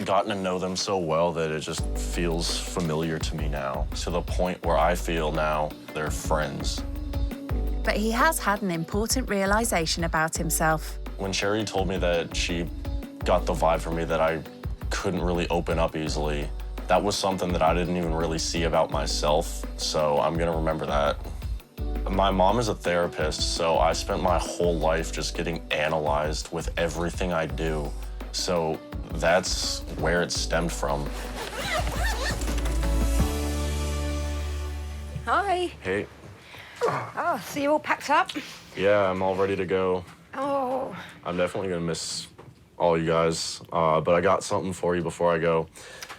gotten to know them so well that it just feels familiar to me now, to the point where I feel now they're friends. But he has had an important realisation about himself. When Sherry told me that she got the vibe from me that I couldn't really open up easily, that was something that I didn't even really see about myself, so I'm gonna remember that. My mom is a therapist, so I spent my whole life just getting analyzed with everything I do. So that's where it stemmed from. Hi. Hey. Oh, so you're all packed up? Yeah, I'm all ready to go. Oh. I'm definitely gonna miss all you guys, but I got something for you before I go.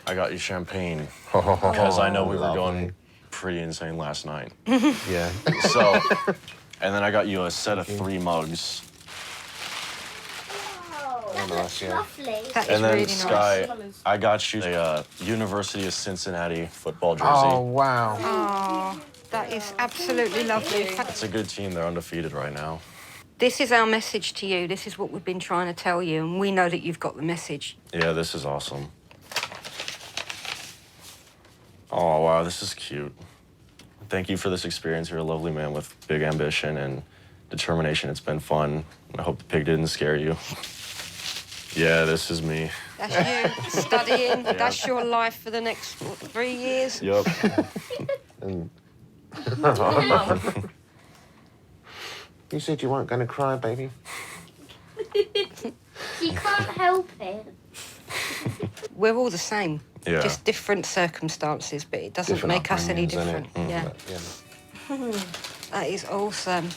I got you champagne, because I know we were going pretty insane last night. Yeah. So, and then I got you a set of 3 mugs. That looks lovely. And then, Sky, I got you a University of Cincinnati football jersey. Oh, wow. Oh, that is absolutely lovely. It's a good team. They're undefeated right now. This is our message to you. This is what we've been trying to tell you, and we know that you've got the message. Yeah, this is awesome. Oh, wow, this is cute. Thank you for this experience. You're a lovely man with big ambition and determination. It's been fun. I hope the pig didn't scare you. Yeah, this is me. That's you, studying. Yeah. That's your life for the next 3 years. Yep. You said you weren't going to cry, baby. You can't help it. We're all the same. Yeah. Just different circumstances, but it doesn't make us any different. Yeah. That is awesome.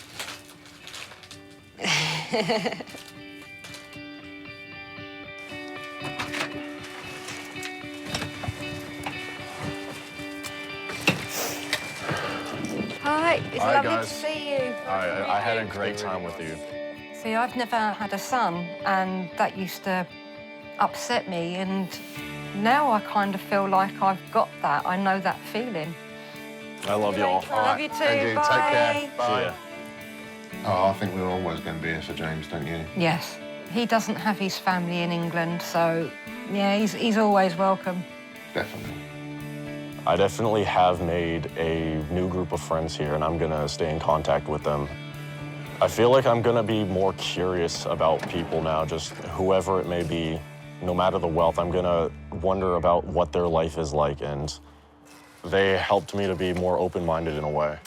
Hi, it's Hi, lovely guys. to see you. I had a great time with you. See, I've never had a son, and that used to upset me, and now I kind of feel like I've got that. I know that feeling. I love you all. I love you too. And you, Bye. take care. Bye. See ya. Oh, I think we're always going to be here for James, don't you? Yes. He doesn't have his family in England, so, yeah, he's always welcome. Definitely. I definitely have made a new group of friends here, and I'm going to stay in contact with them. I feel like I'm going to be more curious about people now, just whoever it may be. No matter the wealth, I'm going to wonder about what their life is like, and they helped me to be more open-minded in a way.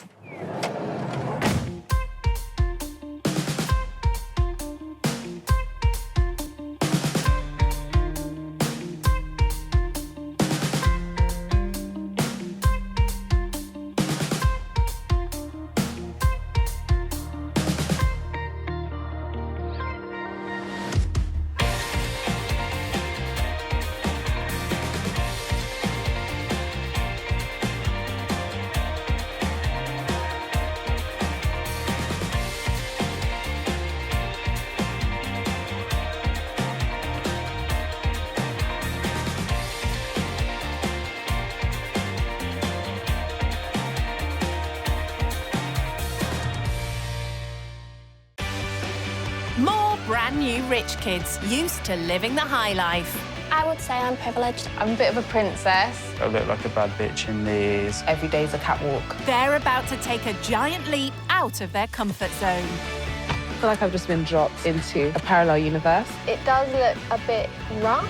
More brand new rich kids used to living the high life. I would say I'm privileged. I'm a bit of a princess. I look like a bad bitch in these. Every day's a catwalk. They're about to take a giant leap out of their comfort zone. I feel like I've just been dropped into a parallel universe. It does look a bit rough.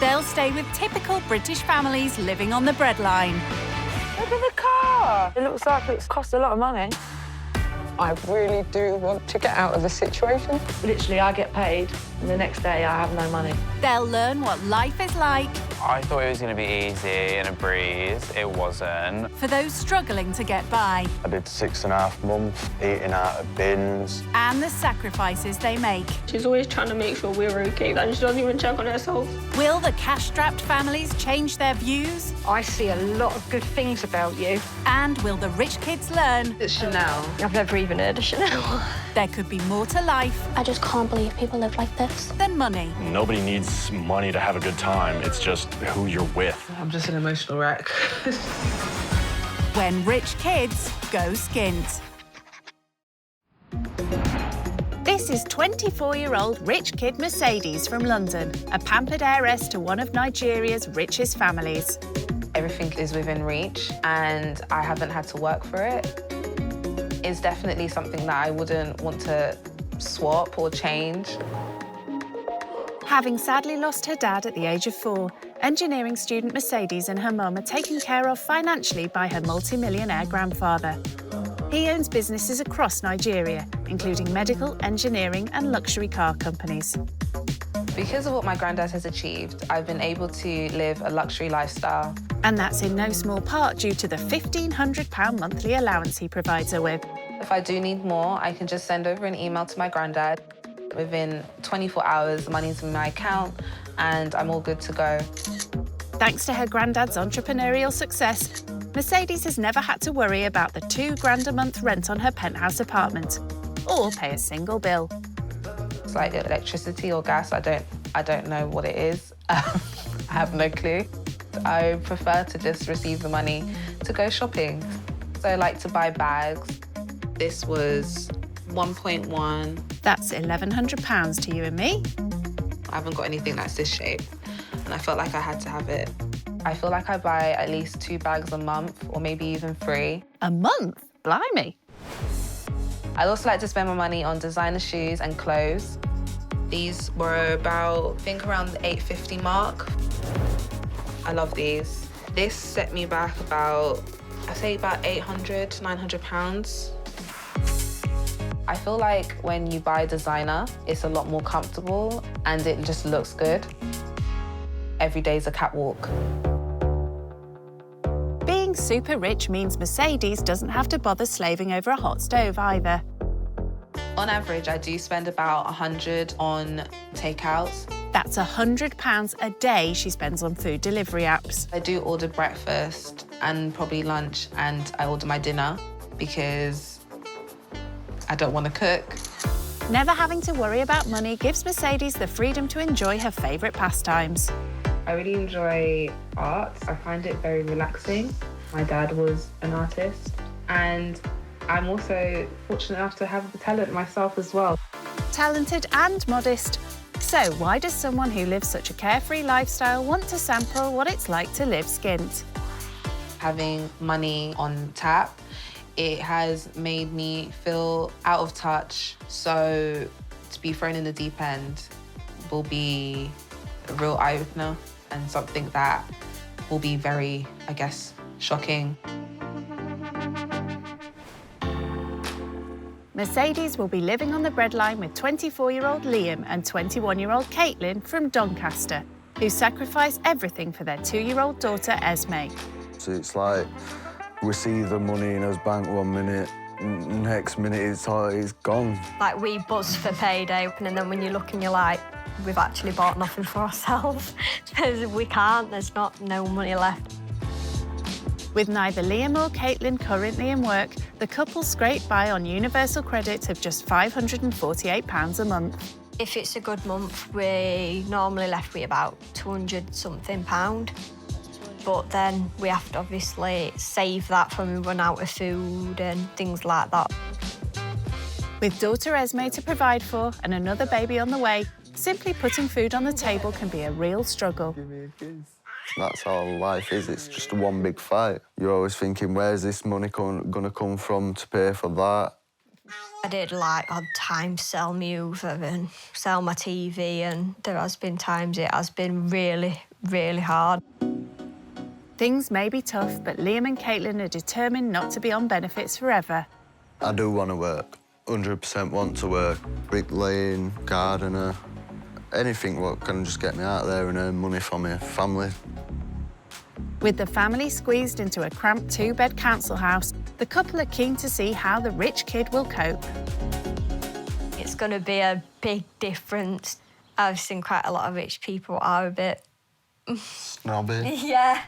They'll stay with typical British families living on the breadline. Look at the car. It looks like it's cost a lot of money. I really do want to get out of the situation. Literally, I get paid, and the next day I have no money. They'll learn what life is like I thought it was going to be easy and a breeze. It wasn't. for those struggling to get by I did 6.5 months eating out of bins. and the sacrifices they make. She's always trying to make sure we're okay, and she doesn't even check on herself. Will the cash-strapped families change their views? I see a lot of good things about you. And will the rich kids learn It's Chanel. I've never even heard of Chanel. there could be more to life I just can't believe people live like this. than money? Nobody needs money to have a good time. It's just who you're with. I'm just an emotional wreck. When rich kids go skint. This is 24-year-old rich kid Mercedes from London, a pampered heiress to one of Nigeria's richest families. Everything is within reach, and I haven't had to work for it. It's definitely something that I wouldn't want to swap or change. Having sadly lost her dad at the age of 4, engineering student Mercedes and her mum are taken care of financially by her multi-millionaire grandfather. He owns businesses across Nigeria, including medical, engineering and luxury car companies. Because of what my granddad has achieved, I've been able to live a luxury lifestyle. And that's in no small part due to the £1,500 monthly allowance he provides her with. If I do need more, I can just send over an email to my granddad. Within 24 hours, the money's in my account and I'm all good to go. Thanks to her granddad's entrepreneurial success, Mercedes has never had to worry about the $2,000 a month rent on her penthouse apartment, or pay a single bill. It's like electricity or gas, I don't know what it is. I have no clue. I prefer to just receive the money to go shopping. So I like to buy bags. This was 1.1. That's £1,100 to you and me. I haven't got anything that's this shape, and I felt like I had to have it. I feel like I buy at least 2 bags a month, or maybe even 3. A month? Blimey. I'd also like to spend my money on designer shoes and clothes. These were about, I think, around the $8.50 mark. I love these. This set me back about, I'd say about £800 to £900. I feel like when you buy designer, it's a lot more comfortable and it just looks good. Every day's a catwalk. Being super rich means Mercedes doesn't have to bother slaving over a hot stove either. On average, I do spend about $100 on takeouts. That's £100 a day she spends on food delivery apps. I do order breakfast and probably lunch, and I order my dinner because I don't want to cook. Never having to worry about money gives Mercedes the freedom to enjoy her favourite pastimes. I really enjoy art. I find it very relaxing. My dad was an artist, and I'm also fortunate enough to have the talent myself as well. Talented and modest. So why does someone who lives such a carefree lifestyle want to sample what it's like to live skint? Having money on tap, it has made me feel out of touch. So to be thrown in the deep end will be a real eye-opener and something that will be very, I guess, shocking. Mercedes will be living on the breadline with 24-year-old Liam and 21-year-old Caitlin from Doncaster, who sacrifice everything for their 2-year-old daughter, Esme. So it's like we see the money in his bank 1 minute, next minute it's gone. Like, we buzz for payday, and then when you look and you're like, we've actually bought nothing for ourselves. Because we can't, there's no money left. With neither Liam or Caitlin currently in work, the couple scrape by on universal credit of just £548 a month. If it's a good month, we normally left with about £200-something. But then we have to obviously save that when we run out of food and things like that. With daughter Esme to provide for and another baby on the way, simply putting food on the table can be a real struggle. That's how life is, it's just one big fight. You're always thinking, where's this money gonna come from to pay for that? I did, like, odd times sell my Hoover and sell my TV, and there has been times it has been really, really hard. Things may be tough, but Liam and Caitlin are determined not to be on benefits forever. I do want to work, 100% want to work. Bricklaying, gardener, anything what can just get me out there and earn money for my family. With the family squeezed into a cramped 2-bed council house, the couple are keen to see how the rich kid will cope. It's going to be a big difference. I've seen quite a lot of rich people are a bit... snobby. Yeah.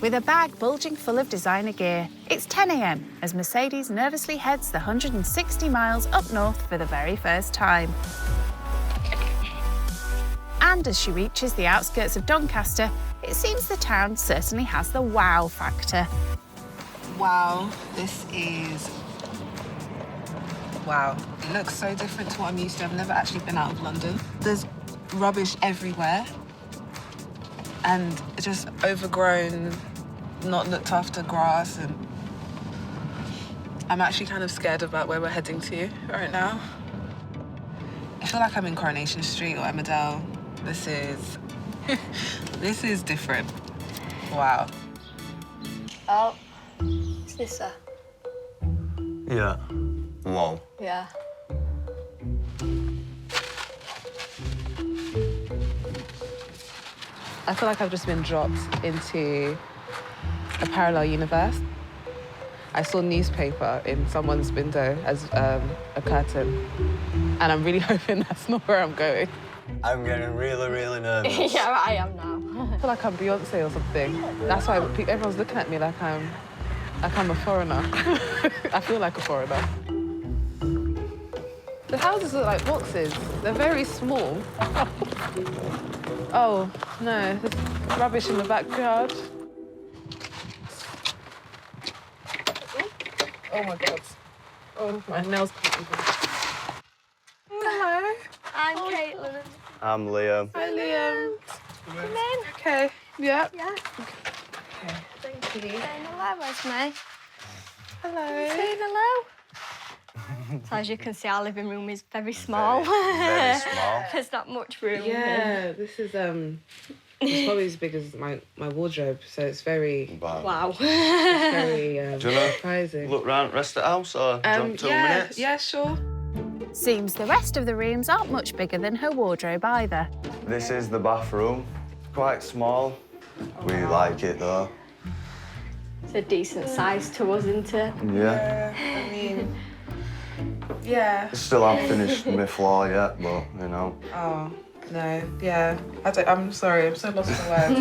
With a bag bulging full of designer gear, it's 10 a.m. as Mercedes nervously heads the 160 miles up north for the very first time. And as she reaches the outskirts of Doncaster, it seems the town certainly has the wow factor. Wow, this is... wow. It looks so different to what I'm used to. I've never actually been out of London. There's rubbish everywhere and just overgrown, not looked after grass, and I'm actually kind of scared about where we're heading to right now. I feel like I'm in Coronation Street or Emmerdale. This is... this is different. Wow. Oh, is this a... Yeah. Wow. Yeah. I feel like I've just been dropped into a parallel universe. I saw newspaper in someone's window as a curtain, and I'm really hoping that's not where I'm going. I'm getting really, really nervous. Yeah, I am now. I feel like I'm Beyonce or something. That's why everyone's looking at me like I'm a foreigner. I feel like a foreigner. The houses look like boxes. They're very small. Oh, no, there's rubbish in the backyard. Oh, my God. Oh, my nails can't even. Hello. I'm Caitlin. I'm Liam. Hi, Liam. Come in. Okay, yeah. Yeah. Okay. Thank you. Saying hello, Esme. Hello. Saying hello. So as you can see, our living room is very small. Very small. There's not much room. Yeah, this is it's probably as big as my wardrobe, so it's very Wow. It's very Do you wanna surprising. look round the rest of the house or do you want 2 minutes? Yeah, sure. Seems the rest of the rooms aren't much bigger than her wardrobe either. This is the bathroom. Quite small. We like it though. It's a decent size to us, isn't it? Yeah. I mean, yeah. Still haven't finished my floor yet, but you know. Oh, no, yeah. I'm sorry, I'm so lost for words.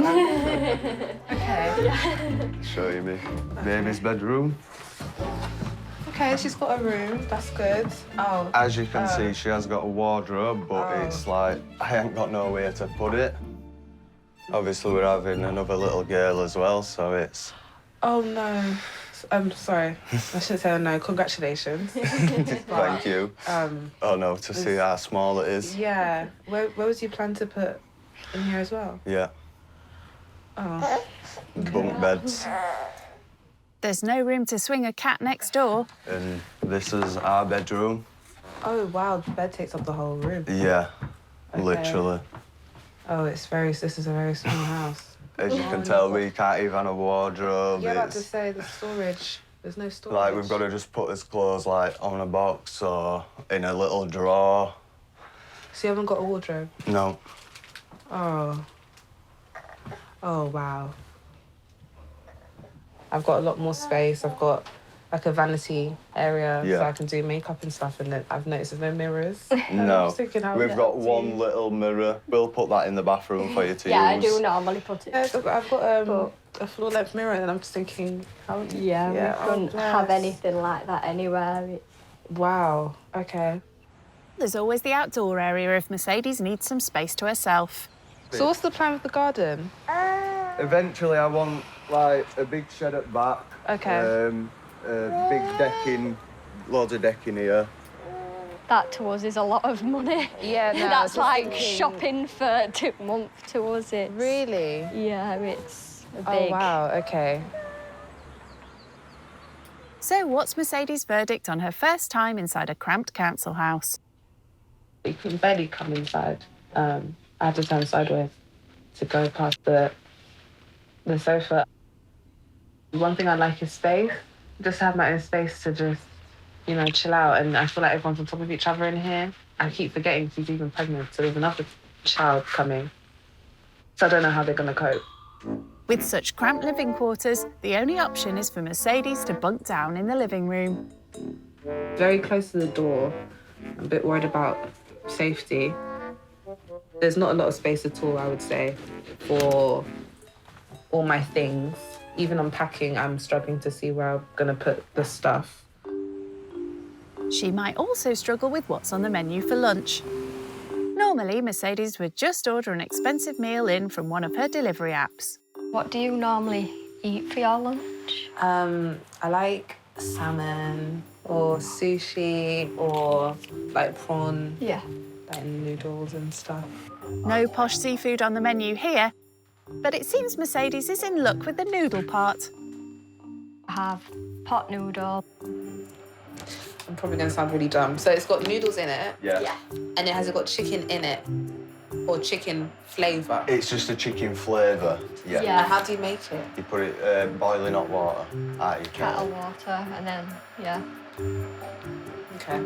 Okay. Show you me baby's bedroom. Okay, she's got a room, that's good. Oh. As you can see, she has got a wardrobe, but it's like, I ain't got nowhere to put it. Obviously, we're having another little girl as well, so it's... Oh, no. I'm sorry. I shouldn't say no. Congratulations. Thank you. Oh, no, to see how small it is. Yeah. Where was you plan to put in here as well? Yeah. Oh. Bunk beds. There's no room to swing a cat next door. And this is our bedroom. Oh, wow. The bed takes up the whole room. Yeah, Okay. literally. Oh, this is a very small house. As you can tell, we can't even have a wardrobe. Yeah, about to It's say, the storage. There's no storage. like we've got to just put his clothes like on a box or in a little drawer. So you haven't got a wardrobe? No. Oh. Oh, wow. I've got a lot more space. I've got like a vanity area Yeah. so I can do makeup and stuff, and then I've noticed there's no mirrors. No. just thinking how We've got one little mirror. We'll put that in the bathroom for you to Yeah, I use. do normally put it. Yeah, I've got a floor-length mirror, and I'm just thinking, how? Yeah, we couldn't have bless. anything like that anywhere. Wow. Okay. There's always the outdoor area if Mercedes needs some space to herself. So what's the plan with the garden? Eventually, I want like a big shed at back. Okay. A big decking, loads of decking here. That to us is a lot of money. Yeah, no, That's just like thinking- shopping for 2 months to us. It's, Really? Yeah, it's a Oh, big. wow. Okay. So what's Mercedes' verdict on her first time inside a cramped council house? You can barely come inside. I had to turn sideways to go past the sofa. One thing I like is space. Just have my own space to just, you know, chill out. And I feel like everyone's on top of each other in here. I keep forgetting she's even pregnant, so there's another child coming. So I don't know how they're gonna cope. With such cramped living quarters, the only option is for Mercedes to bunk down in the living room. Very close to the door. I'm a bit worried about safety. There's not a lot of space at all, I would say, for all my things. Even unpacking, I'm struggling to see where I'm gonna put the stuff. She might also struggle with what's on the menu for lunch. Normally, Mercedes would just order an expensive meal in from one of her delivery apps. What do you normally eat for your lunch? I like salmon or sushi or like prawn. Yeah. Like noodles and stuff. No posh seafood on the menu here, but it seems Mercedes is in luck with the noodle part. I have pot noodle. I'm probably gonna sound really dumb. So it's got noodles in it. Yeah. And it has got chicken in it. Or chicken flavour. It's just a chicken flavour. Yeah. Yeah. And how do you make it? You put it boiling hot water out your Kettle kettle. water, and then, yeah. Okay.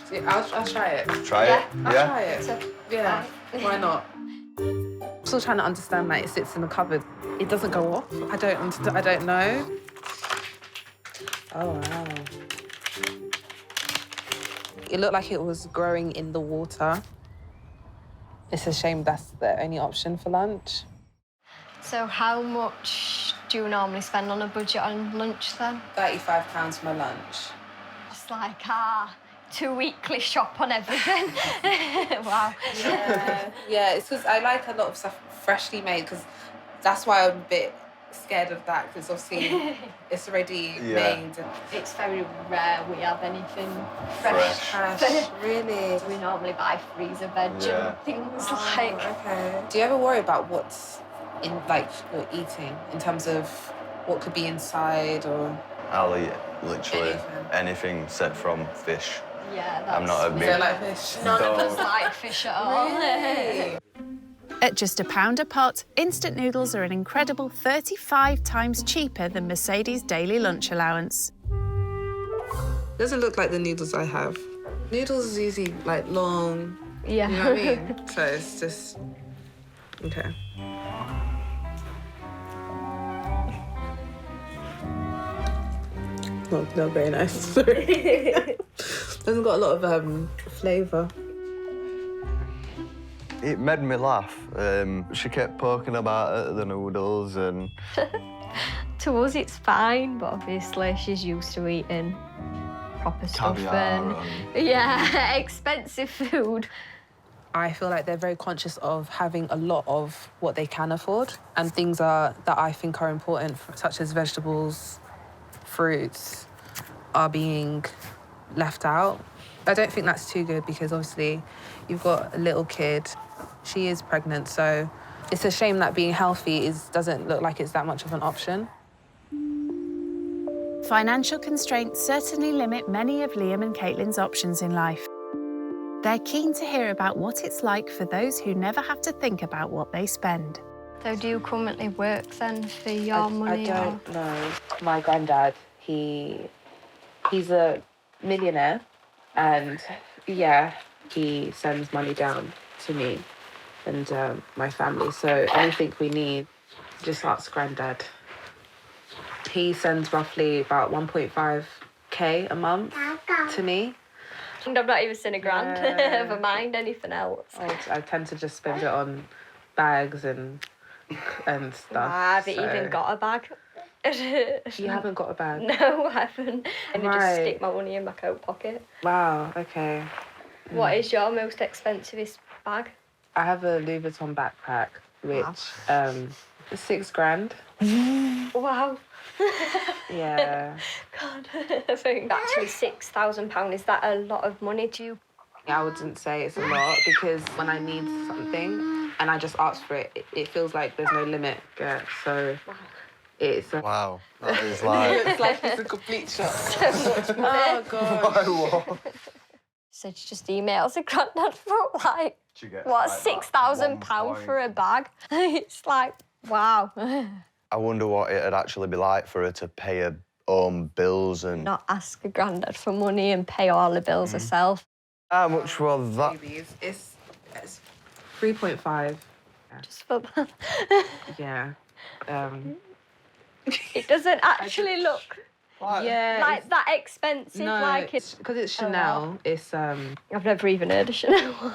See, I'll try it. Try it? I'll Yeah? try it. Yeah. Why not? I'm still trying to understand that it sits in the cupboard. It doesn't go off. I don't know. Oh wow. It looked like it was growing in the water. It's a shame that's the only option for lunch. So how much do you normally spend on a budget on lunch then? £35 for my lunch. It's like 2 weekly shop on everything. Wow. Yeah, it's because I like a lot of stuff freshly made, because that's why I'm a bit scared of that, because obviously it's already made. It's very rare we have anything Fresh. Really? We normally buy freezer veg and things like. Okay. Do you ever worry about what's in, like, you're eating in terms of what could be inside, or? I'll eat literally anything except from fish. Yeah, I'm not a big... You don't like fish? None of us like fish at all. Really? At just £1 a pot, instant noodles are an incredible 35 times cheaper than Mercedes' daily lunch allowance. Doesn't look like the noodles I have. Noodles is usually like long. Yeah. You know what I mean? So it's just okay. Not very nice. Sorry. Doesn't got a lot of flavour. It made me laugh. She kept poking about at the noodles and... To us, it's fine, but obviously she's used to eating proper stuff and expensive food. I feel like they're very conscious of having a lot of what they can afford, and things that I think are important, such as vegetables, fruits, are being left out. I don't think that's too good, because obviously you've got a little kid. She is pregnant, so it's a shame that being healthy doesn't look like it's that much of an option. Financial constraints certainly limit many of Liam and Caitlin's options in life. They're keen to hear about what it's like for those who never have to think about what they spend. So do you currently work then for your money? I don't know. My granddad, he's a millionaire, and he sends money down to me and my family. So anything we need, just ask Granddad. He sends roughly about 1.5k a month to me. And I've not even seen a grand. Never mind anything else. I tend to just spend it on bags and stuff. I haven't even got a bag. You haven't got a bag? No, I haven't. I just stick my money in my coat pocket. Wow, okay. What is your most expensivest bag? I have a Louis Vuitton backpack, which is £6,000. Wow. Yeah. God, I think actually £6,000, is that a lot of money to you? I wouldn't say it's a lot, because when I need something and I just ask for it, it feels like there's no limit. Yeah, so it's wow, that is like... It's like it's a complete shock. So much money. Oh, God. So she just emails her granddad for like, what, £6,000 for a bag? It's like, wow. I wonder what it'd actually be like for her to pay her own bills and... Not ask her granddad for money and pay all the bills herself. How much was that? It's 3.5. Just for that. Yeah. It doesn't actually look Yeah, like that expensive. No, like it's because it's Chanel. It's I've never even heard of Chanel.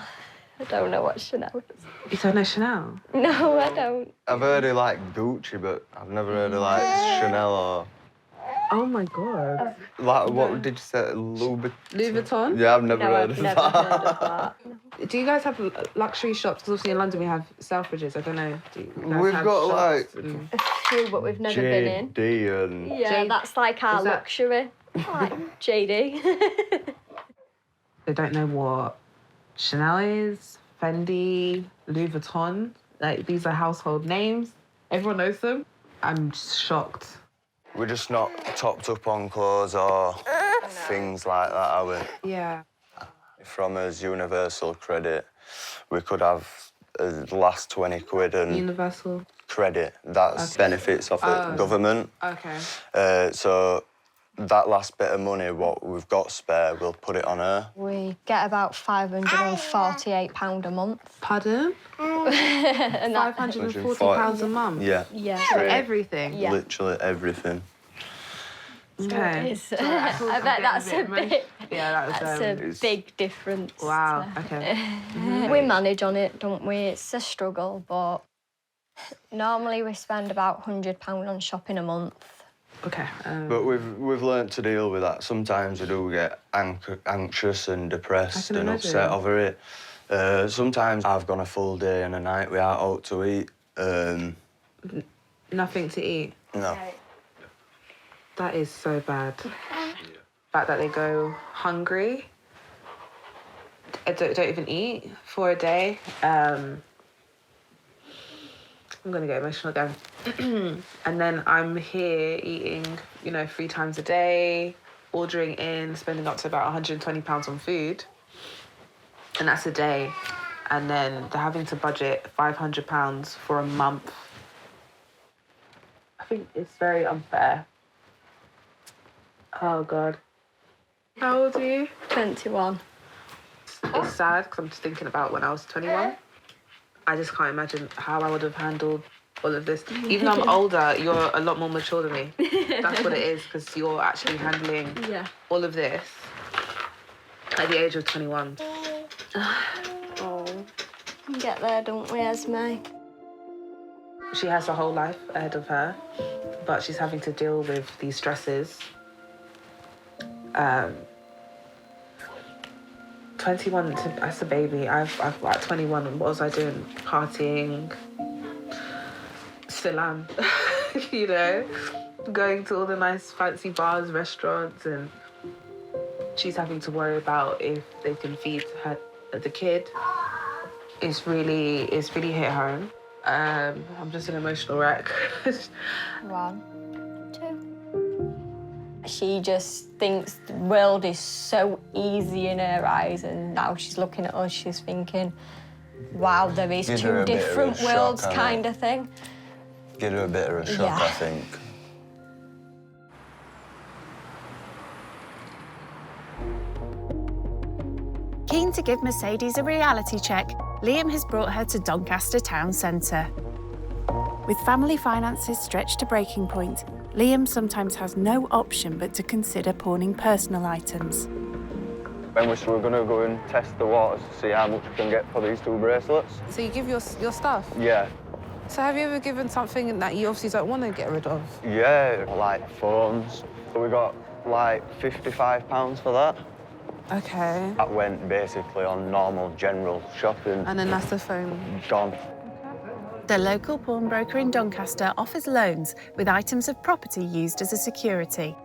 I don't know what Chanel is. You don't know Chanel? No, I don't. I've heard of like Gucci, but I've never heard of like Chanel or... Oh my God. Like, what did you say? Louis Vuitton? Yeah, I've never heard of Heard of that. Do you guys have luxury shops? Because obviously in London we have Selfridges. I don't know. Do you guys We've have got shops like... A few, but we've never been in. JD and... Yeah, that's like our luxury. Like JD. They don't know what Chanel is, Fendi, Louis Vuitton. Like, these are household names. Everyone knows them. I'm just shocked. We're just not topped up on clothes or things like that, are we? Yeah. From us Universal Credit, we could have the last 20 quid and... Universal? Credit. That's benefits of the government. Okay. So that last bit of money, what we've got spare, we'll put it on her. We get about £548 a month. Pardon? And £540 a month? Yeah. Yeah. For everything? Yeah. Literally everything. Okay. I bet that's a bit. Yeah, that That's a big difference. Wow, okay. We manage on it, don't we? It's a struggle, but normally we spend about £100 on shopping a month. Okay. But we've learnt to deal with that. Sometimes we do get anxious and depressed and upset over it. Sometimes I've gone a full day and a night without out to eat. Nothing to eat? No. That is so bad. The fact that they go hungry, don't even eat for a day. I'm gonna get emotional again. And then I'm here eating, 3 times a day, ordering in, spending up to about £120 on food. And that's a day. And then they're having to budget £500 for a month. I think it's very unfair. Oh, God. How old are you? 21. It's sad because I'm just thinking about when I was 21. I just can't imagine how I would have handled all of this. Even though I'm older, you're a lot more mature than me. That's what it is, because you're actually handling all of this at the age of 21. Oh, we get there, don't we, Esme? She has a whole life ahead of her, but she's having to deal with these stresses. 21, as a baby, I've at 21, what was I doing? Partying. Still am, going to all the nice fancy bars, restaurants, and she's having to worry about if they can feed the kid. It's really hit home. I'm just an emotional wreck. 1, 2. She just thinks the world is so easy in her eyes, and now she's looking at us, she's thinking, wow, there is 2 different worlds kind of thing. Give her a bit of a shock, I think. Keen to give Mercedes a reality check, Liam has brought her to Doncaster Town Centre. With family finances stretched to breaking point, Liam sometimes has no option but to consider pawning personal items. When we were going to go and test the waters to see how much we can get for these 2 bracelets. So you give your stuff? Yeah. So have you ever given something that you obviously don't want to get rid of? Yeah, like phones. So we got like £55 for that. Okay. That went basically on normal general shopping. And then that's the phone? Gone. The local pawnbroker in Doncaster offers loans with items of property used as a security.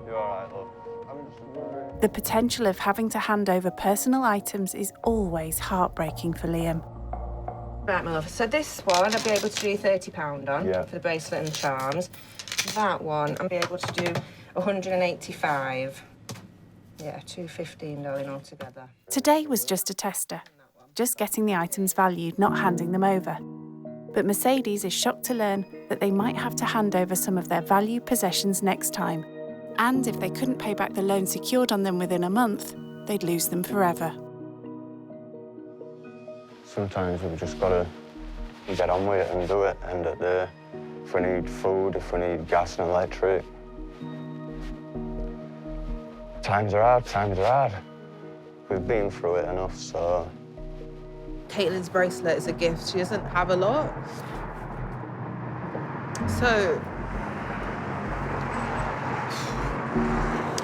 You're all right, look. I'm just wondering. The potential of having to hand over personal items is always heartbreaking for Liam. Right, my love, so this one I'll be able to do £30 on for the bracelet and the charms. That one I'll be able to do 185. Yeah, 215, darling, altogether. Today was just a tester, just getting the items valued, not handing them over. But Mercedes is shocked to learn that they might have to hand over some of their valued possessions next time. And if they couldn't pay back the loan secured on them within a month, they'd lose them forever. Sometimes we've just got to get on with it and do it, end of the day. If we need food, if we need gas and electric. Times are hard, times are hard. We've been through it enough, so... Caitlin's bracelet is a gift. She doesn't have a lot. So,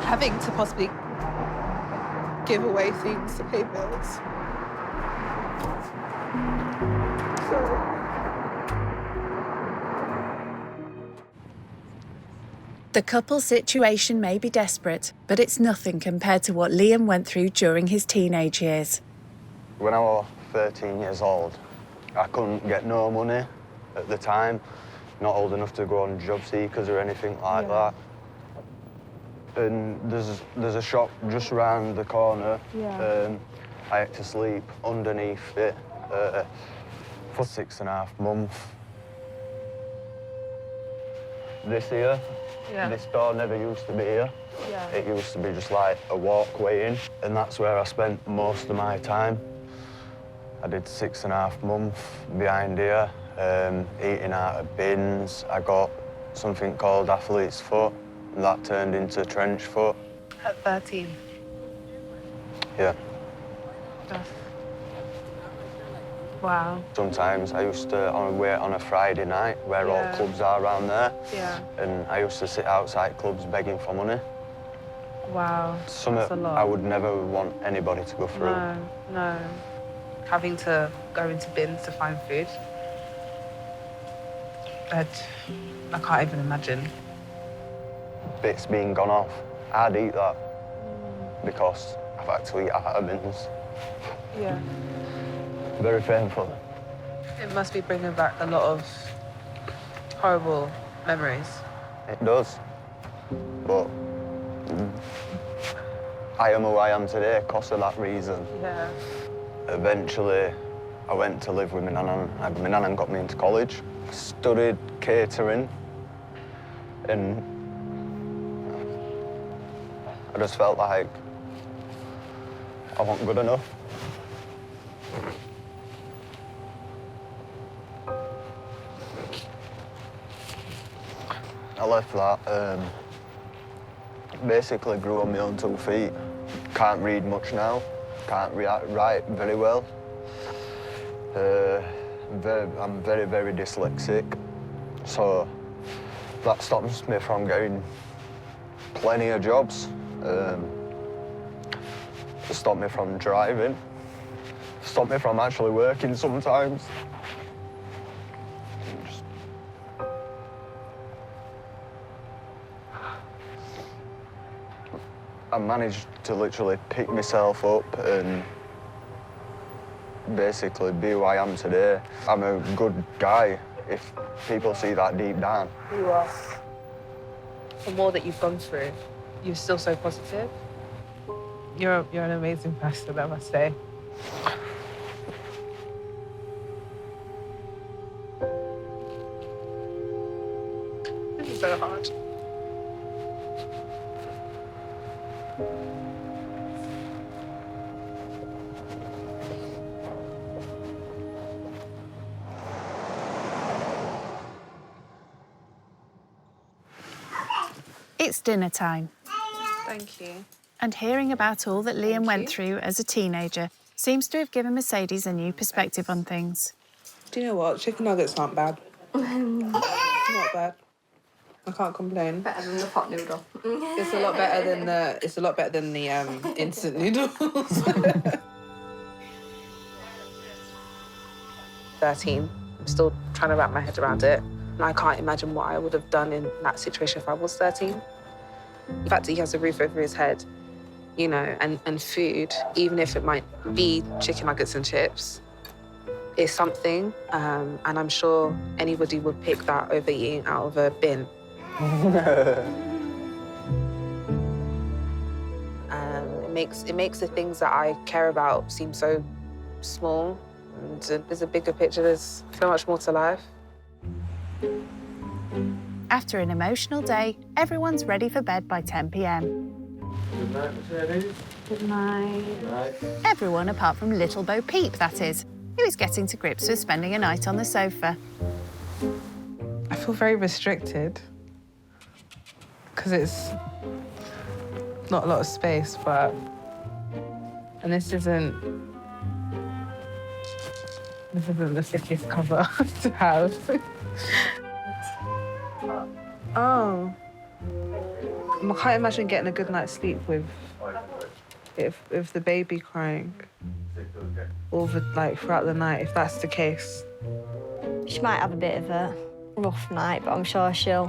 having to possibly give away things to pay bills. The couple's situation may be desperate, but it's nothing compared to what Liam went through during his teenage years. When I was 13 years old, I couldn't get no money at the time, not old enough to go on job seekers or anything like that. And there's a shop just round the corner. I had to sleep underneath it for 6.5 months. This here, this door never used to be here. It used to be just like a walkway in, and that's where I spent most of my time. I did 6.5 months behind here, eating out of bins. I got something called athlete's foot, and that turned into trench foot. At 13? Yeah. Wow. Sometimes I used to wait on a Friday night where all clubs are around there. Yeah. And I used to sit outside clubs begging for money. Wow. Something I would never want anybody to go through. No. Having to go into bins to find food. I can't even imagine. Bits being gone off. I'd eat that because I've had to eat out of bins. Yeah. Very painful. It must be bringing back a lot of horrible memories. It does. But I am who I am today because of that reason. Yeah. Eventually, I went to live with my nan. My nan got me into college. Studied catering, and I just felt like I wasn't good enough. I left that, basically grew on my own 2 feet. Can't read much now, can't write very well. I'm very, very dyslexic, so that stops me from getting plenty of jobs. It stopped me from driving, stopped me from actually working sometimes. I managed to literally pick myself up and basically be who I am today. I'm a good guy if people see that deep down. You are. The more that you've gone through, you're still so positive. You're an amazing person, I must say. This is so hard. It's dinner time. Thank you. And hearing about all that Liam went through as a teenager seems to have given Mercedes a new perspective on things. Do you know what? Chicken nuggets aren't bad. Not bad. I can't complain. Better than the pot noodle. It's a lot better than the instant noodles. 13. I'm still trying to wrap my head around it. And I can't imagine what I would have done in that situation if I was 13. The fact that he has a roof over his head, you know, and food, even if it might be chicken nuggets and chips, is something. And I'm sure anybody would pick that over eating out of a bin. It makes the things that I care about seem so small. And there's a bigger picture. There's so much more to life. After an emotional day, everyone's ready for bed by 10 p.m. Good night, Mercedes. Good night. Everyone apart from little Bo Peep, that is, who is getting to grips with spending a night on the sofa. I feel very restricted because it's not a lot of space, but... And this isn't the thickest cover to have. Oh. I can't imagine getting a good night's sleep with the baby crying throughout the night, if that's the case. She might have a bit of a rough night, but I'm sure she'll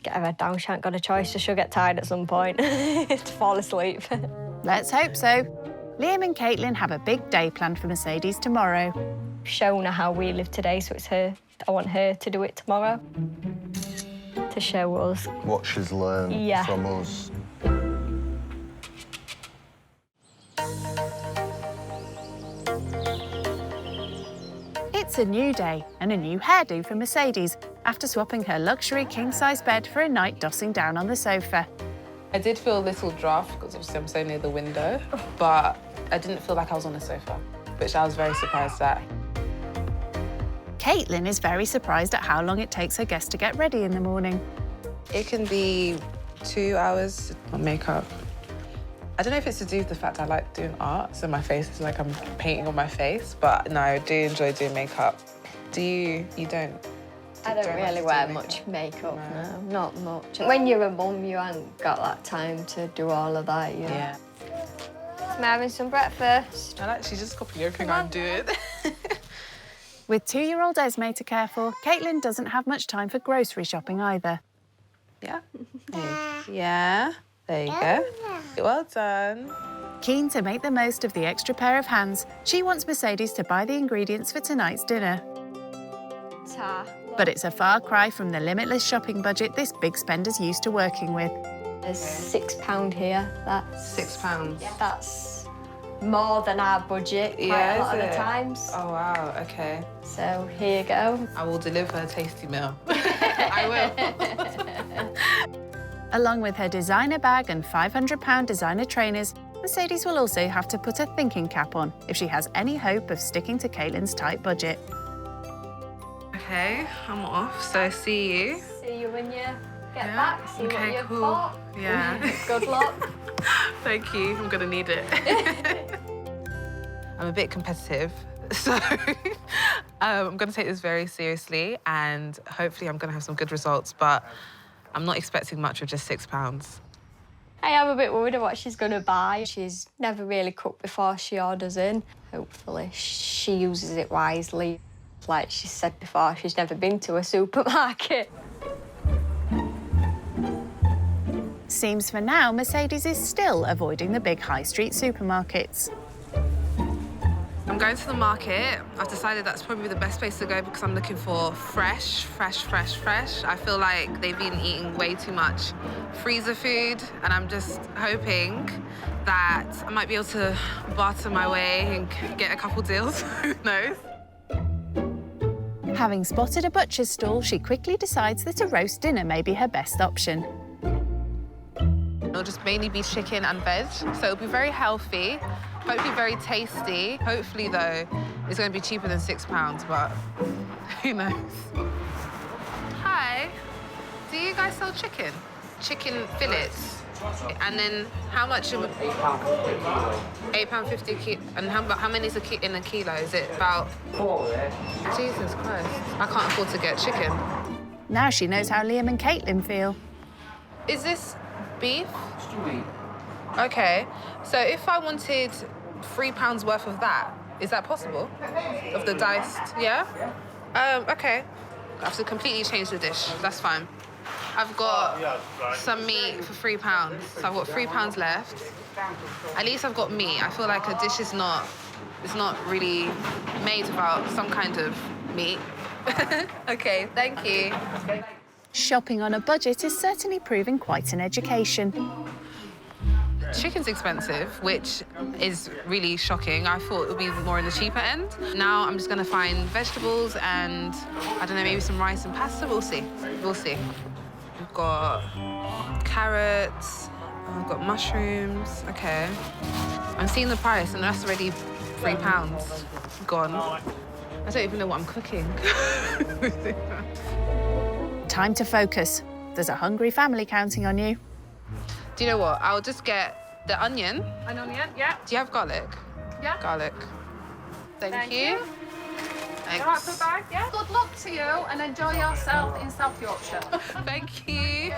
get her head down. She ain't got a choice, so she'll get tired at some point to fall asleep. Let's hope so. Liam and Caitlin have a big day planned for Mercedes tomorrow. Shown her how we live today, so it's her. I want her to do it tomorrow. To show us. What she's learned from us. It's a new day and a new hairdo for Mercedes after swapping her luxury king-size bed for a night dossing down on the sofa. I did feel a little draft because obviously I'm so near the window, but I didn't feel like I was on a sofa, which I was very surprised at. Caitlin is very surprised at how long it takes her guest to get ready in the morning. It can be 2 hours on makeup. I don't know if it's to do with the fact I like doing art, so my face is like I'm painting on my face, but no, I do enjoy doing makeup. Do you? You don't? I don't really wear much makeup, no, not much. When you're a mum, you haven't got that time to do all of that, you know? Yeah. I'm having some breakfast. I'll actually just copy everything I'm doing. With 2-year-old Esme to care for, Caitlin doesn't have much time for grocery shopping either. Yeah. Yeah. There you go. Well done. Keen to make the most of the extra pair of hands, she wants Mercedes to buy the ingredients for tonight's dinner. But it's a far cry from the limitless shopping budget this big spender's used to working with. There's £6 here. That's £6. Yeah, that's more than our budget quite a lot of the times. Oh wow, okay. So here you go. I will deliver a tasty meal. I will. Along with her designer bag and £500 designer trainers, Mercedes will also have to put a thinking cap on if she has any hope of sticking to Caitlin's tight budget. Okay, I'm off, so see you. See you when you get back, see what you've bought. Yeah. Good luck. Thank you, I'm gonna need it. I'm a bit competitive, so I'm gonna take this very seriously and hopefully I'm gonna have some good results, but I'm not expecting much with just £6. I am a bit worried about what she's going to buy. She's never really cooked before she orders in. Hopefully she uses it wisely. Like she said before, she's never been to a supermarket. Seems for now, Mercedes is still avoiding the big high street supermarkets. I'm going to the market. I've decided that's probably the best place to go because I'm looking for fresh. I feel like they've been eating way too much freezer food, and I'm just hoping that I might be able to barter my way and get a couple deals. Who knows? Having spotted a butcher's stall, she quickly decides that a roast dinner may be her best option. It'll just mainly be chicken and veg, so it'll be very healthy. Hopefully very tasty. Hopefully, though, it's going to be cheaper than £6, but who knows? Hi, do you guys sell chicken? Chicken fillets? And then how much? £8.50 a kilo. And how many is in a kilo? Is it about 4? Jesus Christ, I can't afford to get chicken. Now she knows how Liam and Caitlin feel. Is this beef? Okay, so if I wanted £3 worth of that, is that possible? Of the diced, yeah? Okay. I have to completely change the dish, that's fine. I've got some meat for £3, so I've got £3 left. At least I've got meat. I feel like a dish is not really made without some kind of meat. Okay, thank you. Shopping on a budget is certainly proving quite an education. Chicken's expensive, which is really shocking. I thought it would be more in the cheaper end. Now I'm just gonna find vegetables and, I don't know, maybe some rice and pasta. We'll see. We'll see. We've got carrots, we've got mushrooms. Okay. I'm seeing the price and that's already £3 gone. I don't even know what I'm cooking. Time to focus. There's a hungry family counting on you. Do you know what? I'll just get the onion. An onion, yeah. Do you have garlic? Yeah. Garlic. Thank you. Thanks. Right, put back, yeah. Good luck to you and enjoy yourself in South Yorkshire. Thank you.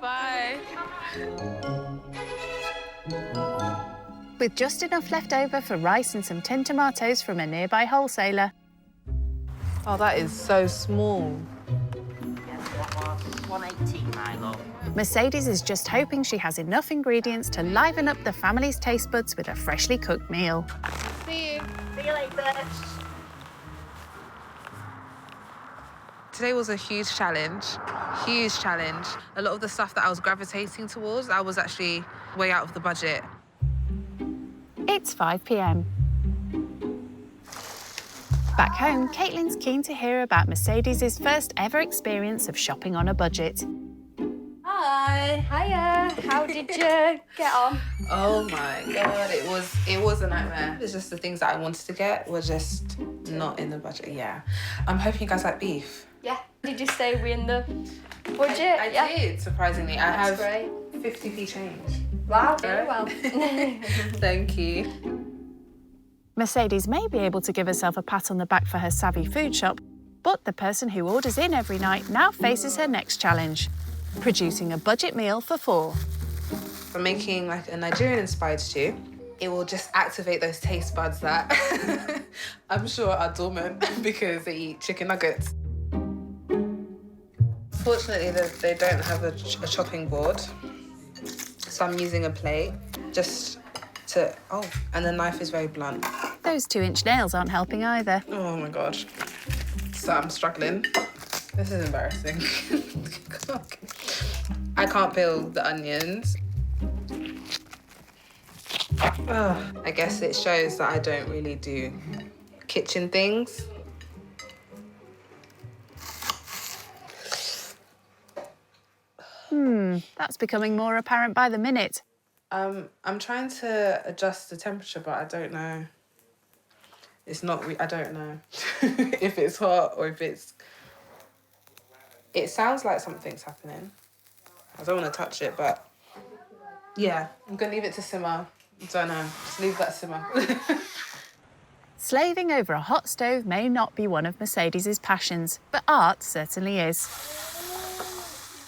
Bye. With just enough left over for rice and some tinned tomatoes from a nearby wholesaler. Oh, that is so small. £1.18, my love. Mercedes is just hoping she has enough ingredients to liven up the family's taste buds with a freshly cooked meal. See you. See you later. Today was a huge challenge. Huge challenge. A lot of the stuff that I was gravitating towards, I was actually way out of the budget. It's 5 p.m. Back home, Caitlin's keen to hear about Mercedes' first ever experience of shopping on a budget. Hi. Hiya. How did you get on? Oh my God, it was a nightmare. It's just the things that I wanted to get were just not in the budget, yeah. I'm hoping you guys like beef. Yeah. Did you stay within the budget? I did, surprisingly. That's I have great. 50p change. Wow, very well. Thank you. Mercedes may be able to give herself a pat on the back for her savvy food shop, but the person who orders in every night now faces her next challenge, producing a budget meal for 4. I'm making like a Nigerian-inspired stew. It will just activate those taste buds that I'm sure are dormant because they eat chicken nuggets. Fortunately, they don't have a chopping board, so I'm using a plate just to, and the knife is very blunt. Those 2-inch nails aren't helping either. Oh my gosh. So I'm struggling. This is embarrassing. I can't peel the onions. I guess it shows that I don't really do kitchen things. That's becoming more apparent by the minute. I'm trying to adjust the temperature, but I don't know. It's not, I don't know if it's hot or if it's... It sounds like something's happening. I don't want to touch it, but yeah, I'm going to leave it to simmer. I don't know, just leave that simmer. Slaving over a hot stove may not be one of Mercedes's passions, but art certainly is.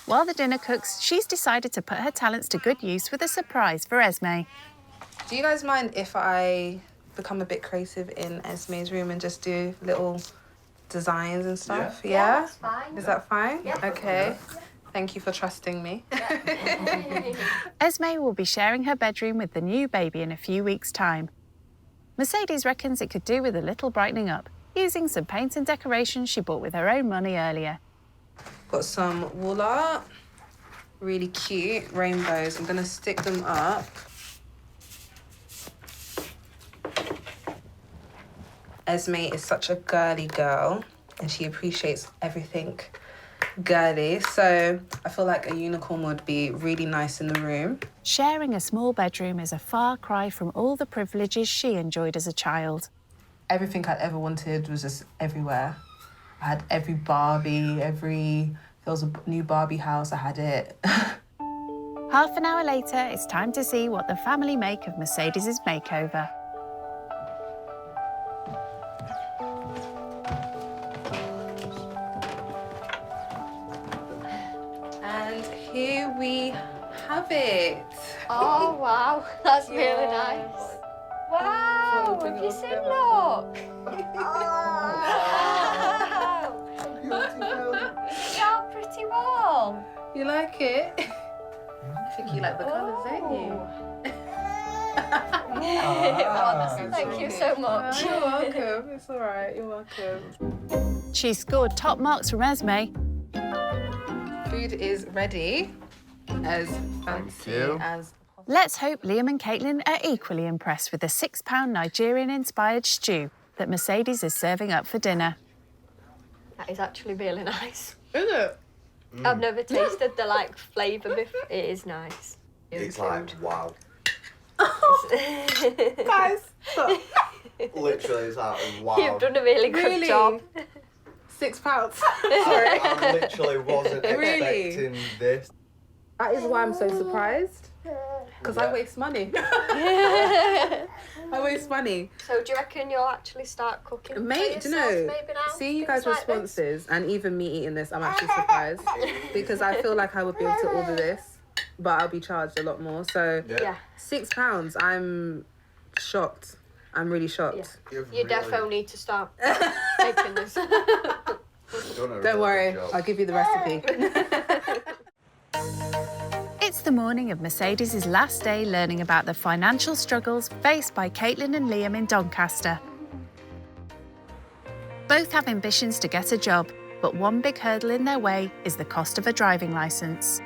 While the dinner cooks, she's decided to put her talents to good use with a surprise for Esme. Do you guys mind if I become a bit creative in Esme's room and just do little designs and stuff? Yeah? That's fine. Is that fine? Yeah. Okay. Thank you for trusting me. Esme will be sharing her bedroom with the new baby in a few weeks' time. Mercedes reckons it could do with a little brightening up, using some paint and decorations she bought with her own money earlier. Got some wall art, really cute rainbows. I'm gonna stick them up. Esme is such a girly girl and she appreciates everything girly, so I feel like a unicorn would be really nice in the room. Sharing a small bedroom is a far cry from all the privileges she enjoyed as a child. Everything I'd ever wanted was just everywhere. I had every Barbie, if there was a new Barbie house, I had it. Half an hour later, it's time to see what the family make of Mercedes's makeover. And here we have it. Oh, wow, that's really nice. Wow, have you seen look? You're pretty warm. You like it? I think you like the colours, don't you? Thank you so much. You're welcome. It's all right. You're welcome. She scored top marks from Esme. Food is ready. As fancy as... Let's hope Liam and Caitlin are equally impressed with the £6 Nigerian-inspired stew that Mercedes is serving up for dinner. That is actually really nice. Is it? I've never tasted the flavour before. It is nice. It's like, wow. Guys, Literally, it's like, wow. You've done a really good job. £6. Sorry. I literally wasn't expecting this. That is why I'm so surprised. Because I waste money. I waste money. So do you reckon you'll actually start cooking for Mate, do you yourself know, maybe now? see you guys' responses and even me eating this, I'm actually surprised. Because I feel like I would be able to order this, but I'll be charged a lot more. So Yeah. £6, I'm shocked. I'm really shocked. You defo need to start making this. Don't worry, I'll give you the recipe. It's the morning of Mercedes' last day learning about the financial struggles faced by Caitlin and Liam in Doncaster. Both have ambitions to get a job, but one big hurdle in their way is the cost of a driving licence.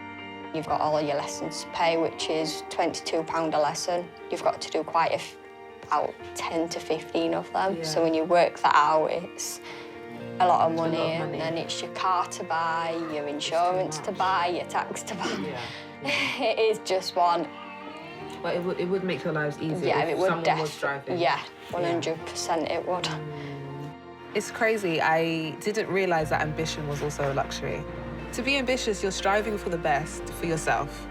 You've got all of your lessons to pay, which is £22 a lesson. You've got to do about 10 to 15 of them. Yeah. So when you work that out, it's a lot of money, and then it's your car to buy, your insurance to buy, your tax to buy. Yeah. It is just one. But it would make your lives easier Yeah, if it would someone was driving. Yeah, 100% it would. It's crazy. I didn't realise that ambition was also a luxury. To be ambitious, you're striving for the best for yourself.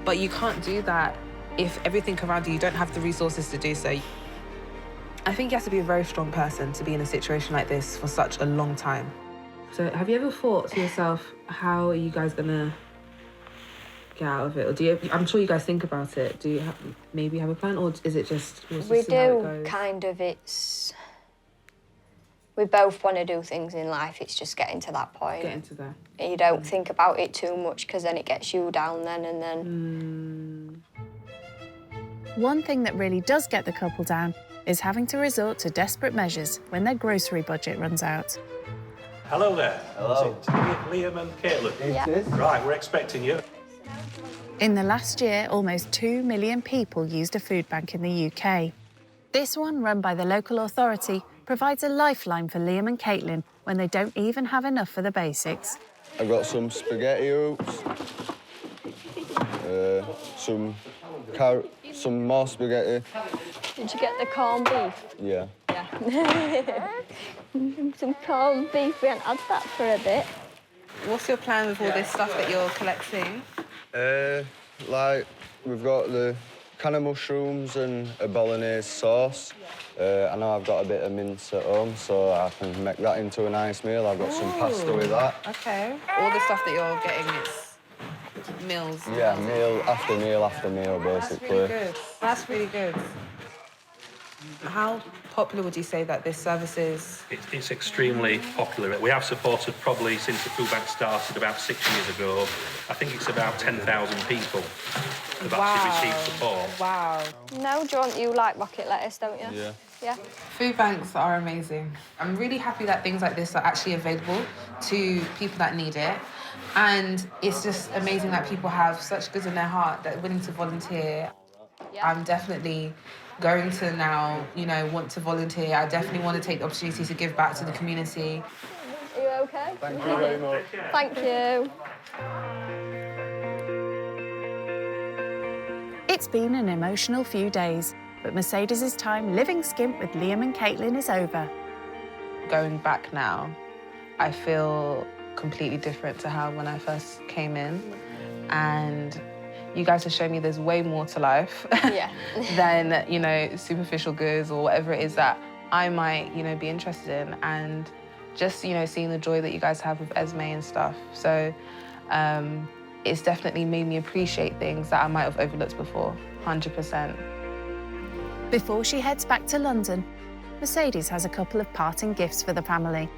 But you can't do that if everything around you don't have the resources to do so. I think you have to be a very strong person to be in a situation like this for such a long time. So have you ever thought to yourself, how are you guys gonna get out of it? Or do you, I'm sure you guys think about it. Do you maybe have a plan, or is it just, We do, kind of. We both want to do things in life. It's just getting to that point. Getting to that. You don't think about it too much because then it gets you down then and then. One thing that really does get the couple down is having to resort to desperate measures when their grocery budget runs out. Hello there. Hello. Is it Liam and Caitlin? Yeah. It is. Right, we're expecting you. In the last year, almost 2 million people used a food bank in the UK. This one, run by the local authority, provides a lifeline for Liam and Caitlin when they don't even have enough for the basics. I've got some spaghetti hoops, some more spaghetti. Did you get the corned beef? Yeah. Yeah. Some corned beef. We haven't had that for a bit. What's your plan with all this stuff that you're collecting? Like, we've got the can of mushrooms and a bolognese sauce. I know I've got a bit of mince at home, so I can make that into a nice meal. I've got some pasta with that. Okay. All the stuff that you're getting, it's meals. Yeah, meal after meal after meal, basically. That's really good. That's really good. How popular would you say that this service is? It's extremely popular. We have supported probably since the food bank started about 6 years ago. I think it's about 10,000 people have actually received support. Wow. No, John, you like rocket lettuce, don't you? Yeah. Yeah. Food banks are amazing. I'm really happy that things like this are actually available to people that need it. And it's just amazing that people have such good in their heart that are willing to volunteer. Yeah. I'm definitely going to now, want to volunteer. I definitely want to take the opportunity to give back to the community. Are you okay? Thank you very much. Thank you. It's been an emotional few days, but Mercedes' time living skint with Liam and Caitlin is over. Going back now, I feel completely different to how when I first came in. And you guys have shown me there's way more to life than, superficial goods or whatever it is that I might, be interested in. And just, seeing the joy that you guys have with Esme and stuff. So it's definitely made me appreciate things that I might have overlooked before, 100%. Before she heads back to London, Mercedes has a couple of parting gifts for the family.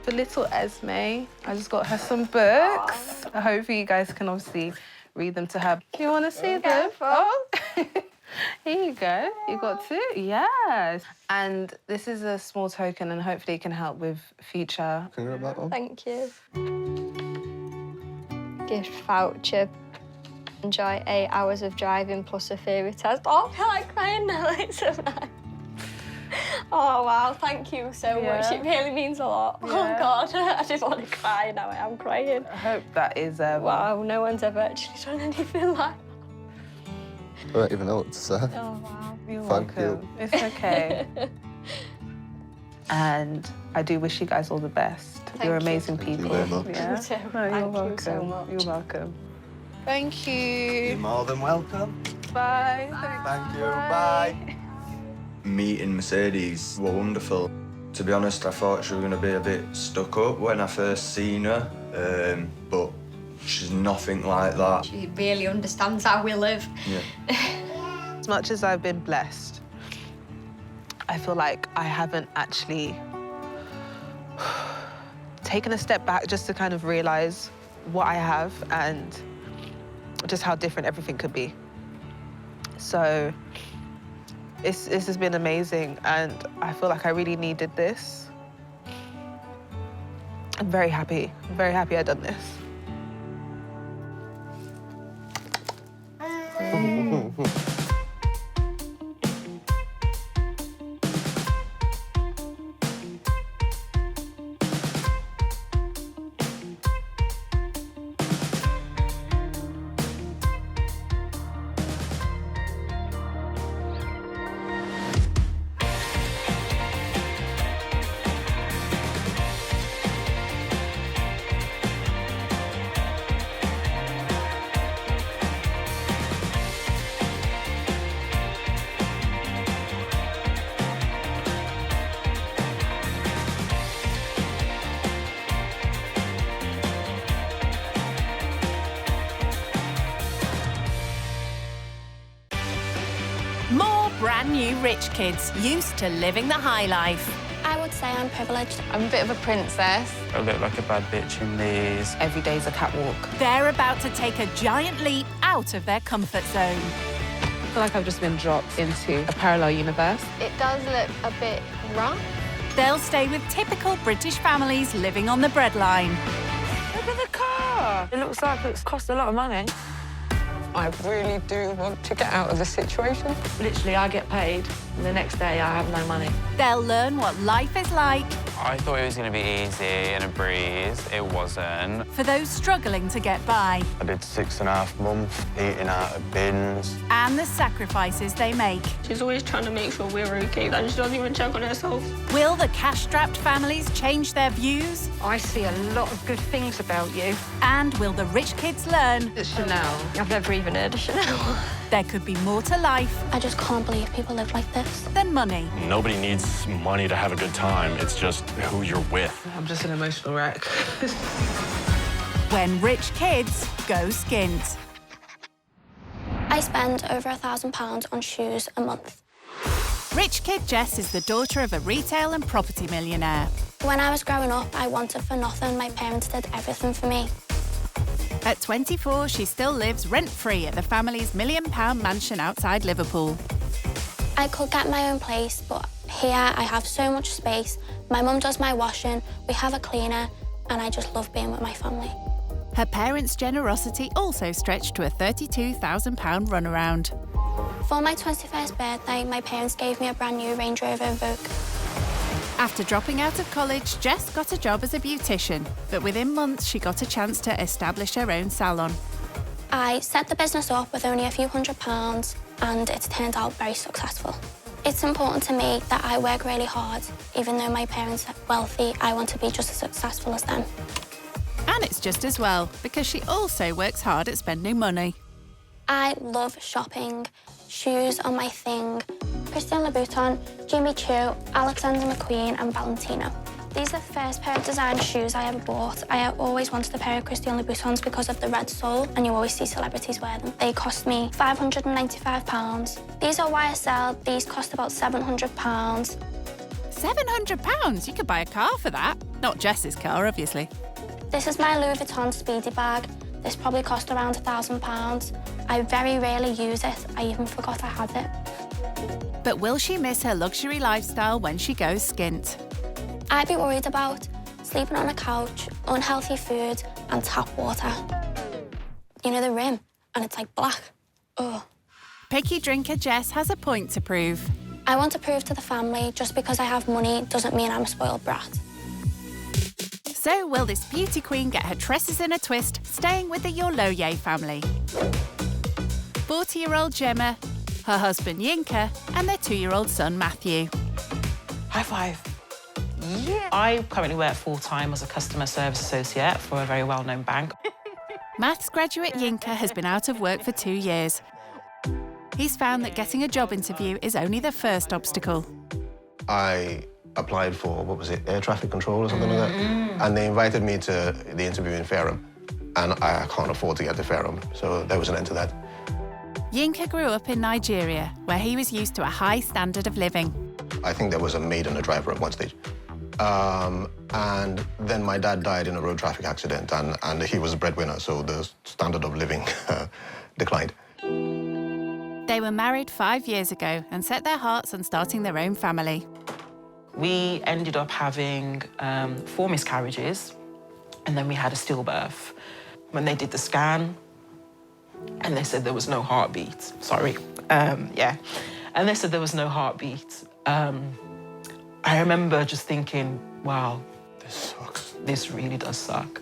For little Esme, I just got her some books. Hopefully you guys can obviously read them to her. Do you want to see them? Oh, here you go. You got two? Yes. And this is a small token and hopefully it can help with future. Can you grab that one? Thank you. Gift voucher. Enjoy 8 hours of driving plus a theory test. Oh, I feel like crying now. It's so nice. Oh, wow, thank you so much. It really means a lot. Yeah. Oh, God, I just want to cry now. I am crying. I hope that is... Wow, no one's ever actually done anything like that. I don't even know what to say. Oh, wow. You're Thank welcome. you. It's okay. And I do wish you guys all the best. You're amazing people. you very much. Yeah? You too. No, Thank you're you welcome. so much. You're welcome. Thank you. You're more than welcome. Bye. Thank you. Bye. Meeting Mercedes were wonderful. To be honest, I thought she was going to be a bit stuck up when I first seen her, but she's nothing like that. She really understands how we live. Yeah. As much as I've been blessed, I feel like I haven't actually taken a step back just to kind of realise what I have and just how different everything could be. So this has been amazing and I feel like I really needed this. I'm very happy I've done this. new rich kids used to living the high life. I would say I'm privileged. I'm a bit of a princess. I look like a bad bitch in these. Every day's a catwalk. They're about to take a giant leap out of their comfort zone. I feel like I've just been dropped into a parallel universe. It does look a bit rough. They'll stay with typical British families living on the breadline. Look at the car. It looks like it's cost a lot of money. I really do want to get out of the situation. Literally, I get paid, and the next day I have no money. They'll learn what life is like. I thought it was going to be easy and a breeze. It wasn't. For those struggling to get by. I did 6.5 months eating out of bins. And the sacrifices they make. She's always trying to make sure we're okay, and she doesn't even check on herself. Will the cash-strapped families change their views? I see a lot of good things about you. And will the rich kids learn? It's Chanel. I've never even heard of Chanel. There could be more to life. I just can't believe people live like this. Than money. Nobody needs money to have a good time. It's just who you're with. I'm just an emotional wreck. When rich kids go skint. I spend over £1,000 on shoes a month. Rich kid Jess is the daughter of a retail and property millionaire. When I was growing up, I wanted for nothing. My parents did everything for me. At 24, she still lives rent-free at the family's £1 million mansion outside Liverpool. I could get my own place, but here I have so much space. My mum does my washing, we have a cleaner, and I just love being with my family. Her parents' generosity also stretched to a £32,000 runaround. For my 21st birthday, my parents gave me a brand new Range Rover Evoque. After dropping out of college, Jess got a job as a beautician, but within months she got a chance to establish her own salon. I set the business up with only a few £100s, and it's turned out very successful. It's important to me that I work really hard. Even though my parents are wealthy, I want to be just as successful as them. And it's just as well, because she also works hard at spending money. I love shopping. Shoes are my thing. Christian Louboutin, Jimmy Choo, Alexander McQueen and Valentino. These are the first pair of designer shoes I ever bought. I always wanted a pair of Christian Louboutins because of the red sole, and you always see celebrities wear them. They cost me £595. These are YSL. These cost about £700. £700? You could buy a car for that. Not Jess's car, obviously. This is my Louis Vuitton Speedy bag. This probably cost around £1,000. I very rarely use it. I even forgot I had it. But will she miss her luxury lifestyle when she goes skint? I'd be worried about sleeping on a couch, unhealthy food and tap water. You know the rim, and it's like black. Ugh. Picky drinker Jess has a point to prove. I want to prove to the family just because I have money doesn't mean I'm a spoiled brat. So will this beauty queen get her tresses in a twist, staying with the Yorloye family? 40-year-old Gemma, her husband Yinka, and their 2-year-old son Matthew. High five. Yeah. I currently work full-time as a customer service associate for a very well-known bank. Maths graduate Yinka has been out of work for 2 years. He's found that getting a job interview is only the first obstacle. I applied for, what was it, air traffic control or something like that. And they invited me to the interview in Fareham. And I can't afford to get to Fareham, so there was an end to that. Yinka grew up in Nigeria, where he was used to a high standard of living. I think there was a maid and a driver at one stage. And then my dad died in a road traffic accident, and he was a breadwinner, so the standard of living declined. They were married 5 years ago and set their hearts on starting their own family. We ended up having 4 miscarriages, and then we had a stillbirth. When they did the scan, and they said there was no heartbeat. Sorry. Yeah. And they said there was no heartbeat. I remember just thinking, wow, this sucks. This really does suck.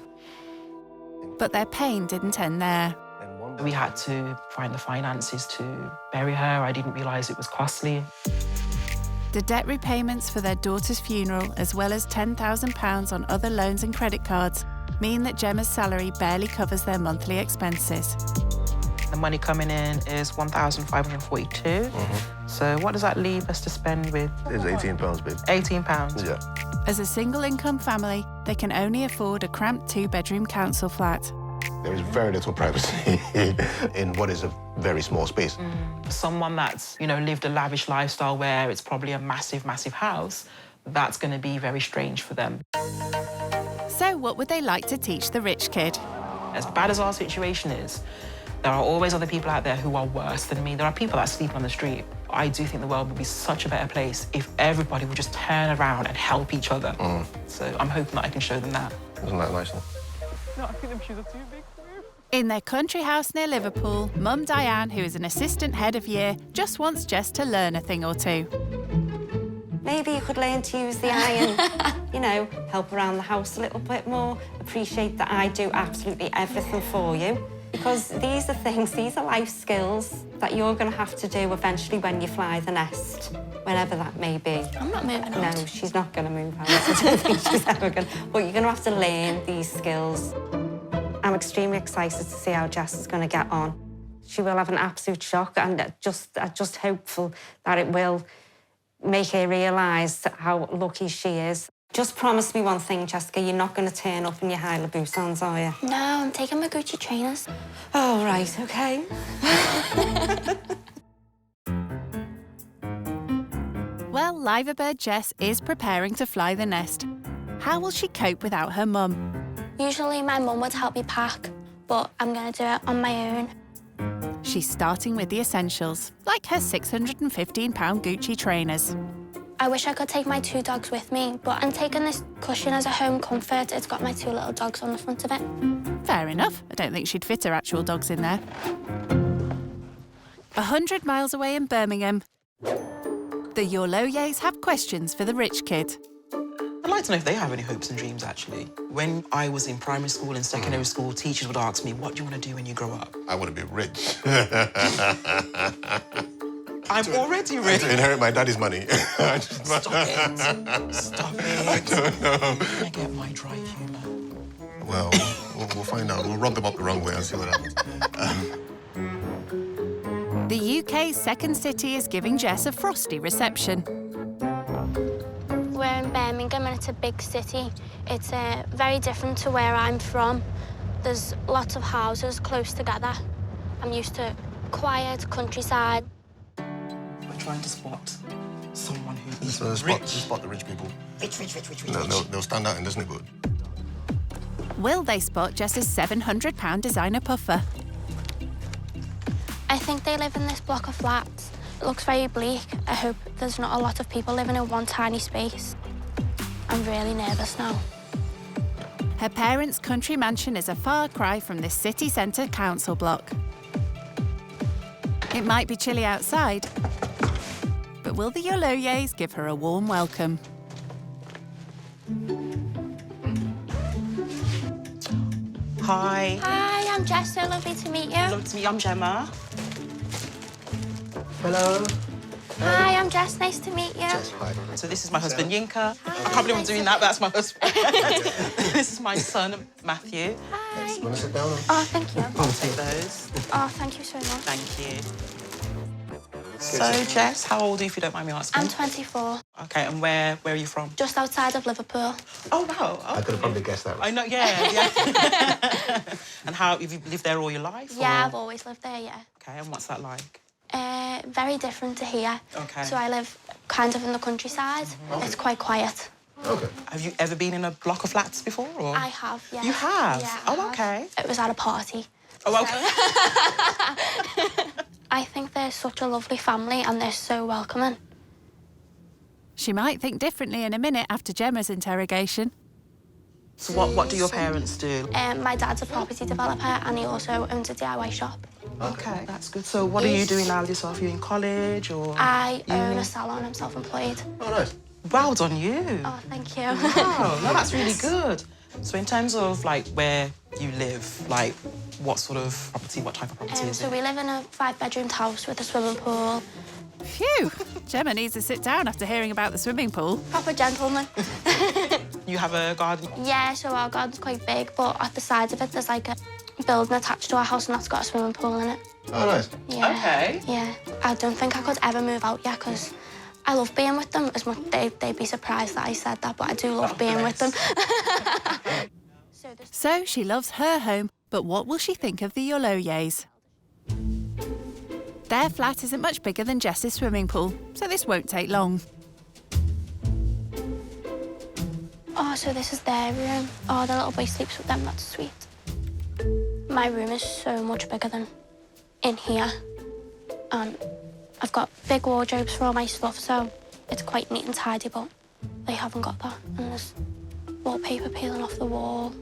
But their pain didn't end there. We had to find the finances to bury her. I didn't realise it was costly. The debt repayments for their daughter's funeral, as well as £10,000 on other loans and credit cards, mean that Gemma's salary barely covers their monthly expenses. The money coming in is £1,542. So what does that leave us to spend with? It's £18, babe. £18? Yeah. As a single-income family, they can only afford a cramped 2-bedroom council flat. There is very little privacy in what is a very small space. Someone that's, you know, lived a lavish lifestyle where it's probably a massive, massive house, that's going to be very strange for them. So what would they like to teach the rich kid? As bad as our situation is, there are always other people out there who are worse than me. There are people that sleep on the street. I do think the world would be such a better place if everybody would just turn around and help each other. So I'm hoping that I can show them that. Isn't that nice? No, I think them shoes are too big for you. In their country house near Liverpool, Mum Diane, who is an assistant head of year, just wants Jess to learn a thing or two. Maybe you could learn to use the iron, you know, help around the house a little bit more, appreciate that I do absolutely everything for you. Because these are things, these are life skills that you're going to have to do eventually when you fly the nest, whenever that may be. I'm not moving out. No, she's not going to move out. I don't think she's ever going to. But you're going to have to learn these skills. I'm extremely excited to see how Jess is going to get on. She will have an absolute shock, and just hopeful that it will make her realise how lucky she is. Just promise me one thing, Jessica, you're not going to turn up in your high Louboutins, are you? No, I'm taking my Gucci trainers. Oh, right, OK. Well, liverbird Jess is preparing to fly the nest. How will she cope without her mum? Usually my mum would help me pack, but I'm going to do it on my own. She's starting with the essentials, like her £615 Gucci trainers. I wish I could take my 2 dogs with me, but I'm taking this cushion as a home comfort. It's got my 2 little dogs on the front of it. Fair enough. I don't think she'd fit her actual dogs in there. 100 miles away in Birmingham, the Yorloyes have questions for the rich kid. I'd like to know if they have any hopes and dreams, actually. When I was in primary school and secondary school, teachers would ask me, what do you want to do when you grow up? I want to be rich. I'm already rich. To inherit my daddy's money. Stop it. Stop it. I don't know. I get my dry humour. Well, we'll find out. We'll rub them up the wrong way and see what happens. The UK's second city is giving Jess a frosty reception. We're in Birmingham and it's a big city. It's very different to where I'm from. There's lots of houses close together. I'm used to quiet countryside. We're trying to spot someone who is rich. Spot the rich people. Rich. No, they'll stand out in this neighbourhood. Will they spot Jess's £700 designer puffer? I think they live in this block of flats. It looks very bleak. I hope there's not a lot of people living in one tiny space. I'm really nervous now. Her parents' country mansion is a far cry from this city centre council block. It might be chilly outside, but will the Yorloyes give her a warm welcome? Hi. Hi, I'm Jess. So lovely to meet you. Lovely to meet you. I'm Gemma. Hello. Hi, I'm Jess. Nice to meet you. Jess, hi. So this is my husband, Yinka. I can't believe I'm doing that, but that's my husband. This is my son, Matthew. Hi. You want to sit down? Oh, thank you. I'll take those. Oh, thank you so much. Thank you. So, Jess, how old are you, if you don't mind me asking? I'm 24. OK, and where are you from? Just outside of Liverpool. Oh, wow. I could have probably guessed that. I know, yeah. And how, have you lived there all your life? Yeah, or? I've always lived there, yeah. OK, and what's that like? Very different to here. OK. So I live kind of in the countryside. It's quite quiet. OK. Have you ever been in a block of flats before, or? I have, yeah. You have? Yeah, Oh, OK. It was at a party. Oh, OK. I think they're such a lovely family and they're so welcoming. She might think differently in a minute after Gemma's interrogation. So what do your parents do? My dad's a property developer and he also owns a DIY shop. OK, that's good. So what are you doing now with yourself? Are you in college, or...? I own a salon. I'm self-employed. Oh, nice. Well done, you. Oh, thank you. Wow, no, that's really good. So in terms of, like, where you live, like, what sort of property, what type of property is So it? we live in a 5-bedroomed house with a swimming pool. Phew! Gemma needs to sit down after hearing about the swimming pool. Proper gentleman. You have a garden? Yeah, so our garden's quite big, but at the side of it, there's like a building attached to our house and that's got a swimming pool in it. Oh, nice. Yeah. OK. Yeah. I don't think I could ever move out yet because I love being with them as much. They'd be surprised that I said that, but I do love being with them. So she loves her home, but what will she think of the Yorloyes? Their flat isn't much bigger than Jess's swimming pool, so this won't take long. Oh, so this is their room. Oh, the little boy sleeps with them, that's sweet. My room is so much bigger than in here. And I've got big wardrobes for all my stuff, so it's quite neat and tidy, but they haven't got that. And there's wallpaper peeling off the wall.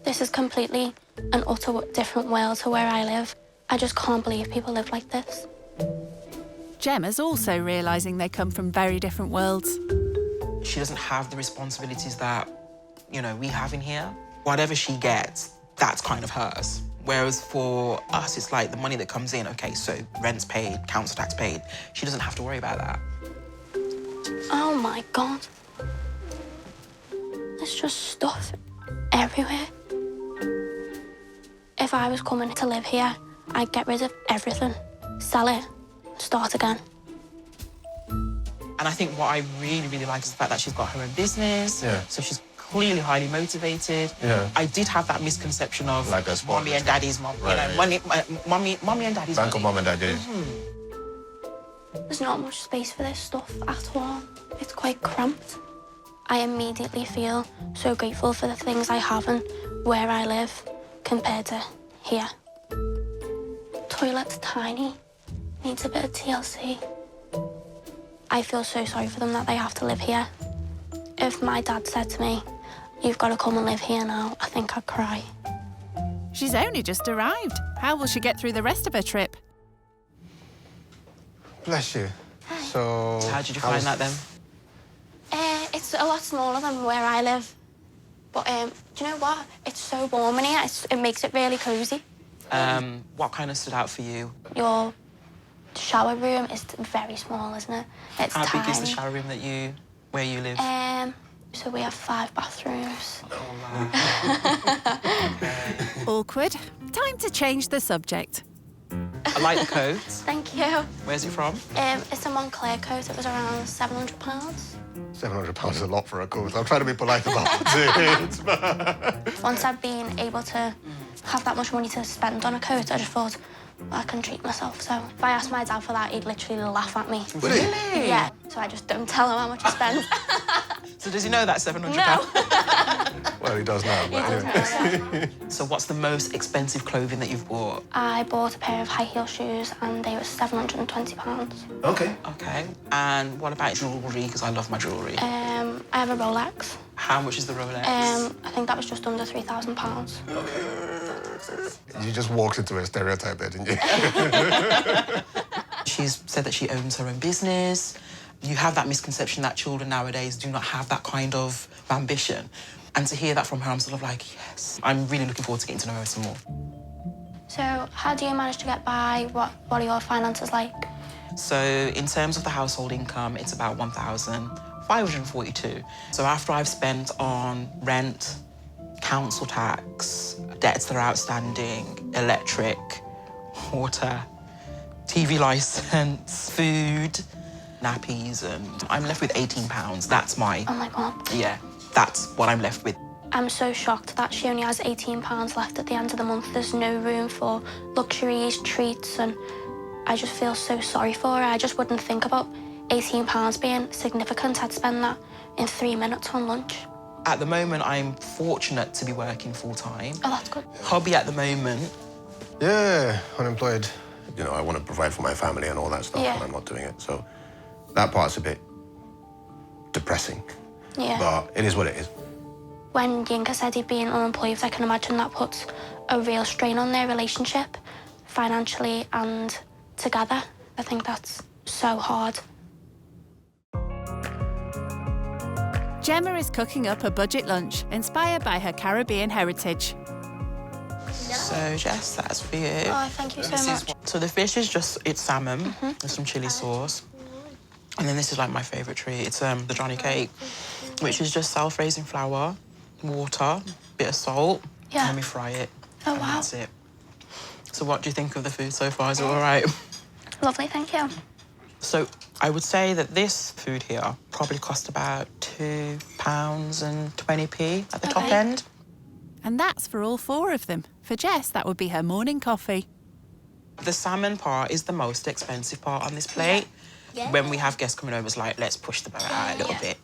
This is completely an utter different world to where I live. I just can't believe people live like this. Gemma's also realising they come from very different worlds. She doesn't have the responsibilities that, you know, we have in here. Whatever she gets, that's kind of hers. Whereas for us, it's like the money that comes in, okay, so rent's paid, council tax paid. She doesn't have to worry about that. Oh my God. There's just stuff everywhere. If I was coming to live here, I'd get rid of everything, sell it, start again. And I think what I really, really like is the fact that she's got her own business. Yeah. So she's clearly highly motivated. Yeah. I did have that misconception of Like a mommy and daddy's mom. Right, You know, mommy and daddy's Bank of mom and dad, yeah. There's not much space for this stuff at all. It's quite cramped. I immediately feel so grateful for the things I have and where I live compared to here. Toilet's tiny, needs a bit of TLC. I feel so sorry for them that they have to live here. If my dad said to me, "You've got to come and live here now," I think I'd cry. She's only just arrived. How will she get through the rest of her trip? Bless you. So... How did you find that then? It's a lot smaller than where I live. But do you know what? It's so warm in here. It makes it really cosy. What kind of stood out for you? Your shower room is very small, isn't it? It's How tiny. big is the shower room where you live? So we have 5 bathrooms. Awkward. Time to change the subject. I like the coat. Thank you. Where's it from? It's a Montclair coat. It was around £700. £700 is a lot for a coat. I'm trying to be polite about it. Once I've been able to have that much money to spend on a coat, I just thought, I can treat myself. So if I asked my dad for that, he'd literally laugh at me. Really? Yeah. So I just don't tell him how much I spend. So does he know that £700? No. Well, he does now, but anyway. So what's the most expensive clothing that you've bought? I bought a pair of high heel shoes and they were £720. Okay. Okay. And what about jewellery? Because I love my jewellery. I have a Rolex. How much is the Rolex? I think that was just under £3,000. You just walked into a stereotype there, didn't you? She's said that she owns her own business. You have that misconception that children nowadays do not have that kind of ambition. And to hear that from her, I'm sort of like, yes. I'm really looking forward to getting to know her some more. So how do you manage to get by? What are your finances like? So in terms of the household income, it's about £1,542. So after I've spent on rent, council tax, debts that are outstanding, electric, water, TV licence, food, nappies, and I'm left with £18. That's my... Oh my God. Yeah, that's what I'm left with. I'm so shocked that she only has £18 left at the end of the month. There's no room for luxuries, treats, and I just feel so sorry for her. I just wouldn't think about £18 being significant. I'd spend that in 3 minutes on lunch. At the moment, I'm fortunate to be working full-time. Oh, that's good. Hobby at the moment. Yeah, unemployed. You know, I want to provide for my family and all that stuff, and I'm not doing it. So that part's a bit depressing. Yeah. But it is what it is. When Yinka said he'd been unemployed, I can imagine that puts a real strain on their relationship, financially and together. I think that's so hard. Gemma is cooking up a budget lunch inspired by her Caribbean heritage. So, Jess, that's for you. Oh, thank you so much. So the fish is just, it's salmon with some chilli sauce. And then this is like my favourite treat. It's the Johnny cake, which is just self-raising flour, water, bit of salt, and then we fry it. Oh, and wow. that's it. So what do you think of the food so far? Is it all right? Lovely, thank you. So I would say that this food here probably cost about £2.20 at the top end. And that's for all 4 of them. For Jess, that would be her morning coffee. The salmon part is the most expensive part on this plate. Yeah. When we have guests coming over, it's like, let's push the boat out a little bit.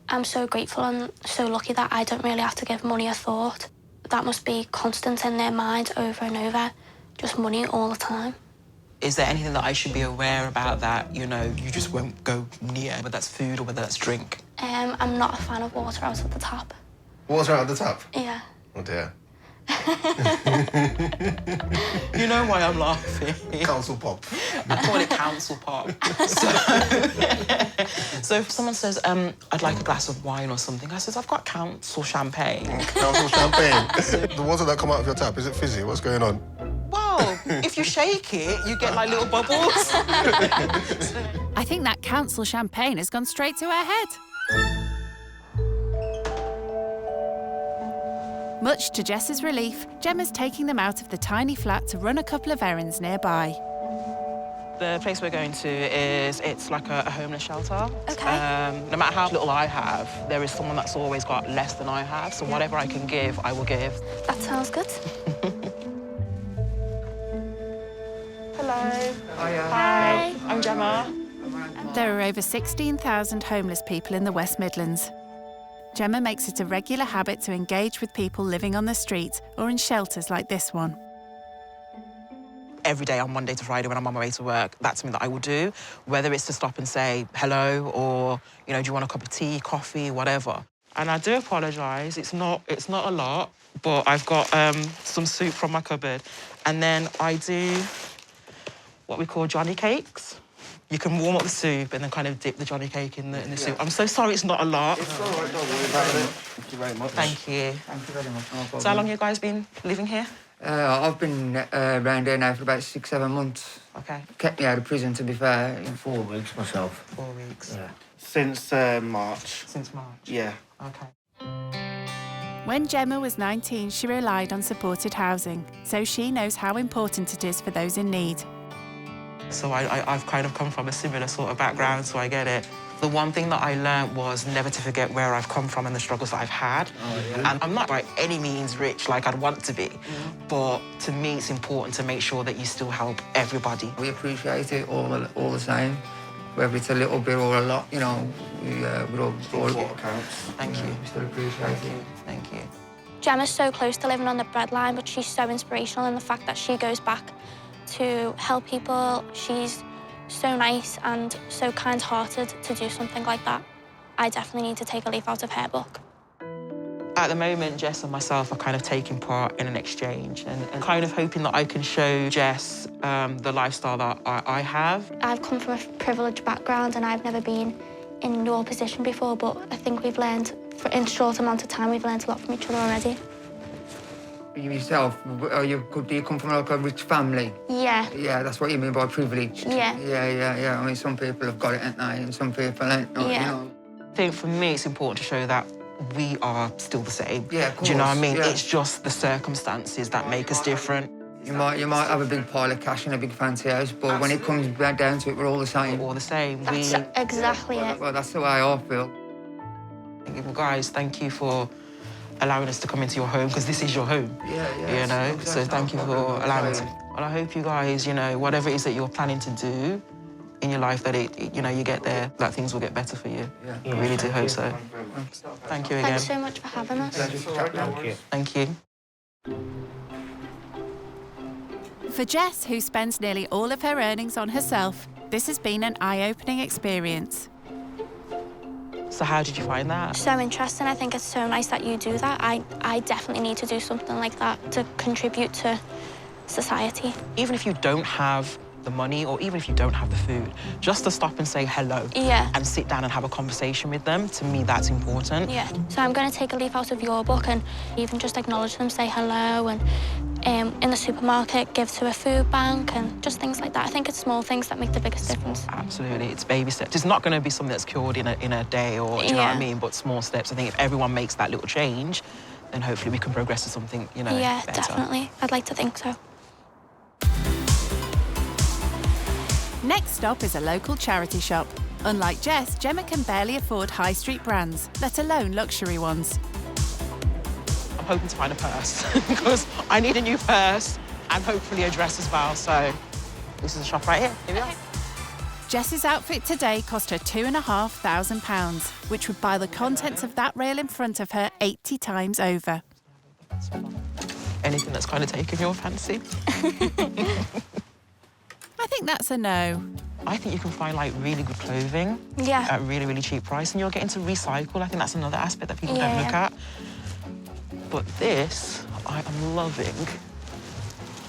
I'm so grateful and so lucky that I don't really have to give money a thought. That must be constant in their minds over and over, just money all the time. Is there anything that I should be aware about that, you know, you just won't go near, whether that's food or whether that's drink? I'm not a fan of water out of the tap. Water out of the tap? Yeah. Oh dear. You know why I'm laughing? Council pop. I call it council pop. So if someone says, I'd like a glass of wine or something, I says, I've got council champagne. Council champagne? The water that come out of your tap, is it fizzy? What's going on? Well, if you shake it, you get like little bubbles. I think that council champagne has gone straight to her head. Much to Jess's relief, Gemma's taking them out of the tiny flat to run a couple of errands nearby. The place we're going to it's like a homeless shelter. Okay. No matter how little I have, there is someone that's always got less than I have, so whatever I can give, I will give. That sounds good. Hello. Hi. I'm Gemma. There are over 16,000 homeless people in the West Midlands. Gemma makes it a regular habit to engage with people living on the street or in shelters like this one. Every day on Monday to Friday when I'm on my way to work, that's something that I will do, whether it's to stop and say hello or, you know, do you want a cup of tea, coffee, whatever. And I do apologise, it's not a lot, but I've got some soup from my cupboard. And then I do what we call Johnny cakes. You can warm up the soup and then kind of dip the Johnny cake in the soup. I'm so sorry it's not a lot. It's all right, don't worry about it. Thank you very much. Thank you. Thank you very much. No problem. So how long have you guys been living here? I've been around here now for about 6-7 months. Okay. Kept me out of prison, to be fair. 4 weeks myself. 4 weeks. Yeah. Since March. Since March? Yeah. Okay. When Gemma was 19, she relied on supported housing, so she knows how important it is for those in need. So I've kind of come from a similar sort of background, so I get it. The one thing that I learned was never to forget where I've come from and the struggles that I've had. Oh, yeah. And I'm not by any means rich like I'd want to be, but to me it's important to make sure that you still help everybody. We appreciate it all the same, whether it's a little bit or a lot, you know. We're all counts. Thank you. We still appreciate it. Thank you. Gemma's so close to living on the breadline, but she's so inspirational in the fact that she goes back to help people. She's so nice and so kind-hearted to do something like that. I definitely need to take a leaf out of her book. At the moment, Jess and myself are kind of taking part in an exchange and kind of hoping that I can show Jess the lifestyle that I have. I've come from a privileged background and I've never been in your position before, but I think we've learned, in a short amount of time, we've learned a lot from each other already. You yourself, do you come from like a rich family? Yeah. Yeah, that's what you mean by privileged. Yeah. Yeah. I mean, some people have got it, ain't they? And some people ain't, you know. I think for me, it's important to show that we are still the same. Yeah, of course. Do you know what I mean? Yeah. It's just the circumstances that make us different. You might have a big pile of cash and a big fancy house, but when it comes back down to it, we're all the same. We're all the same. That's exactly it. Well, that's the way I feel. Guys, thank you for allowing us to come into your home, because this is your home. Yeah. You know, so thank you for allowing us. Well, I hope you guys, you know, whatever it is that you're planning to do in your life, that you know, you get there, that things will get better for you. Yeah. I really do hope so. Thank you again. Thanks so much for having us. Thank you. For Jess, who spends nearly all of her earnings on herself, this has been an eye-opening experience. So how did you find that? So interesting. I think it's so nice that you do that. I definitely need to do something like that to contribute to society. Even if you don't have the money or even if you don't have the food, just to stop and say hello and sit down and have a conversation with them, to me, that's important. Yeah. So I'm going to take a leaf out of your book and even just acknowledge them, say hello, and in the supermarket, give to a food bank and just things like that. I think it's small things that make the biggest difference. Absolutely. It's baby steps. It's not going to be something that's cured in a day or, do you know what I mean? But small steps. I think if everyone makes that little change, then hopefully we can progress to something, you know, Yeah, better. definitely. I'd like to think so. Next stop is a local charity shop. Unlike Jess, Gemma can barely afford high street brands, let alone luxury ones. I'm hoping to find a purse because I need a new purse and hopefully a dress as well. So this is a shop right here. Here we are. Jess's outfit today cost her £2,500, which would buy the contents of that rail in front of her 80 times over. Anything that's kind of taken your fancy? I think that's a no. I think you can find like really good clothing at really, really cheap price, and you're getting to recycle. I think that's another aspect that people don't look at. But this, I am loving.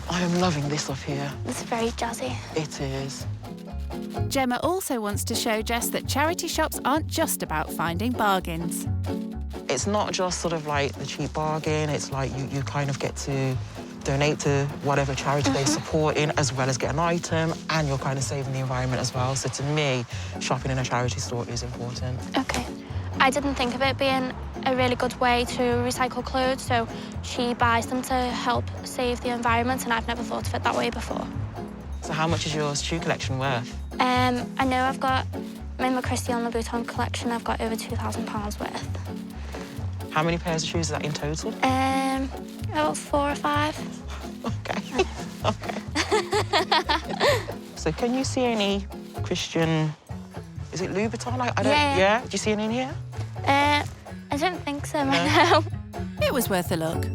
I am loving this up here. It's very jazzy. It is. Gemma also wants to show Jess that charity shops aren't just about finding bargains. It's not just sort of like the cheap bargain, it's like you kind of get to donate to whatever charity they support in, as well as get an item, and you're kind of saving the environment as well. So to me, shopping in a charity store is important. Okay. I didn't think of it being a really good way to recycle clothes, so she buys them to help save the environment, and I've never thought of it that way before. So how much is your shoe collection worth? I know I've got, in my Christian Louboutin collection, I've got over £2,000 worth. How many pairs of shoes is that in total? About 4 or 5. Okay, okay. So can you see any Christian, is it Louboutin? I don't, yeah. Do you see any in here? I don't think so, no. It was worth a look.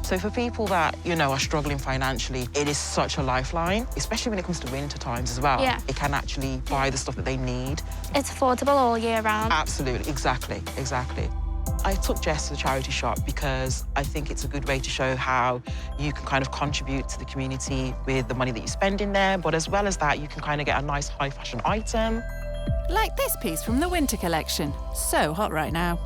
So for people that, you know, are struggling financially, it is such a lifeline, especially when it comes to winter times as well. Yeah. It can actually buy the stuff that they need. It's affordable all year round. Absolutely, exactly, exactly. I took Jess to the charity shop because I think it's a good way to show how you can kind of contribute to the community with the money that you spend in there, but as well as that, you can kind of get a nice high fashion item. Like this piece from the winter collection. So hot right now.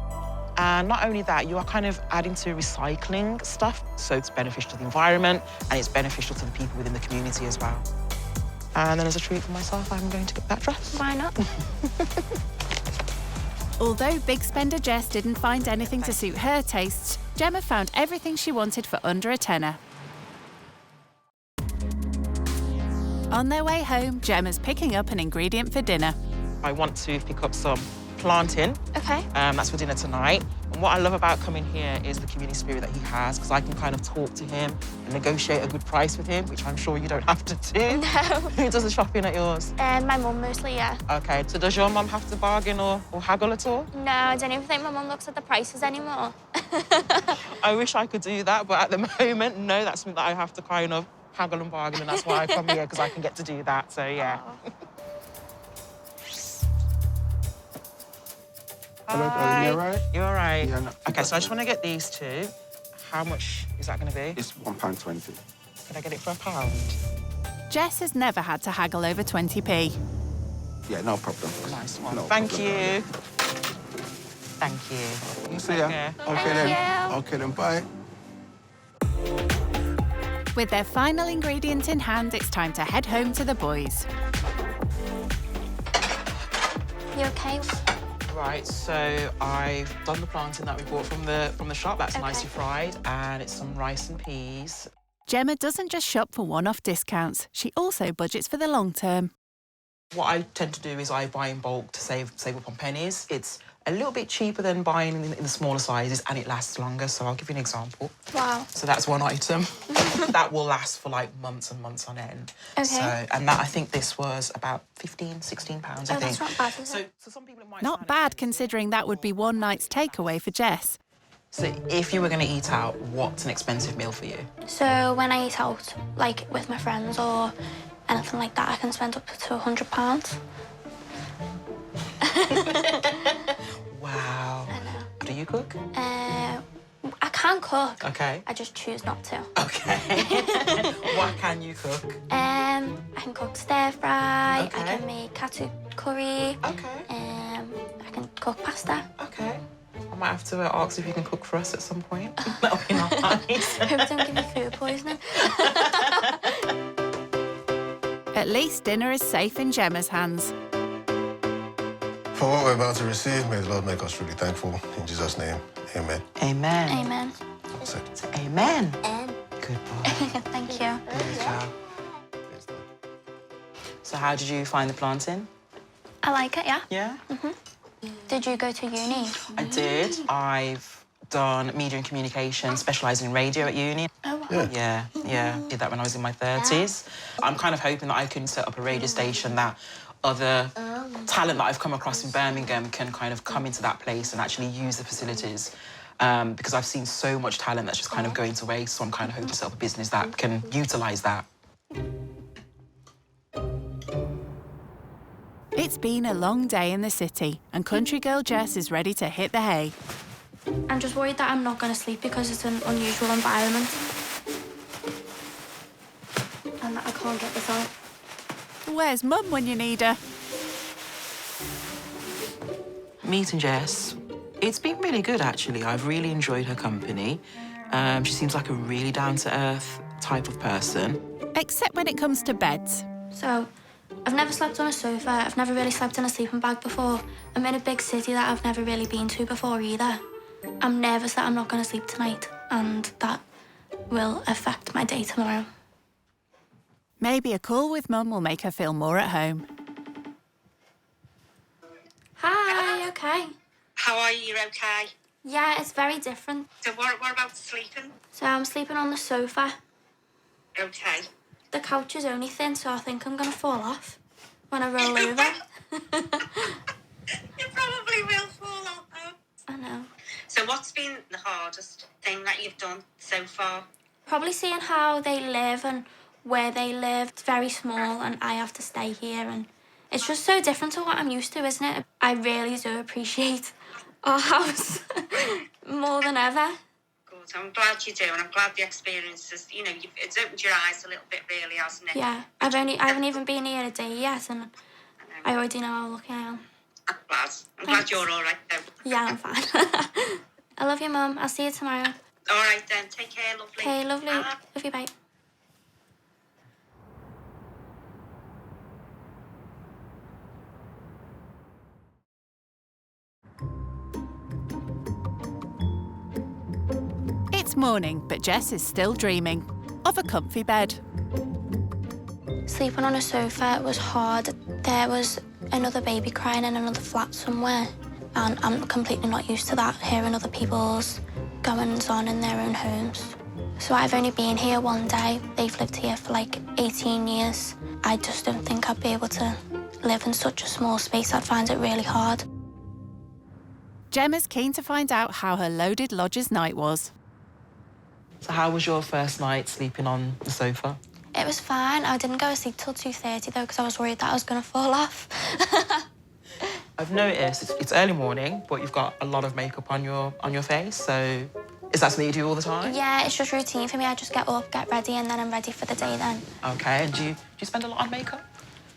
And not only that, you are kind of adding to recycling stuff, so it's beneficial to the environment and it's beneficial to the people within the community as well. And then as a treat for myself, I'm going to get that dress. Why not? Although big spender Jess didn't find anything to suit her tastes, Gemma found everything she wanted for under a tenner. On their way home, Gemma's picking up an ingredient for dinner. I want to pick up some plantain. Okay. That's for dinner tonight. And what I love about coming here is the community spirit that he has, because I can kind of talk to him and negotiate a good price with him, which I'm sure you don't have to do. No. Who does the shopping at yours? My mum mostly, yeah. Okay, so does your mum have to bargain or haggle at all? No, I don't even think my mum looks at the prices anymore. I wish I could do that, but at the moment, no, that's something that I have to kind of haggle and bargain, and that's why I come here, because I can get to do that, so yeah. Hello, darling, you all right? You all right? Yeah, no. Okay, so I just want to get these two. How much is that going to be? It's £1.20. Can I get it for £1? Jess has never had to haggle over 20p. Yeah, no problem. Nice one. No Thank problem, you. darling. Thank you. See ya. Okay then. Okay then, bye. With their final ingredient in hand, it's time to head home to the boys. You okay? Right, so I've done the plantain that we bought from the shop. That's nicely fried, and it's some rice and peas. Gemma doesn't just shop for one-off discounts. She also budgets for the long term. What I tend to do is I buy in bulk to save up on pennies. It's a little bit cheaper than buying in the smaller sizes, and it lasts longer. So I'll give you an example. Wow. So that's one item that will last for like months and months on end. Okay. So, and that, I think this was about £16, I think. That's not bad, is it? So some people might Not bad considering that would be one night's takeaway for Jess. So if you were going to eat out, what's an expensive meal for you? So when I eat out, like with my friends or anything like that, I can spend up to £100. Wow. I know. Do you cook? I can cook. Okay. I just choose not to. Okay. What can you cook? I can cook stir fry. Okay. I can make katsu curry. Okay. I can cook pasta. Okay. I might have to ask if you can cook for us at some point. That'll be nice. Hope I don't give you food poisoning. At least dinner is safe in Gemma's hands. For what we're about to receive, may the Lord make us truly thankful. In Jesus' name, amen. Amen. Amen. That's it. Amen. And Good boy. thank you. Good job. So how did you find the plantain? I like it, yeah. Yeah? Did you go to uni? I did. I've done media and communication, specialising in radio at uni. Oh, wow. Yeah. Did that when I was in my 30s. I'm kind of hoping that I can set up a radio station that other talent that I've come across in Birmingham can kind of come into that place and actually use the facilities. Because I've seen so much talent that's just kind of going to waste, so I'm kind of hoping to set up a business that can utilise that. It's been a long day in the city, and country girl Jess is ready to hit the hay. I'm just worried that I'm not going to sleep because it's an unusual environment. And that I can't get this out. Where's Mum when you need her? Meeting Jess, it's been really good, actually. I've really enjoyed her company. She seems like a really down-to-earth type of person. Except when it comes to beds. So, I've never slept on a sofa. I've never really slept in a sleeping bag before. I'm in a big city that I've never really been to before either. I'm nervous that I'm not going to sleep tonight, and that will affect my day tomorrow. Maybe a call with Mum will make her feel more at home. Hi, okay. How are you? You're okay? Yeah, it's very different. So what about sleeping? So I'm sleeping on the sofa. Okay. The couch is only thin, so I think I'm going to fall off when I roll over. You probably will fall off, though. I know. So what's been the hardest thing that you've done so far? Probably seeing how they live and where they live. It's very small and I have to stay here, and it's just so different to what I'm used to, isn't it? I really do appreciate our house more than ever. Good. I'm glad you do, and I'm glad the experience has, it's opened your eyes a little bit, really, hasn't it? Yeah, I haven't even been here a day yet, and I already know how lucky I am. I'm glad. I'm glad you're all right, though. Yeah, I'm fine. I love you, Mum. I'll see you tomorrow. All right, then. Take care, lovely. Okay, lovely. Bye. Love you, bye. It's morning, but Jess is still dreaming of a comfy bed. Sleeping on a sofa was hard. There was another baby crying in another flat somewhere, and I'm completely not used to that, hearing other people's goings-on in their own homes. So I've only been here one day. They've lived here for like 18 years. I just don't think I'd be able to live in such a small space. I'd find it really hard. Gemma's keen to find out how her loaded lodger's night was. So how was your first night sleeping on the sofa? It was fine. I didn't go to sleep till 2:30 though, because I was worried that I was going to fall off. I've noticed it's early morning, but you've got a lot of makeup on your face. So is that something you do all the time? Yeah, it's just routine for me. I just get up, get ready, and then I'm ready for the day then. Okay, and do you spend a lot on makeup?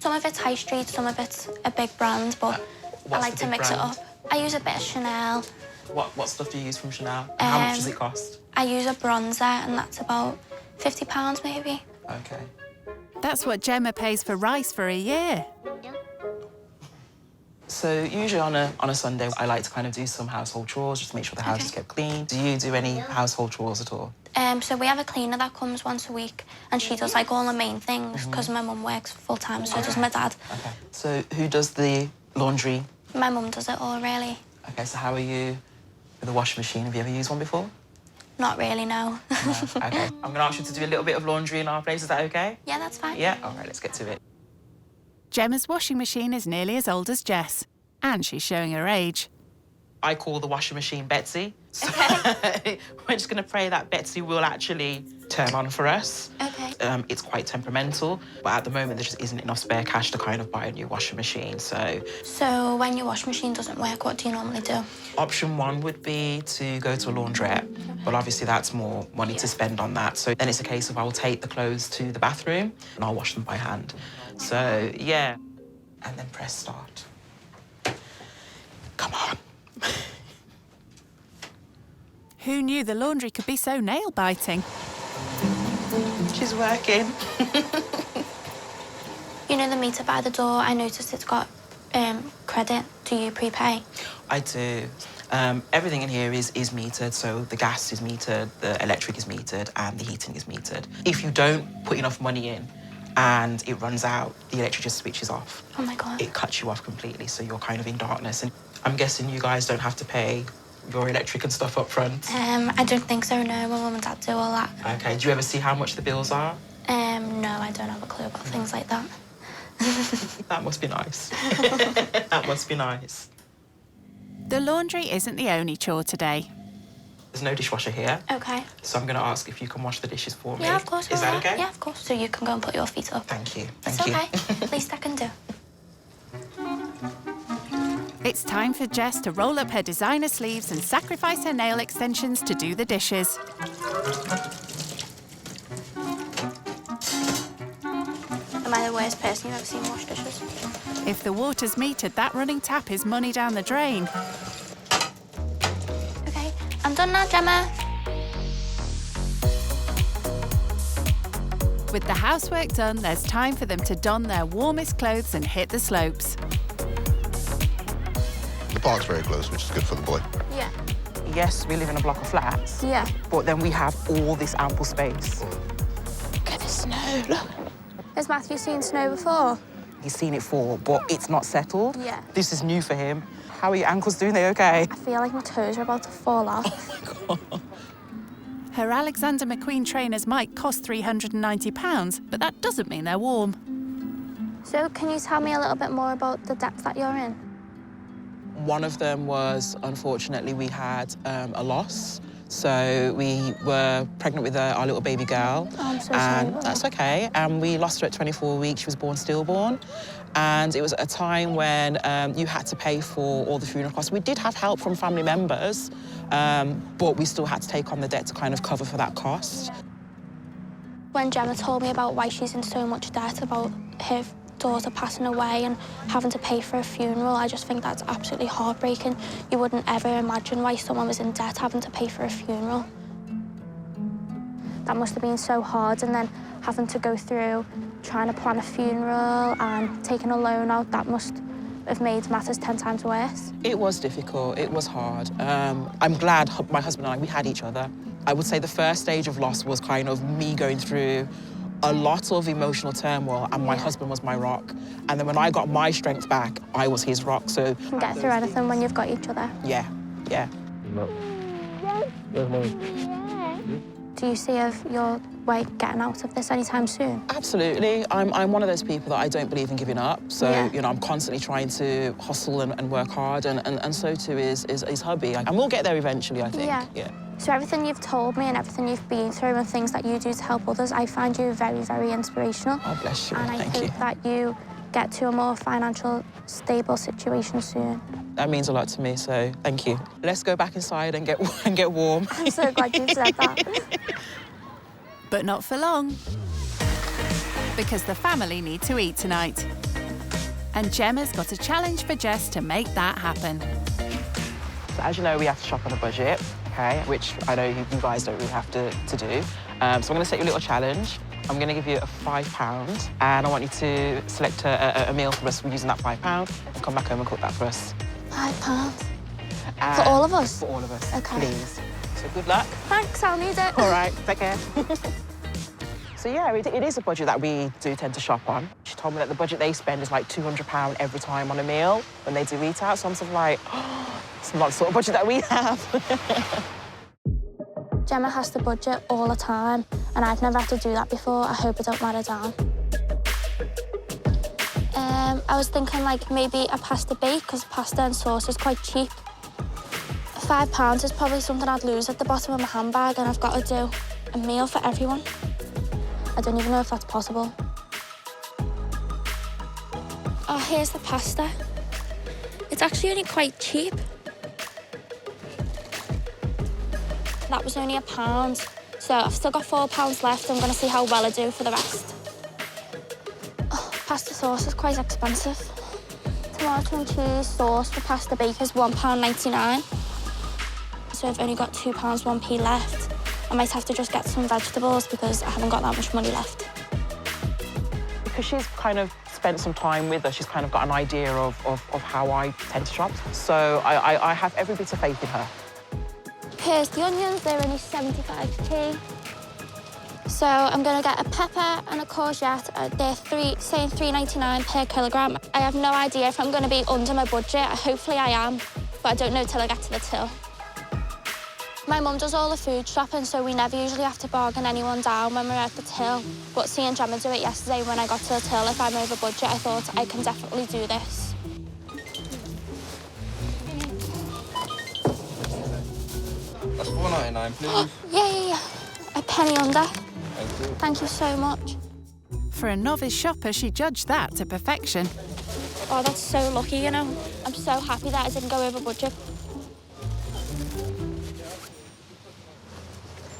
Some of it's high street, some of it's a big brand, but I like to mix it up. I use a bit of Chanel. What stuff do you use from Chanel? And how much does it cost? I use a bronzer, and that's about £50 maybe. Okay. That's what Gemma pays for rice for a year. So usually on a Sunday, I like to kind of do some household chores just to make sure the house is kept clean. Do you do any household chores at all? So we have a cleaner that comes once a week, and she does like all the main things because my mum works full time, so does my dad. Okay. So who does the laundry? My mum does it all, really. Okay, so how are you with the washing machine? Have you ever used one before? Not really, no. No. Okay. I'm going to ask you to do a little bit of laundry in our place. Is that okay? Yeah, that's fine. Yeah? All right, let's get to it. Gemma's washing machine is nearly as old as Jess, and she's showing her age. I call the washing machine Betsy. So we're just going to pray that Betsy will actually turn on for us. Okay. It's quite temperamental, but at the moment there just isn't enough spare cash to kind of buy a new washing machine, so... So when your washing machine doesn't work, what do you normally do? Option one would be to go to a laundrette, but obviously that's more money to spend on that. So then it's a case of I'll take the clothes to the bathroom and I'll wash them by hand. So, yeah. And then press start. Come on. Who knew the laundry could be so nail-biting? She's working. You know the meter by the door? I noticed it's got credit. Do you prepay? I do. Everything in here is metered, so the gas is metered, the electric is metered, and the heating is metered. If you don't put enough money in and it runs out, the electric just switches off. Oh, my God. It cuts you off completely, so you're kind of in darkness. And I'm guessing you guys don't have to pay your electric and stuff up front? I don't think so, no. My mum and dad do all that. Okay, do you ever see how much the bills are? No, I don't have a clue about things like that. That must be nice. That must be nice. The laundry isn't the only chore today. There's no dishwasher here. Okay. So I'm going to ask if you can wash the dishes for me. Yeah, of course. Is that okay? Yeah, of course. So you can go and put your feet up. Thank you. It's Thank you. okay. Least I can do. It's time for Jess to roll up her designer sleeves and sacrifice her nail extensions to do the dishes. Am I the worst person you've ever seen wash dishes? If the water's metered, that running tap is money down the drain. Okay, I'm done now, Gemma. With the housework done, there's time for them to don their warmest clothes and hit the slopes. The park's very close, which is good for the boy. Yeah. Yes, we live in a block of flats. Yeah. But then we have all this ample space. Look at the snow, look. Has Matthew seen snow before? He's seen it fall, but it's not settled. Yeah. This is new for him. How are your ankles doing? They okay? I feel like my toes are about to fall off. Oh, my God. Her Alexander McQueen trainers might cost £390, but that doesn't mean they're warm. So can you tell me a little bit more about the depth that you're in? One of them was, unfortunately, we had a loss. So we were pregnant with our little baby girl. Oh, I'm so sorry. That's okay. And we lost her at 24 weeks. She was born stillborn. And it was at a time when you had to pay for all the funeral costs. We did have help from family members, but we still had to take on the debt to kind of cover for that cost. When Gemma told me about why she's in so much debt, about her daughter passing away and having to pay for a funeral, I just think that's absolutely heartbreaking. You wouldn't ever imagine why someone was in debt having to pay for a funeral. That must have been so hard, and then having to go through trying to plan a funeral and taking a loan out, that must have made matters 10 times worse. It was difficult, it was hard. I'm glad my husband and I, we had each other. I would say the first stage of loss was kind of me going through a lot of emotional turmoil, and my husband was my rock. And then when I got my strength back, I was his rock, so... You can get through anything when you've got each other. Yeah, yeah. Do you see of your way getting out of this anytime soon? Absolutely. I'm one of those people that I don't believe in giving up. So, you know, I'm constantly trying to hustle and work hard, and so too is hubby. And we'll get there eventually, I think. Yeah. So everything you've told me and everything you've been through and things that you do to help others, I find you very, very inspirational. Oh, bless you. And I Thank you. hope that you get to a more financial, stable situation soon. That means a lot to me, so thank you. Let's go back inside and get warm. I'm so glad you said that. But not for long, because the family need to eat tonight. And Gemma's got a challenge for Jess to make that happen. So as you know, we have to shop on a budget, okay, which I know you guys don't really have to do. So I'm going to set you a little challenge. I'm going to give you a £5, and I want you to select a meal for us using that £5 and come back home and cook that for us. £5? For all of us? For all of us, Okay. please. So good luck. Thanks, I'll need it. All right, take care. So yeah, it is a budget that we do tend to shop on. She told me that the budget they spend is like £200 every time on a meal when they do eat out. So I'm sort of like, oh, it's not the sort of budget that we have. Gemma has to budget all the time, and I've never had to do that before. I hope I don't let her down. I was thinking like maybe a pasta bake, because pasta and sauce is quite cheap. £5 is probably something I'd lose at the bottom of my handbag, and I've got to do a meal for everyone. I don't even know if that's possible. Oh, here's the pasta. It's actually only quite cheap. That was only £1. So I've still got £4 left. I'm going to see how well I do for the rest. Oh, pasta sauce is quite expensive. Tomato and cheese sauce for pasta bake is £1.99. So I've only got £2, 1p left. I might have to just get some vegetables because I haven't got that much money left. Because she's kind of spent some time with us, she's kind of got an idea of how I tend to shop. So I have every bit of faith in her. Here's the onions, they're only 75p. So I'm gonna get a pepper and a courgette. They're saying £3.99 per kilogram. I have no idea if I'm gonna be under my budget. Hopefully I am, but I don't know till I get to the till. My mum does all the food shopping, so we never usually have to bargain anyone down when we're at the till. But seeing Gemma do it yesterday when I got to the till, if I'm over budget, I thought I can definitely do this. That's $4.99, please. Yeah. A penny under. Thank you. Thank you so much. For a novice shopper, she judged that to perfection. Oh, that's so lucky, you know. I'm so happy that I didn't go over budget.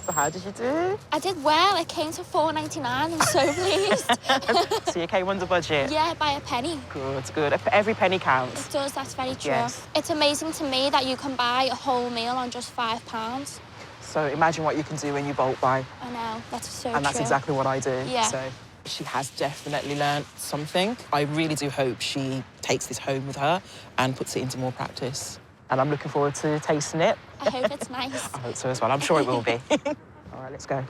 So how did you do? I did well. It came to $4.99. I'm so pleased. So you came under budget? Yeah, by a penny. Good. Every penny counts. It does, that's very true. Yes. It's amazing to me that you can buy a whole meal on just £5. So imagine what you can do when you bulk buy. I know, that's so true. And that's exactly what I do. Yeah. So she has definitely learnt something. I really do hope she takes this home with her and puts it into more practice. And I'm looking forward to tasting it. I hope it's nice. I hope so as well. I'm sure it will be. All right, let's go.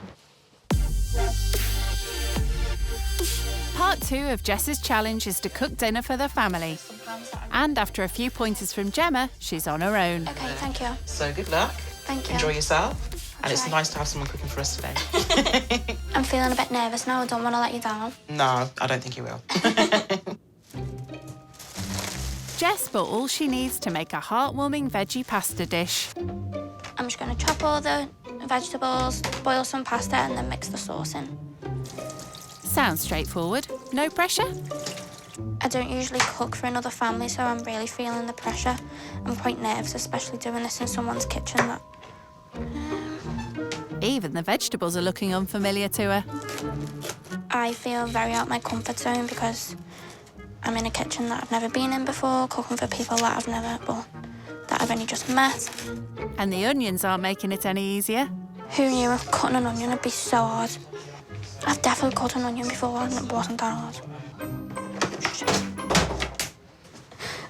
Part 2 of Jess's challenge is to cook dinner for the family. And after a few pointers from Gemma, she's on her own. OK, thank you. So good luck. Thank you. Enjoy yourself. And it's nice to have someone cooking for us today. I'm feeling a bit nervous now. I don't want to let you down. No, I don't think you will. Jess bought all she needs to make a heartwarming veggie pasta dish. I'm just going to chop all the vegetables, boil some pasta and then mix the sauce in. Sounds straightforward. No pressure? I don't usually cook for another family, so I'm really feeling the pressure. I'm quite nervous, especially doing this in someone's kitchen. Even the vegetables are looking unfamiliar to her. I feel very out of my comfort zone because I'm in a kitchen that I've never been in before, cooking for people that I've only just met. And the onions aren't making it any easier. Who knew if cutting an onion would be so hard? I've definitely cut an onion before and it wasn't that hard.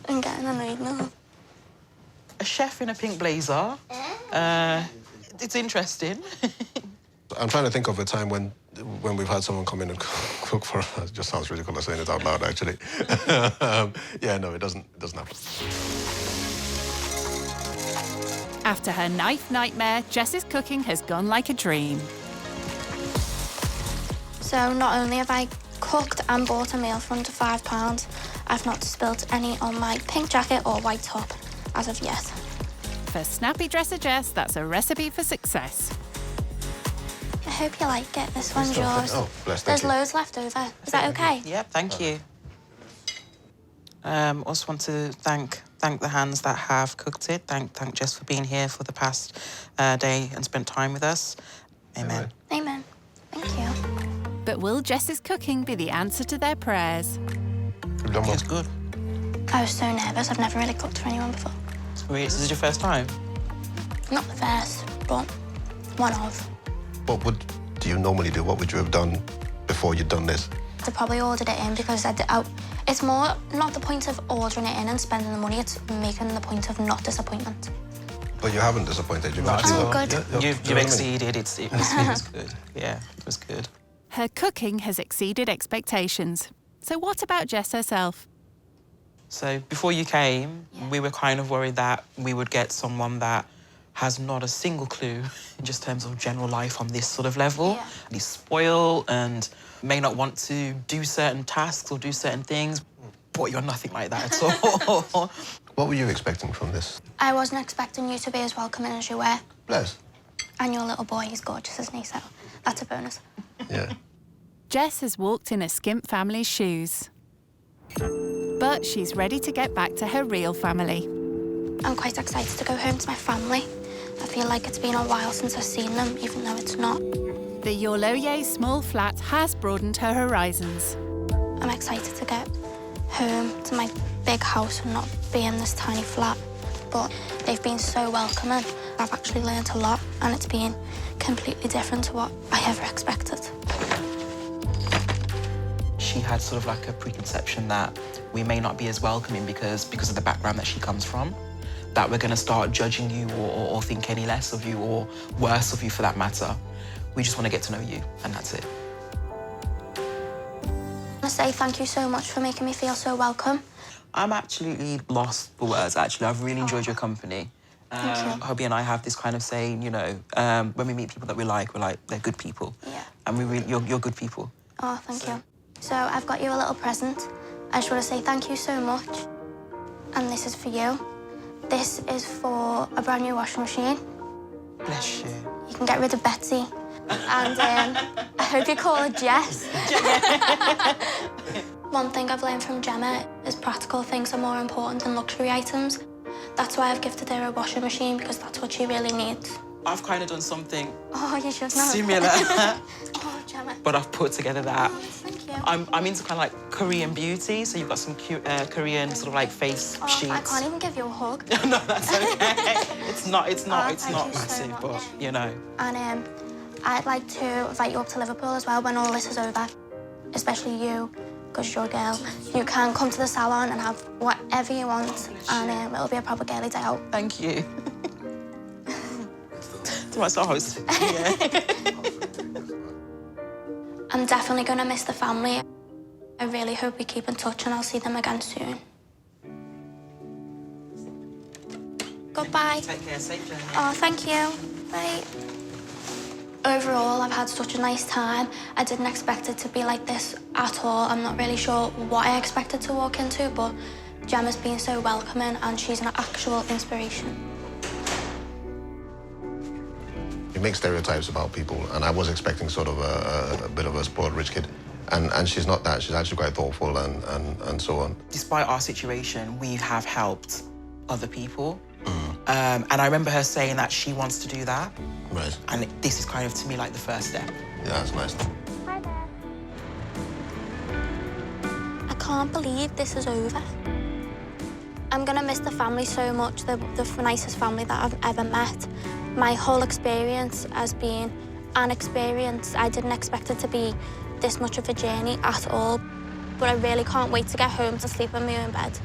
I'm getting annoyed now. A chef in a pink blazer. It's interesting. I'm trying to think of a time when we've had someone come in and cook for us. It just sounds ridiculous saying it out loud, actually. Yeah, no, it doesn't happen. After her knife nightmare, Jess's cooking has gone like a dream. So not only have I cooked and bought a meal for under £5, I've not spilt any on my pink jacket or white top as of yet. For Snappy Dresser Jess, that's a recipe for success. I hope you like it. This one's yours. Oh, bless, There's thank you. loads left over. Is that okay? Yep, thank you. Also want to thank the hands that have cooked it. Thank Jess for being here for the past day and spent time with us. Amen. Amen. Thank you. But will Jess's cooking be the answer to their prayers? It's good. I was so nervous. I've never really cooked for anyone before. Sweet. Is this your first time? Not the first, but one of. What do you normally do? What would you have done before you'd done this? I probably ordered it in because it's more not the point of ordering it in and spending the money, it's making the point of not disappointment. But you haven't disappointed. You've Oh, good. You've exceeded. It was good. Yeah, it was good. Her cooking has exceeded expectations. So what about Jess herself? So before you came, we were kind of worried that we would get someone that has not a single clue in just terms of general life on this sort of level. Yeah. He's spoiled and may not want to do certain tasks or do certain things, but you're nothing like that at all. What were you expecting from this? I wasn't expecting you to be as welcoming as you were. Bless. And your little boy, he's gorgeous, isn't he? So that's a bonus. Yeah. Jess has walked in a skimp family's shoes. But she's ready to get back to her real family. I'm quite excited to go home to my family. I feel like it's been a while since I've seen them, even though it's not. The Yorloye small flat has broadened her horizons. I'm excited to get home to my big house and not be in this tiny flat. But they've been so welcoming. I've actually learned a lot, and it's been completely different to what I ever expected. She had sort of like a preconception that we may not be as welcoming because of the background that she comes from, that we're going to start judging you or think any less of you or worse of you for that matter. We just want to get to know you, and that's it. I want to say thank you so much for making me feel so welcome. I'm absolutely lost for words, actually. I've really enjoyed your company. Hobie and I have this kind of saying, you know, when we meet people that we like, we're like, they're good people. Yeah. And you're good people. Oh, thank you. So I've got you a little present. I just want to say thank you so much. And this is for you. This is for a brand new washing machine. Bless you. You can get rid of Betsy. And I hope you call her Jess. One thing I've learned from Gemma is practical things are more important than luxury items. That's why I've gifted her a washing machine, because that's what she really needs. I've kind of done something you should know. similar. Oh, Gemma. But I've put together that. Oh, thank you. I'm into kind of like Korean beauty, so you've got some Korean sort of like face sheets. I can't even give you a hug. No, that's okay. It's not thank you massive, so much. but you know. And I'd like to invite you up to Liverpool as well when all this is over, especially you, because you're a girl. You can come to the salon and have whatever you want, and it'll be a proper girly day out. Thank you. To myself. Yeah. I'm definitely going to miss the family. I really hope we keep in touch and I'll see them again soon. Goodbye. Take care, safe journey. Oh, thank you. Bye. Overall, I've had such a nice time. I didn't expect it to be like this at all. I'm not really sure what I expected to walk into, but Gemma's been so welcoming and she's an actual inspiration. You make stereotypes about people, and I was expecting sort of a bit of a spoiled rich kid. And she's not that. She's actually quite thoughtful and so on. Despite our situation, we have helped other people. And I remember her saying that she wants to do that. Right. And this is kind of, to me, like the first step. Yeah, that's nice. Hi there. I can't believe this is over. I'm gonna miss the family so much, the nicest family that I've ever met. My whole experience has been an experience. I didn't expect it to be this much of a journey at all. But I really can't wait to get home to sleep in my own bed.